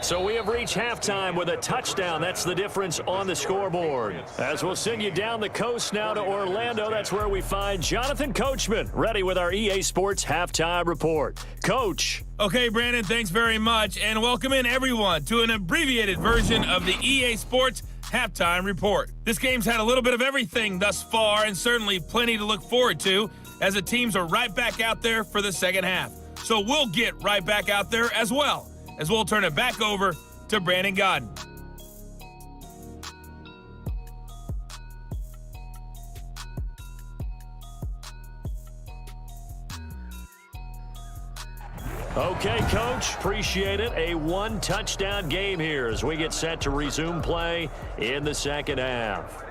S3: So we have reached halftime with a touchdown. That's the difference on the scoreboard. As we'll send you down the coast now to Orlando, that's where we find Jonathan Coachman, ready with our EA Sports Halftime Report. Coach.
S7: Okay, Brandon, thanks very much. And welcome in, everyone, to an abbreviated version of the EA Sports Halftime Report. This game's had a little bit of everything thus far, and certainly plenty to look forward to, as the teams are right back out there for the second half. So we'll get right back out there as well, as we'll turn it back over to Brandon Godden.
S3: Okay, Coach, appreciate it. A 1-touchdown game here as we get set to resume play in the second half.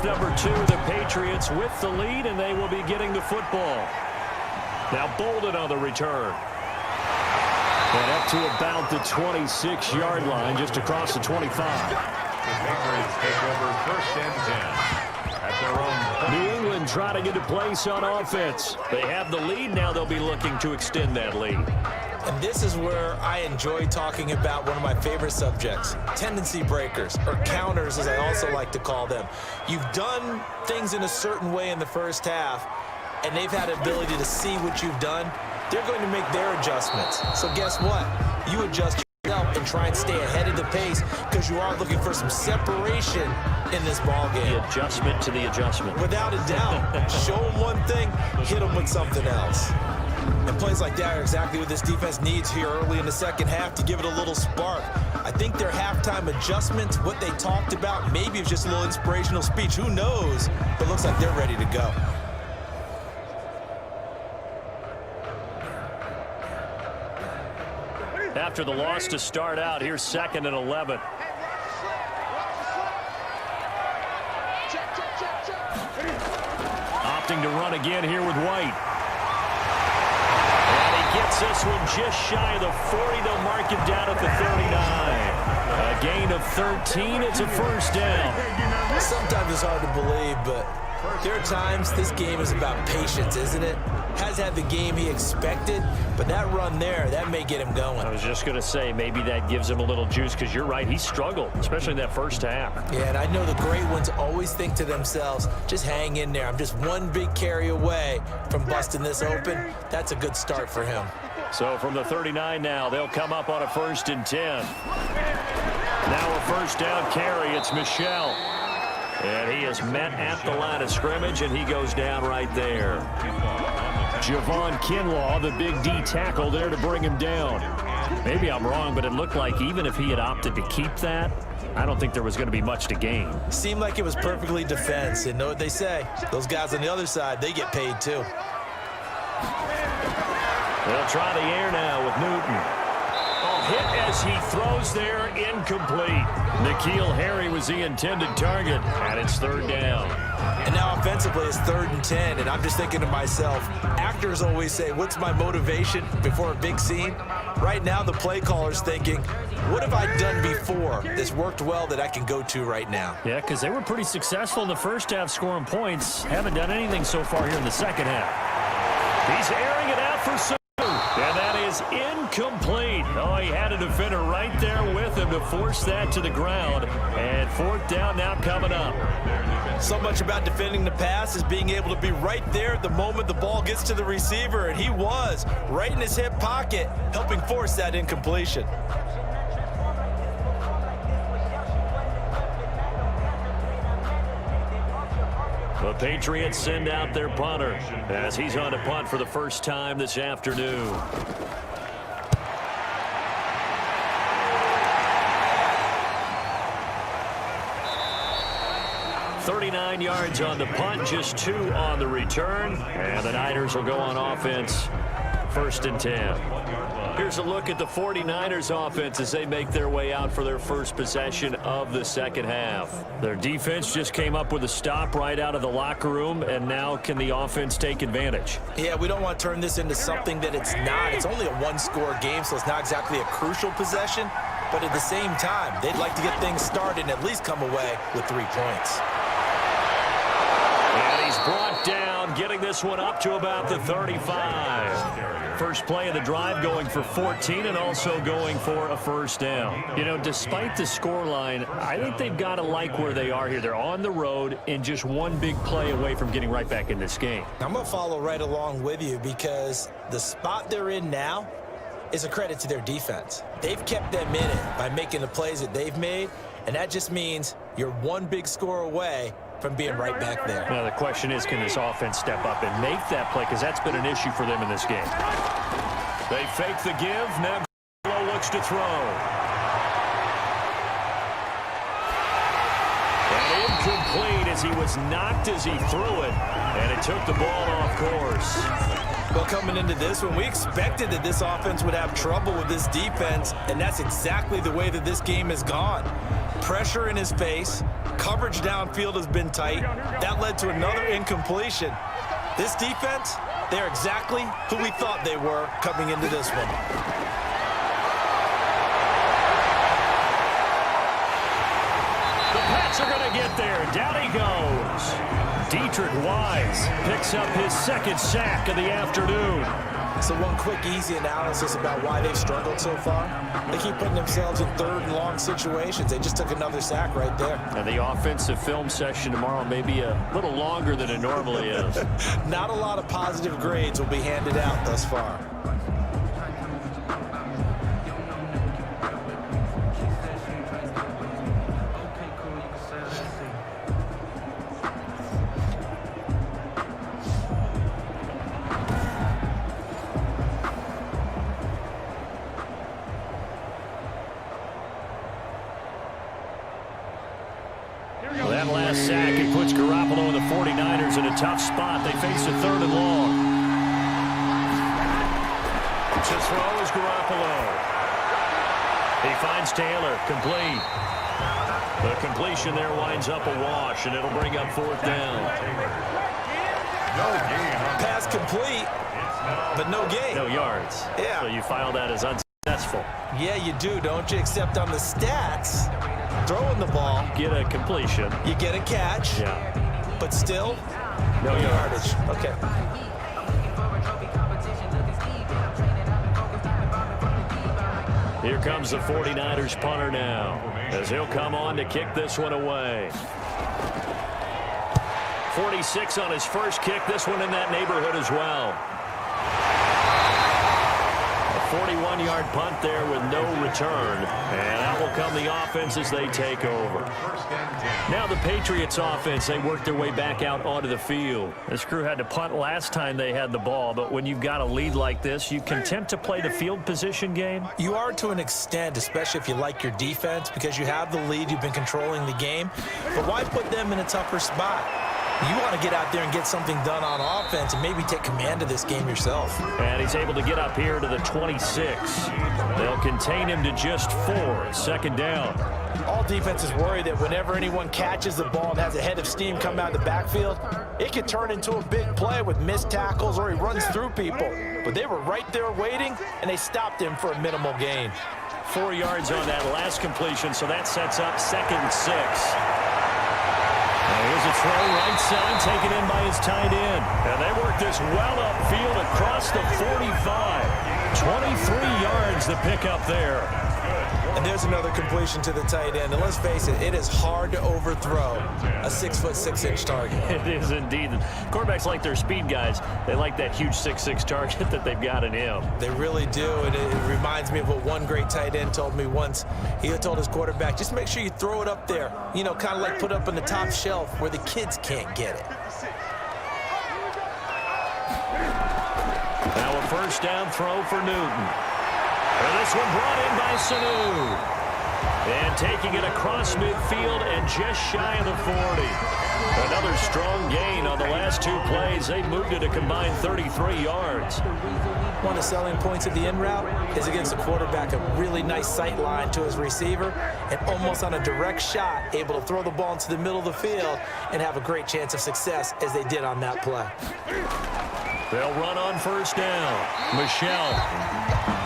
S3: Number 2, the Patriots with the lead, and they will be getting the football. Now Bolden on the return. And up to about the 26-yard line, just across the 25.
S2: The Patriots take over 1st and 10 at their own.
S3: New England trying to get a place on offense. They have the lead. Now they'll be looking to extend that lead.
S4: And this is where I enjoy talking about one of my favorite subjects, tendency breakers, or counters as I also like to call them. You've done things in a certain way in the first half, and they've had the ability to see what you've done they're going to make their adjustments. So guess what? You adjust yourself and try and stay ahead of the pace because you are looking for some separation in this ball game.
S3: The adjustment to the adjustment.
S4: Without a doubt. Show them one thing, hit them with something else. And plays like that are exactly what this defense needs here early in the second half to give it a little spark. I think their halftime adjustments, what they talked about, maybe it's just a little inspirational speech. Who knows? But it looks like they're ready to go.
S3: After the loss to start out, here's 2nd and 11. Opting to run again here with White. And he gets this one just shy of the 40. They'll mark him down at the 39. A gain of 13. It's a first down.
S4: Sometimes it's hard to believe, but there are times this game is about patience, isn't it? Has had the game he expected, but that run there, that may get him going.
S3: I was just going to say, maybe that gives him a little juice, because you're right, he struggled, especially in that first half.
S4: Yeah, and I know the great ones always think to themselves, just hang in there. I'm just one big carry away from busting this open. That's a good start for him.
S3: So from the 39 now, they'll come up on a 1st and 10. Now a first down carry, it's Michel. And he is met at the line of scrimmage, and he goes down right there. Javon Kinlaw, the big D tackle there to bring him down. Maybe I'm wrong, but it looked like even if he had opted to keep that, I don't think there was going to be much to gain.
S4: Seemed like it was perfectly defense, and know what they say. Those guys on the other side, they get paid too.
S3: They'll try the air now with Newton. Hit as he throws there, incomplete. N'Keal Harry was the intended target, and it's 3rd down.
S4: And now offensively it's 3rd and 10, and I'm just thinking to myself, actors always say, what's my motivation before a big scene? Right now the play caller's thinking, what have I done before that's worked well that I can go to right now?
S3: Yeah, because they were pretty successful in the first half scoring points. Haven't done anything so far here in the second half. He's airing it out for Sue. And that is incomplete. Oh, he had a defender right there with him to force that to the ground. And 4th down now coming up.
S4: So much about defending the pass is being able to be right there at the moment the ball gets to the receiver. And he was right in his hip pocket, helping force that incompletion.
S3: The Patriots send out their punter as he's on to punt for the first time this afternoon. $39 yards on the punt, just 2 on the return. And the Niners will go on offense, 1st and 10. Here's a look at the 49ers offense as they make their way out for their first possession of the second half. Their defense just came up with a stop right out of the locker room, and now can the offense take advantage?
S4: Yeah, we don't want to turn this into something that it's not. It's only a one-score game, so it's not exactly a crucial possession. But at the same time, they'd like to get things started and at least come away with 3 points.
S3: And he's brought down, getting this one up to about the 35. First play of the drive going for 14 and also going for a first down. You know, despite the scoreline, I think they've got to like where they are here. They're on the road and just one big play away from getting right back in this game.
S4: I'm going to follow right along with you because the spot they're in now is a credit to their defense. They've kept them in it by making the plays that they've made, and that just means you're one big score away from being right back there.
S3: Now the question is, can this offense step up and make that play? Because that's been an issue for them in this game. They fake the give. Now Garoppolo looks to throw. And incomplete as he was knocked as he threw it. And it took the ball off course.
S4: Well, coming into this one, we expected that this offense would have trouble with this defense, and that's exactly the way that this game has gone. Pressure in his face, coverage downfield has been tight. That led to another incompletion. This defense, they're exactly who we thought they were coming into this one.
S3: The Pats are going to get there. Down he goes. Dietrich Wise picks up his 2nd sack of the afternoon.
S4: So one quick, easy analysis about why they've struggled so far. They keep putting themselves in 3rd and long situations. They just took another sack right there.
S3: And the offensive film session tomorrow may be a little longer than it normally is.
S4: Not a lot of positive grades will be handed out thus far.
S3: Well, that last sack, it puts Garoppolo and the 49ers in a tough spot. They face a 3rd and long. To throw is Garoppolo. He finds Taylor, complete. The completion there winds up a wash, and it'll bring up 4th down.
S4: Pass complete, but no gain.
S3: No yards.
S4: Yeah.
S3: So you file that as unsuccessful.
S4: Yeah, you do, don't you? Except on the stats, throwing the ball,
S3: Get a completion.
S4: you get a catch,
S3: Yeah.
S4: but still,
S3: No yards.
S4: Okay.
S3: Here comes the 49ers punter now, as he'll come on to kick this one away. 46 on his first kick. This one in that neighborhood as well. A 41-yard punt there with no return. And out will come the offense as they take over. Now the Patriots offense, they work their way back out onto the field. This crew had to punt last time they had the ball, but when you've got a lead like this, you content to play the field position game?
S4: You are to an extent, especially if you like your defense, because you have the lead, you've been controlling the game. But why put them in a tougher spot? You want to get out there and get something done on offense and maybe take command of this game yourself.
S3: And he's able to get up here to the 26. They'll contain him to just 4. 2nd down.
S4: All defenses worry that whenever anyone catches the ball and has a head of steam come out of the backfield, it can turn into a big play with missed tackles or he runs through people. But they were right there waiting, and they stopped him for a minimal gain.
S3: 4 yards on that last completion, so that sets up 2nd and 6. Now here's a throw right side, taken in by his tight end. And they work this well upfield across the 45. 23 yards the pickup there.
S4: And there's another completion to the tight end. And let's face it, it is hard to overthrow a 6'6" target.
S3: It is indeed. Quarterbacks like their speed guys. They like that huge 6'6" target that they've got in him.
S4: They really do, and it reminds me of what one great tight end told me once. He told his quarterback, just make sure you throw it up there. You know, kind of like put up on the top shelf where the kids can't get it.
S3: Now a 1st down throw for Newton. And this one brought in by Sanu. And taking it across midfield and just shy of the 40. Another strong gain on the last 2 plays. They moved it a combined 33 yards.
S4: One of the selling points of the in route is against the quarterback, a really nice sight line to his receiver, and almost on a direct shot, able to throw the ball into the middle of the field and have a great chance of success as they did on that play.
S3: They'll run on 1st down. Michel.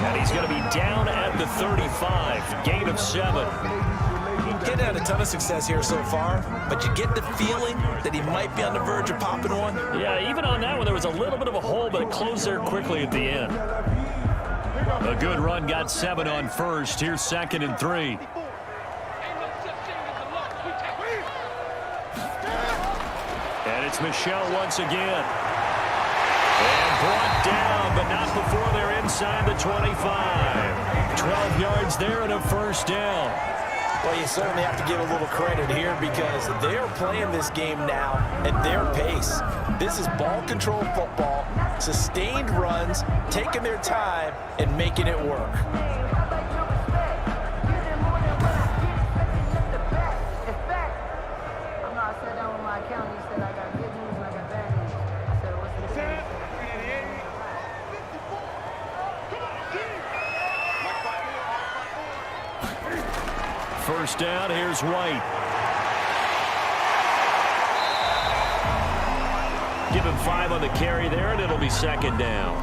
S3: And he's going to be down at the 35. Gain of 7.
S4: Getting had a ton of success here so far, but you get the feeling that he might be on the verge of popping one.
S3: Yeah, even on that one, there was a little bit of a hole, but it closed there quickly at the end. A good run, got 7 on 1st. Here's 2nd and 3. And it's Michel once again. And brought down, but not before they're inside the 25. 12 yards there and a 1st down.
S4: Well, you certainly have to give a little credit here because they're playing this game now at their pace. This is ball control football, sustained runs, taking their time, and making it work.
S3: First down, here's White. Give him 5 on the carry there, and it'll be 2nd down.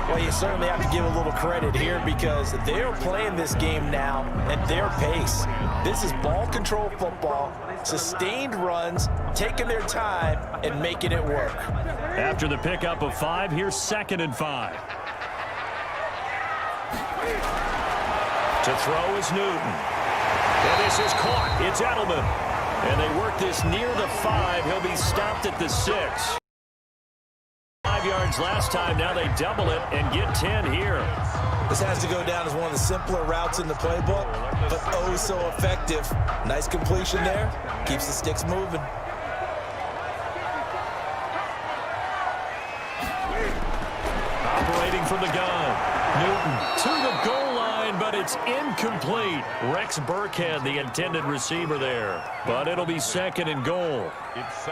S4: Well, you certainly have to give a little credit here because they're playing this game now at their pace. This is ball control football, sustained runs, taking their time, and making it work.
S3: After the pickup of 5, here's 2nd and 5. To throw is Newton. And this is caught. It's Edelman. And they work this near the 5. He'll be stopped at the 6. 5 yards last time. Now they double it and get 10 here.
S4: This has to go down as one of the simpler routes in the playbook, but oh so effective. Nice completion there. Keeps the sticks moving.
S3: Operating from the gun. Newton to the goal line, but it's It's incomplete. Rex Burkhead, the intended receiver there. But it'll be second and goal.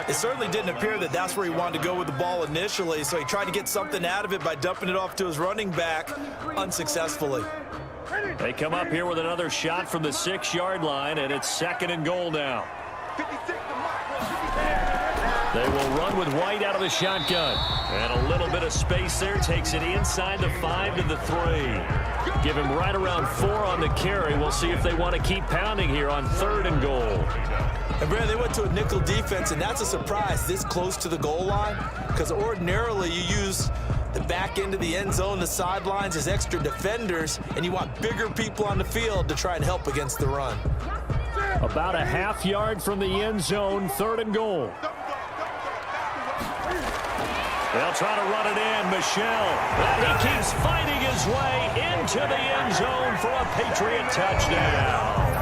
S4: It certainly didn't appear that that's where he wanted to go with the ball initially, so he tried to get something out of it by dumping it off to his running back unsuccessfully.
S3: They come up here with another shot from the 6-yard line, and it's second and goal now. They will run with White out of the shotgun. And a little bit of space there. Takes it inside the 5 to the 3. Give him right around 4 on the carry. We'll see if they want to keep pounding here on 3rd and goal.
S4: And Brad, they went to a nickel defense, and that's a surprise this close to the goal line, because ordinarily you use the back end of the end zone, the sidelines as extra defenders, and you want bigger people on the field to try and help against the run.
S3: About a half yard from the end zone, 3rd and goal. They'll try to run it in. Michel. And he keeps fighting his way into the end zone for a Patriot touchdown.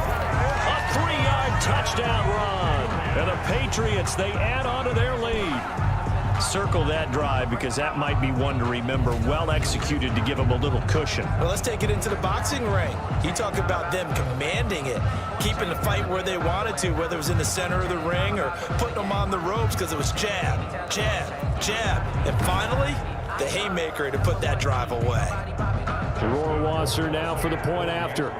S3: A 3-yard touchdown run. And the Patriots, they add on to their lead. Circle that drive because that might be one to remember. Well executed to give them a little cushion.
S4: Well, let's take it into the boxing ring. You talk about them commanding it, keeping the fight where they wanted to, whether it was in the center of the ring or putting them on the ropes because it was jab, jab, jab. And finally, the haymaker to put that drive away.
S3: Rohrwasser now for the point after.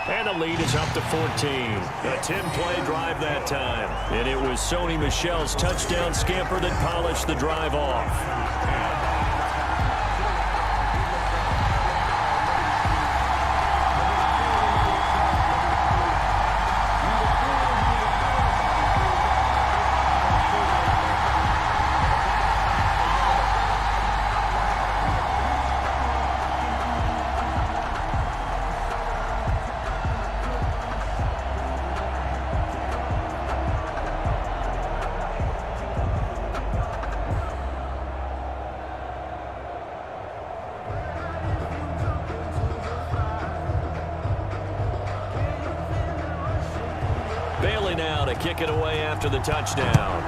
S3: And the lead is up to 14. A 10-play drive that time. And it was Sony Michel's touchdown scamper that polished the drive off. Bailey now to kick it away after the touchdown.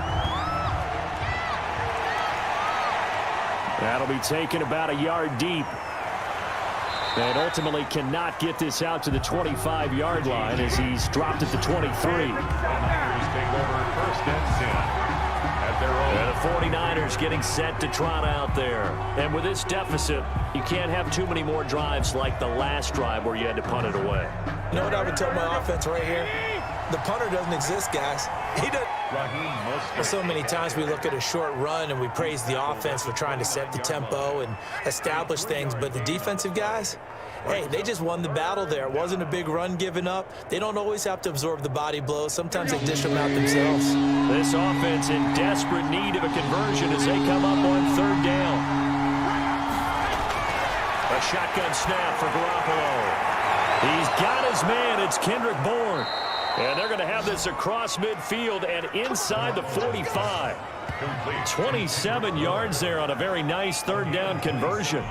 S3: That'll be taken about a yard deep. And ultimately cannot get this out to the 25-yard line as he's dropped at the 23. And the 49ers getting set to trot out there. And with this deficit, you can't have too many more drives like the last drive where you had to punt it away.
S4: You know what I would tell my offense right here? The punter doesn't exist, guys. He doesn't. So many times we look at a short run and we praise the offense for trying to set the tempo and establish things, but the defensive guys, hey, they just won the battle there. It wasn't a big run given up. They don't always have to absorb the body blows. Sometimes they dish them out themselves.
S3: This offense in desperate need of a conversion as they come up on 3rd down. A shotgun snap for Garoppolo. He's got his man. It's Kendrick Bourne. And they're going to have this across midfield and inside the 45. 27 yards there on a very nice 3rd down conversion.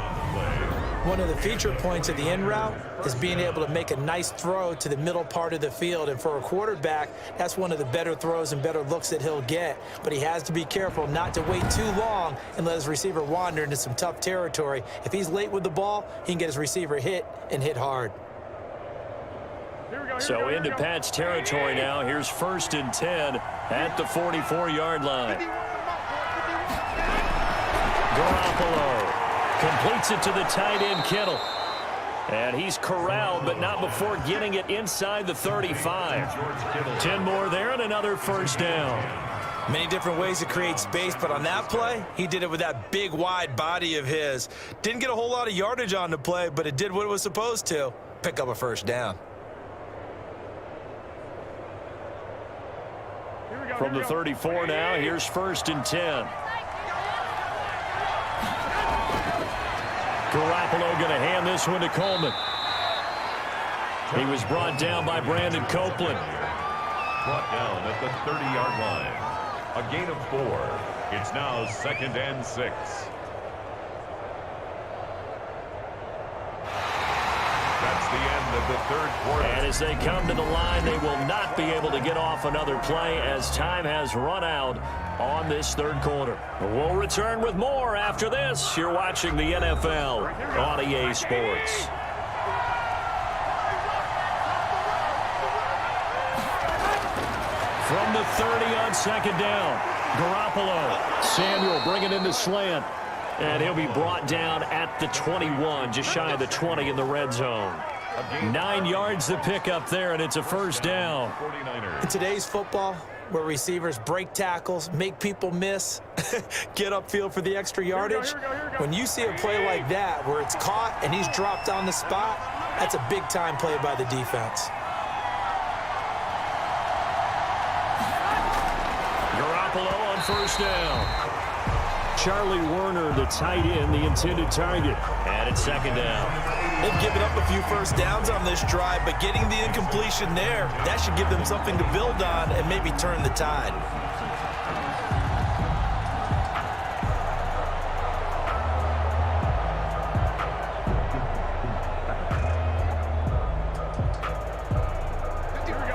S4: One of the feature points of the in route is being able to make a nice throw to the middle part of the field. And for a quarterback, that's one of the better throws and better looks that he'll get. But he has to be careful not to wait too long and let his receiver wander into some tough territory. If he's late with the ball, he can get his receiver hit and hit hard.
S3: So into Pat's territory now. Here's 1st and 10 at the 44-yard line. Garoppolo completes it to the tight end, Kittle. And he's corralled, but not before getting it inside the 35. 10 more there and another 1st down.
S4: Many different ways to create space, but on that play, he did it with that big, wide body of his. Didn't get a whole lot of yardage on the play, but it did what it was supposed to. Pick up a 1st down.
S3: From the 34 now, here's 1st and 10. Garoppolo going to hand this one to Coleman. He was brought down by Brandon Copeland.
S2: Brought down at the 30-yard line. A gain of 4. It's now 2nd and 6. That's the end of the third quarter.
S3: And as they come to the line, they will not be able to get off another play as time has run out on this third quarter. We'll return with more after this. You're watching the NFL on EA Sports. From the 30 on second down, Garoppolo. Samuel bringing in the slant. And he'll be brought down at the 21, just shy of the 20 in the red zone. 9 yards to pick up there, and it's a first down.
S4: In today's football, where receivers break tackles, make people miss, get upfield for the extra yardage, when you see a play like that where it's caught and he's dropped on the spot, that's a big-time play by the defense.
S3: Garoppolo on first down. Charlie Werner, the tight end, the intended target. And it's second down.
S4: They've given up a few first downs on this drive, but getting the incompletion there, that should give them something to build on and maybe turn the tide.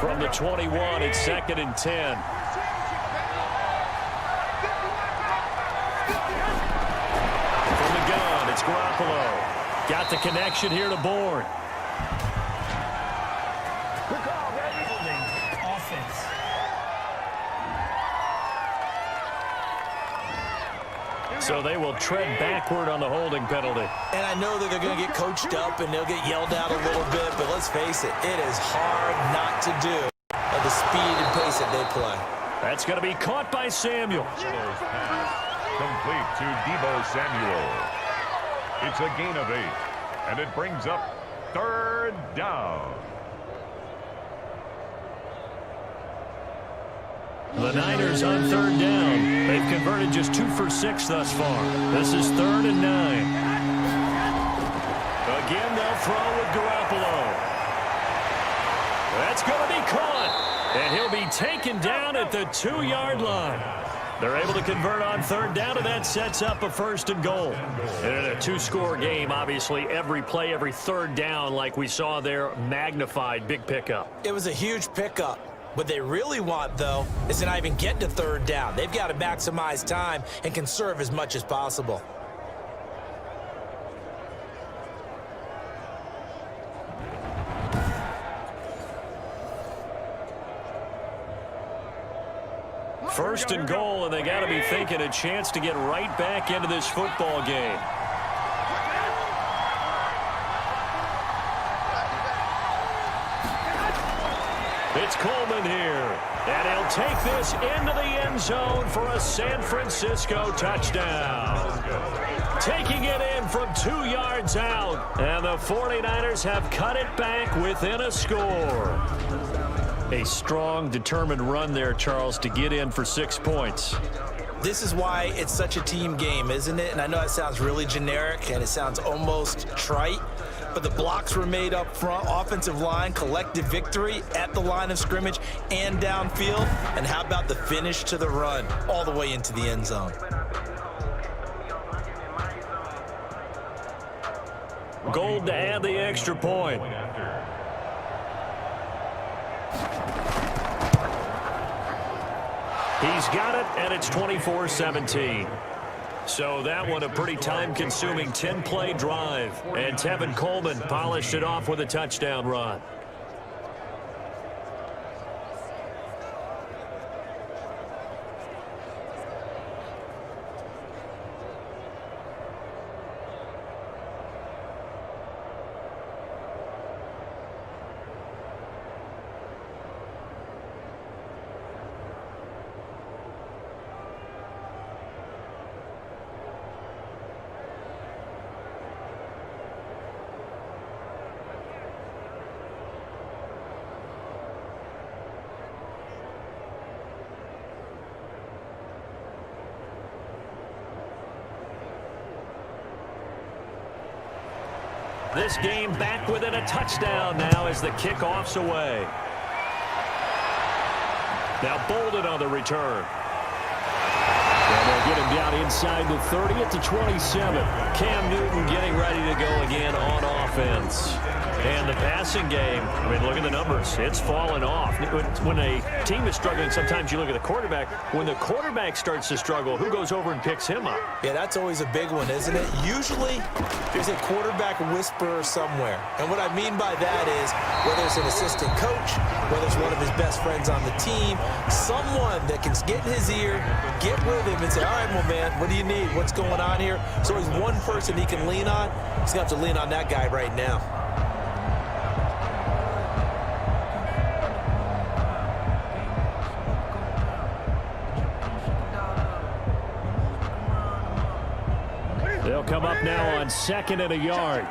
S3: From the 21, it's second and 10. It's Garoppolo. Got the connection here to Bourne. So they will tread backward on the holding penalty.
S4: And I know that they're going to get coached up and they'll get yelled at a little bit, but let's face it, it is hard not to do at the speed and pace that they play.
S3: That's going to be caught by Samuel.
S2: Complete to Deebo Samuel. It's a gain of 8, and it brings up third down.
S3: The Niners on third down. They've converted just 2 for 6 thus far. This is 3rd and 9. Again, they'll throw with Garoppolo. That's going to be caught, and he'll be taken down at the 2-yard line. They're able to convert on third down, and that sets up a 1st and goal. And in a 2-score game, obviously, every play, every third down, like we saw there, magnified, big pickup.
S4: It was a huge pickup. What they really want, though, is to not even get to third down. They've got to maximize time and conserve as much as possible.
S3: First and goal, and they got to be thinking a chance to get right back into this football game. It's Coleman here, and he'll take this into the end zone for a San Francisco touchdown. Taking it in from 2 yards out, and the 49ers have cut it back within a score. A strong, determined run there, Charles, to get in for 6 points.
S4: This is why it's such a team game, isn't it? And I know it sounds really generic and it sounds almost trite, but the blocks were made up front, offensive line, collective victory at the line of scrimmage and downfield. And how about the finish to the run all the way into the end zone?
S3: Gold to add the extra point. He's got it, and it's 24-17. So that one a pretty time-consuming 10-play drive. And Tevin Coleman polished it off with a touchdown run. This game back within a touchdown now as the kickoff's away. Now Bolden on the return. And they'll get him down inside the 30 at the 27. Cam Newton getting ready to go again on offense. And the passing game, I mean, look at the numbers. It's fallen off. When a team is struggling, sometimes you look at the quarterback. When the quarterback starts to struggle, who goes over and picks him up?
S4: Yeah, that's always a big one, isn't it? Usually, there's a quarterback whisperer somewhere. And what I mean by that is, whether it's an assistant coach, whether it's one of his best friends on the team, someone that can get in his ear, get with him, and say, all right, well, man, what do you need? What's going on here? So he's one person he can lean on. He's going to have to lean on that guy right now.
S3: They'll come up now on 2nd and a yard.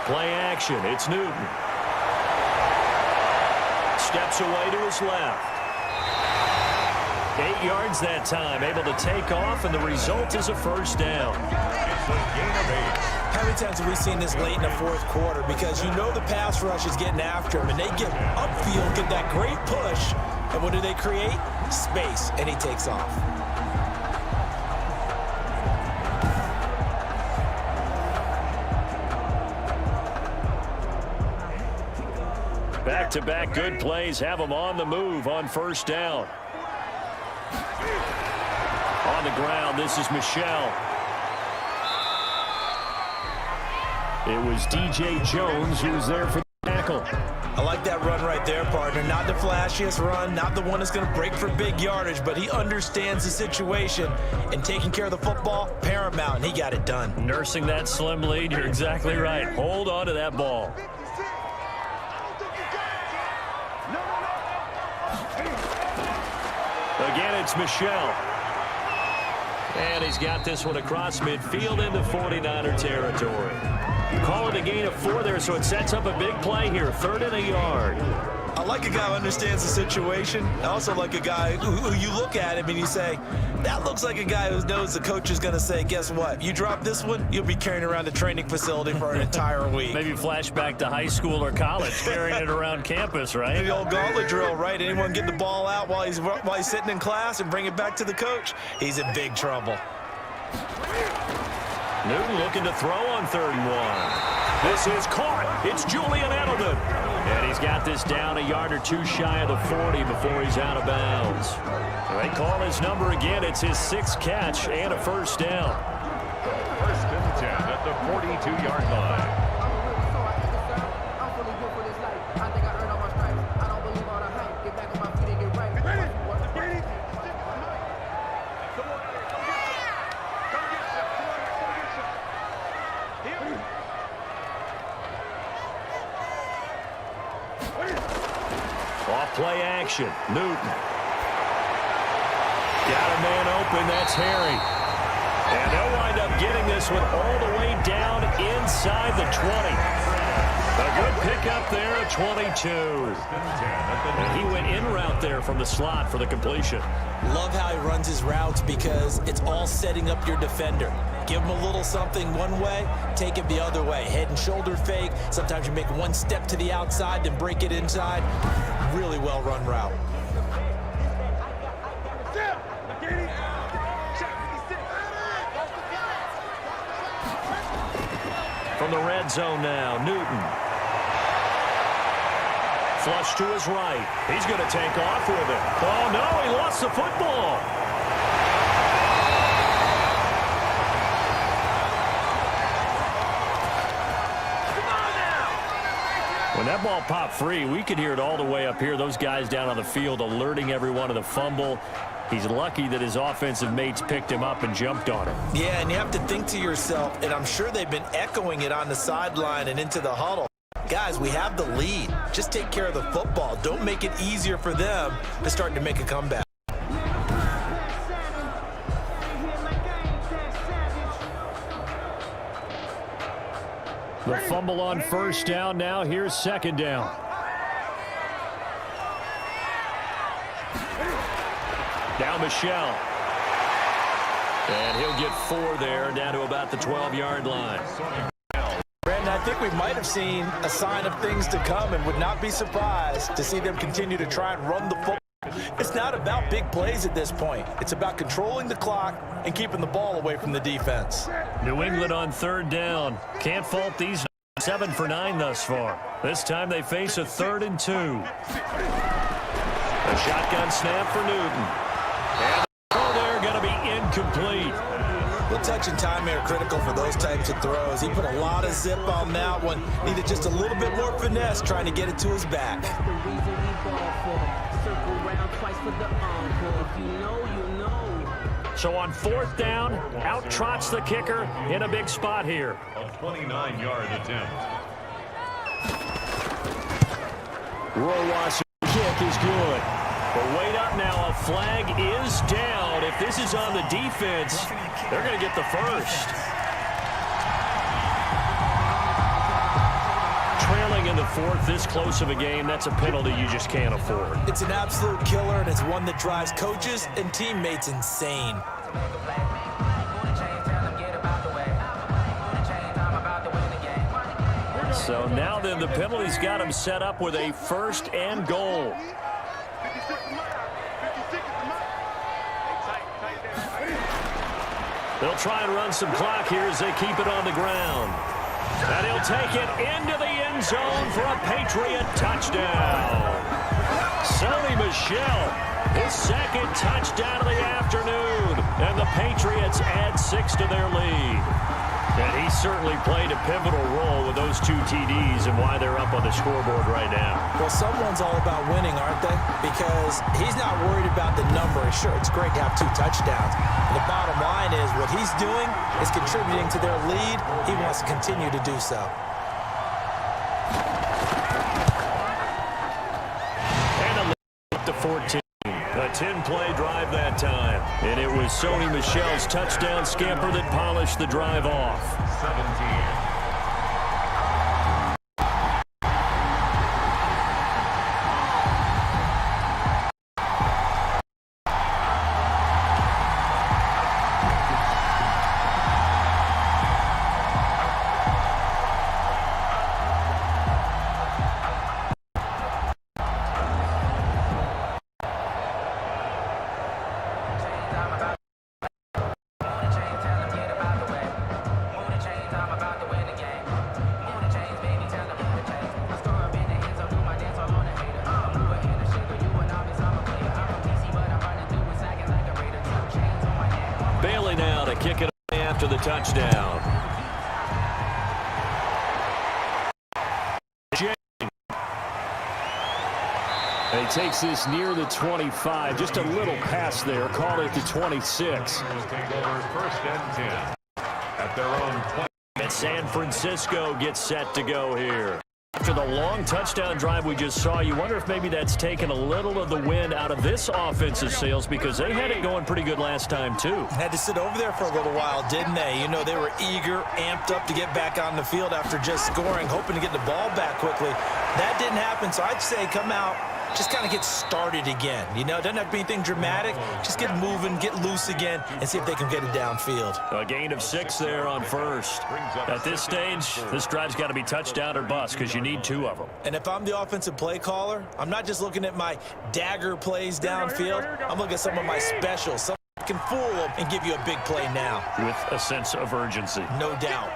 S3: Play action. It's Newton. Steps away to his left. 8 yards that time. Able to take off, and the result is a first down.
S2: It's a gain of 8.
S4: How many times have we seen this late in the fourth quarter? Because you know the pass rush is getting after him, and they get upfield, get that great push. And what do they create? Space, and he takes off.
S3: Back-to-back good plays have him on the move on first down. On the ground, this is Michel. It was DJ Jones who was there for the tackle.
S4: I like that run right there, partner. Not the flashiest run, not the one that's going to break for big yardage, but he understands the situation, and taking care of the football, paramount, and he got it done. Nursing that slim lead, you're exactly right. Hold on to that ball.
S3: Again, it's Michel. And he's got this one across midfield into 49er territory. Call it a gain of 4 there, so it sets up a big play here. 3rd and a yard.
S4: I like a guy who understands the situation. I also like a guy who you look at him and you say, that looks like a guy who knows the coach is going to say, guess what? You drop this one, you'll be carrying around the training facility for an entire week.
S3: Maybe flashback to high school or college, carrying it around campus, right?
S4: The old gauntlet drill, right? Anyone get the ball out while he's sitting in class and bring it back to the coach? He's in big trouble.
S3: Newton looking to throw on 3rd and 1. This is caught. It's Julian Edelman. And he's got this down a yard or 2 shy of the 40 before he's out of bounds. They call his number again. It's his 6th catch and a first down.
S2: 1st and 10 at the 42-yard line.
S3: Play action. Newton. Got a man open. That's Harry. And they'll wind up getting this one all the way down inside the 20. A good pickup there at 22. And he went in route there from the slot for the completion.
S4: Love how he runs his routes because it's all setting up your defender. Give him a little something one way, take it the other way. Head and shoulder fake. Sometimes you make one step to the outside, then break it inside. Really well run route.
S3: From the red zone now, Newton. Flush to his right. He's going to take off with it. Oh, no, he lost the football. When that ball popped free, we could hear it all the way up here. Those guys down on the field alerting everyone of the fumble. He's lucky that his offensive mates picked him up and jumped on him.
S4: Yeah, and you have to think to yourself, and I'm sure they've been echoing it on the sideline and into the huddle. Guys, we have the lead. Just take care of the football. Don't make it easier for them to start to make a comeback.
S3: The fumble on first down now. Here's 2nd down. Now Michel. And he'll get 4 there, down to about the 12-yard line.
S4: Brandon, And I think we might have seen a sign of things to come and would not be surprised to see them continue to try and run the football. It's not about big plays at this point. It's about controlling the clock and keeping the ball away from the defense.
S3: New England on third down. Can't fault these 7 for 9 thus far. This time they face a 3rd and 2. A shotgun snap for Newton. And they're going to be incomplete.
S4: The touch and time are critical for those types of throws. He put a lot of zip on that one. Needed just a little bit more finesse trying to get it to his back.
S3: So on 4th down, out trots the kicker in a big spot here.
S2: A 29-yard attempt.
S3: Rowa's kick is good. But wait up now, a flag is down. If this is on the defense, they're going to get the first. Trailing in the 4th, this close of a game, that's a penalty you just can't afford.
S4: It's an absolute killer, and it's one that drives coaches and teammates insane.
S3: So now then, the penalty's got him set up with a 1st and goal. They'll try and run some clock here as they keep it on the ground. And he'll take it into the end zone for a Patriot touchdown. Sony Michel, his 2nd touchdown of the afternoon. And the Patriots add 6 to their lead. And he certainly played a pivotal role with those 2 TDs and why they're up on the scoreboard right now.
S4: Well, someone's all about winning, aren't they? Because he's not worried about the number. Sure, it's great to have 2 touchdowns. And the bottom line is what he's doing is contributing to their lead. He wants to continue to do so.
S3: And a lead up to 14. A 10-play drive that time. And it was Sony Michel's touchdown scamper that polished the drive off.
S2: 17.
S3: Kick it after the touchdown. And he takes this near the 25. Just a little pass there. Call it the 26.
S2: Will take over 1st and 10 at their own 20.
S3: And San Francisco gets set to go here. After the long touchdown drive we just saw, you wonder if maybe that's taken a little of the wind out of this offensive sails because they had it going pretty good last time, too.
S4: Had to sit over there for a little while, didn't they? You know, they were eager, amped up to get back on the field after just scoring, hoping to get the ball back quickly. That didn't happen, so I'd say come out, just kind of get started again. You know, it doesn't have to be anything dramatic. Just get moving, get loose again, and see if they can get it downfield.
S3: A gain of 6 there on 1st. At this stage, this drive's got to be touchdown or bust because you need 2 of them.
S4: And if I'm the offensive play caller, I'm not just looking at my dagger plays downfield. I'm looking at some of my specials. Some can fool them and give you a big play now.
S3: With a sense of urgency.
S4: No doubt.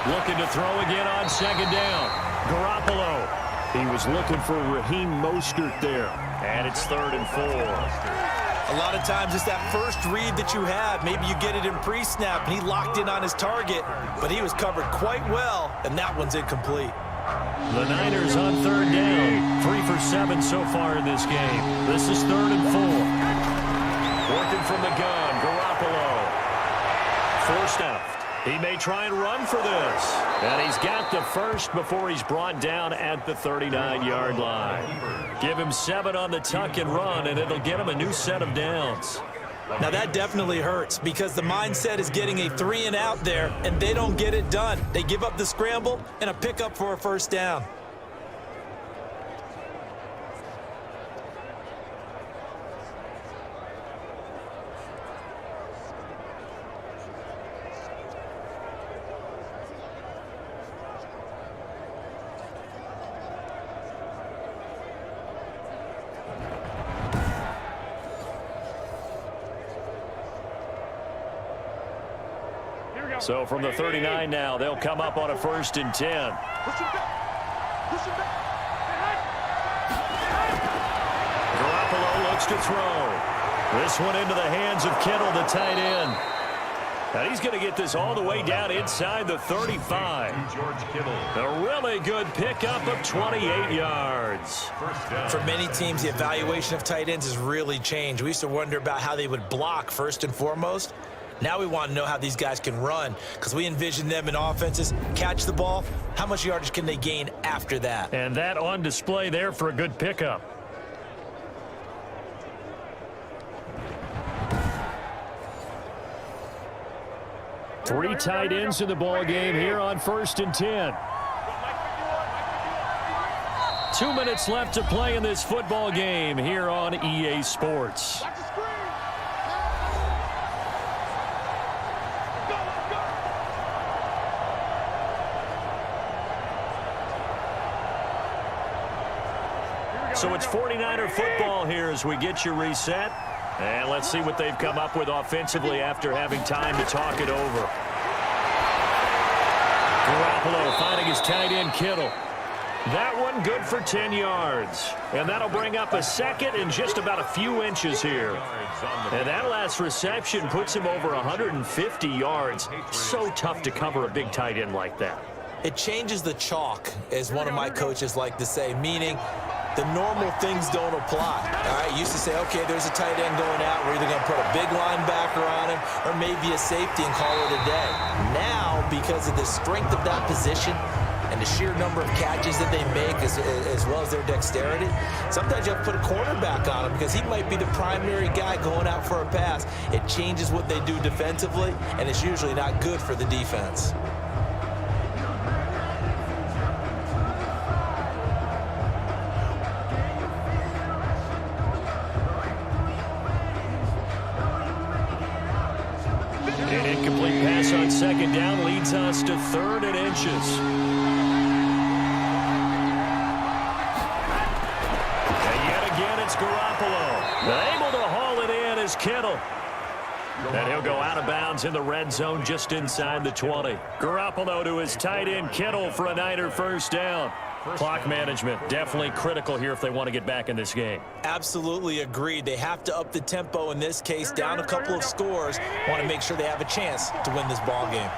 S3: Looking to throw again on 2nd down. Garoppolo. He was looking for Raheem Mostert there. And it's 3rd and 4.
S4: A lot of times it's that first read that you have. Maybe you get it in pre-snap, and he locked in on his target, but he was covered quite well, and that one's incomplete.
S3: The Niners on 3rd down. 3 for 7 so far in this game. This is 3rd and 4. Working from the gun, Garoppolo. Forced out. He may try and run for this. And he's got the first before he's brought down at the 39-yard line. Give him 7 on the tuck and run, and it'll get him a new set of downs.
S4: Now that definitely hurts because the mindset is getting a 3 and out there, and they don't get it done. They give up the scramble and a pickup for a 1st down.
S3: So from the 39 now, they'll come up on a 1st and 10. Garoppolo looks to throw. This one into the hands of Kittle, the tight end. And he's going to get this all the way down inside the 35. A really good pickup of 28 yards.
S4: For many teams, the evaluation of tight ends has really changed. We used to wonder about how they would block first and foremost. Now we want to know how these guys can run, because we envision them in offenses catch the ball. How much yardage can they gain after that?
S3: And that on display there for a good pickup. Three tight ends in the ball game here on 1st and 10. 2 minutes left to play in this football game here on EA Sports. So it's 49er football here as we get you reset. And let's see what they've come up with offensively after having time to talk it over. Garoppolo finding his tight end Kittle. That one good for 10 yards. And that'll bring up a second and just about a few inches here. And that last reception puts him over 150 yards. So tough to cover a big tight end like that.
S4: It changes the chalk, as one of my coaches like to say, meaning the normal things don't apply. All right, used to say, okay, there's a tight end going out. We're either going to put a big linebacker on him or maybe a safety and call it a day. Now, because of the strength of that position and the sheer number of catches that they make as well as their dexterity, sometimes you have to put a cornerback on him because he might be the primary guy going out for a pass. It changes what they do defensively, and it's usually not good for the defense.
S3: An incomplete pass on 2nd down leads us to 3rd and inches. And yet again, it's Garoppolo. Able to haul it in is Kittle. And he'll go out of bounds in the red zone just inside the 20. Garoppolo to his tight end Kittle for a Niner 1st down. Clock management definitely critical here if they want to get back in this game.
S4: Absolutely agreed. They have to up the tempo in this case, down a couple of scores. Want to make sure they have a chance to win this ball game.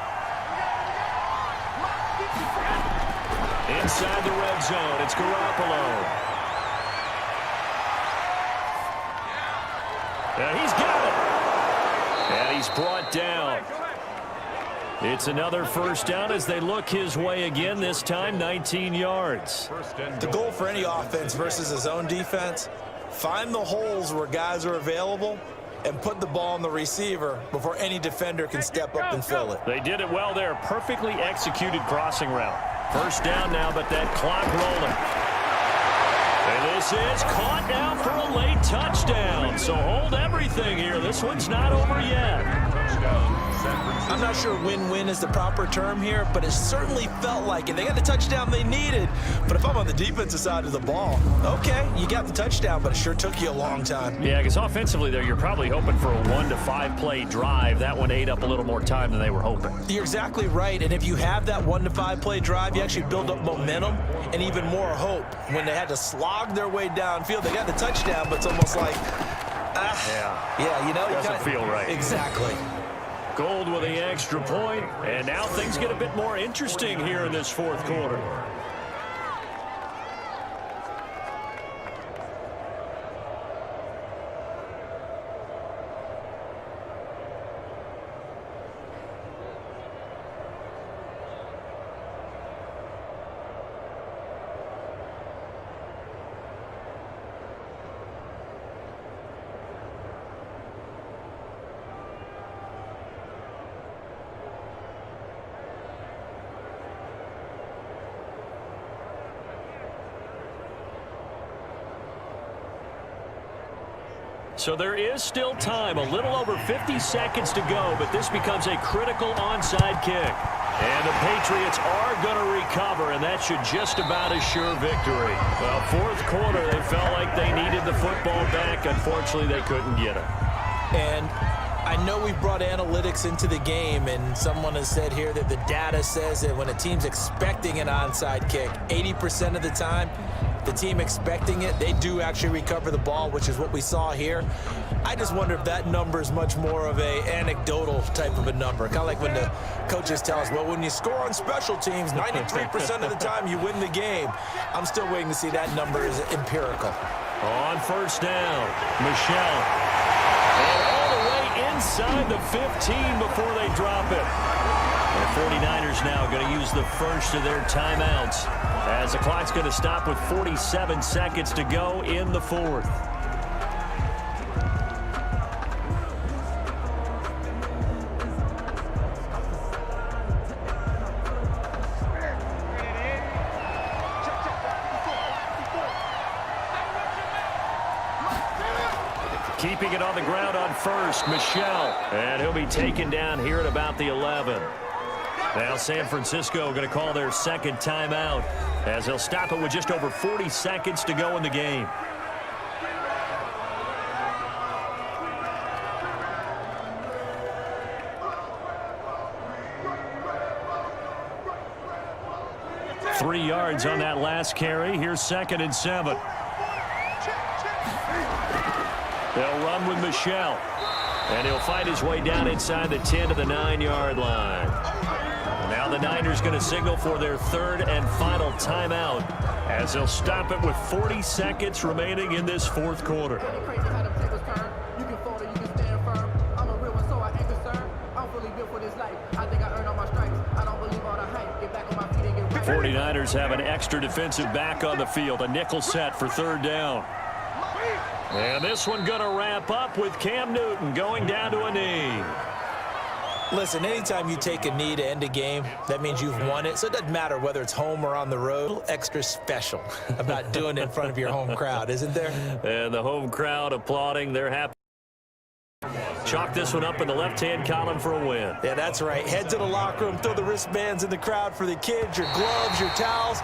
S3: Inside the red zone, it's Garoppolo. And he's got it. And he's brought down. It's another 1st down as they look his way again, this time 19 yards.
S4: The goal for any offense versus his own defense, find the holes where guys are available and put the ball on the receiver before any defender can step up and fill it.
S3: They did it well there. Perfectly executed crossing route. 1st down now, but that clock rolling. And this is caught now for a late touchdown. So hold everything here. This one's not over yet.
S4: I'm not sure win-win is the proper term here, but it certainly felt like it. They got the touchdown they needed, but if I'm on the defensive side of the ball, okay, you got the touchdown, but it sure took you a long time.
S3: Yeah, because offensively there, you're probably hoping for a 1 to 5 play drive. That one ate up a little more time than they were hoping.
S4: You're exactly right, and if you have that 1 to 5 play drive, you actually build up momentum and even more hope. When they had to slog their way downfield, they got the touchdown, but it's almost like, yeah, you know,
S3: doesn't feel right.
S4: Exactly.
S3: Gold with the extra point, and now things get a bit more interesting here in this 4th quarter. So there is still time, a little over 50 seconds to go, but this becomes a critical onside kick. And the Patriots are going to recover, and that should just about assure victory. Well, 4th quarter, they felt like they needed the football back. Unfortunately, they couldn't get it.
S4: And I know we brought analytics into the game, and someone has said here that the data says that when a team's expecting an onside kick, 80% of the time, the team expecting it, they do actually recover the ball, which is what we saw here. I just wonder if that number is much more of a anecdotal type of a number. Kind of like when the coaches tell us, well, when you score on special teams, 93% of the time you win the game. I'm still waiting to see that number is empirical.
S3: On first down, Michelle. And all the way inside the 15 before they drop it. The 49ers now going to use the first of their timeouts as the clock's going to stop with 47 seconds to go in the fourth. Keeping it on the ground on first, Michelle. And he'll be taken down here at about the 11. Now San Francisco going to call their second timeout as they'll stop it with just over 40 seconds to go in the game. Three yards on that last carry. Here's 2nd and 7. They'll run with Michelle. And he'll fight his way down inside the 10 to the 9-yard line. Now the Niners going to signal for their third and final timeout as they'll stop it with 40 seconds remaining in this fourth quarter. 49ers have an extra defensive back on the field, a nickel set for third down. And this one going to wrap up with Cam Newton going down to a knee.
S4: Listen, anytime you take a knee to end a game, that means you've won it. So it doesn't matter whether it's home or on the road. Extra special about doing it in front of your home crowd, isn't there?
S3: And the home crowd applauding. They're happy. Chalk this one up in the left-hand column for a win.
S4: Yeah, that's right. Head to the locker room, throw the wristbands in the crowd for the kids, your gloves, your towels.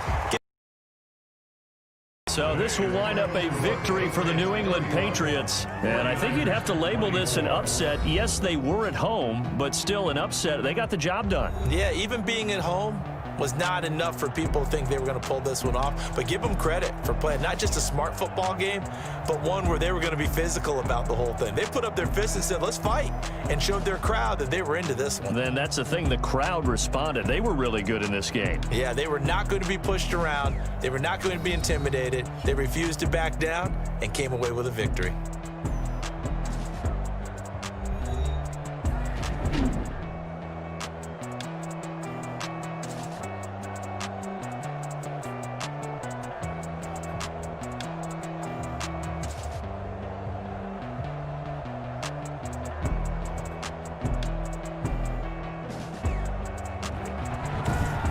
S3: So this will wind up a victory for the New England Patriots. And I think you'd have to label this an upset. Yes, they were at home, but still an upset. They got the job done.
S4: Yeah, even being at home was not enough for people to think they were going to pull this one off. But give them credit for playing not just a smart football game, but one where they were going to be physical about the whole thing. They put up their fists and said, let's fight, and showed their crowd that they were into this one.
S3: Then that's the thing. The crowd responded. They were really good in this game.
S4: Yeah, they were not going to be pushed around. They were not going to be intimidated. They refused to back down and came away with a victory.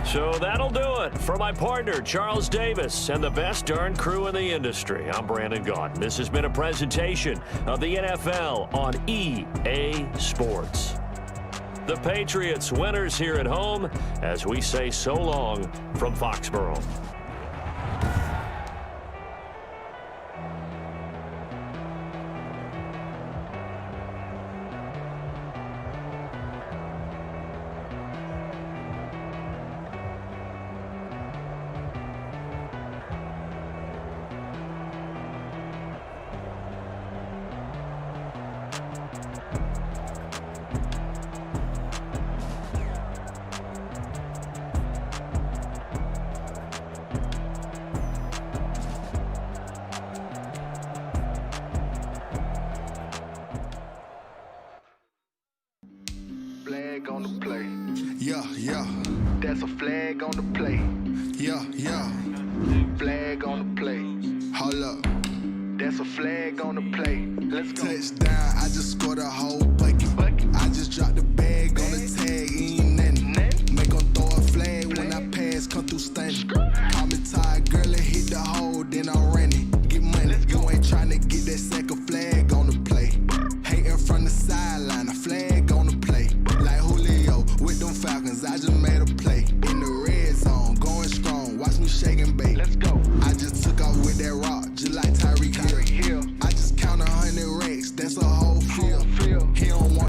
S3: So that'll do it for my partner, Charles Davis, and the best darn crew in the industry. I'm Brandon Gaudin. This has been a presentation of the NFL on EA Sports. The Patriots winners here at home as we say so long from Foxborough.
S1: Flag on the play. Yeah, yeah. That's a flag on the play. Yeah, yeah. Flag on the play. Hold up. That's a flag on the play. Let's go. Touchdown, I just scored a whole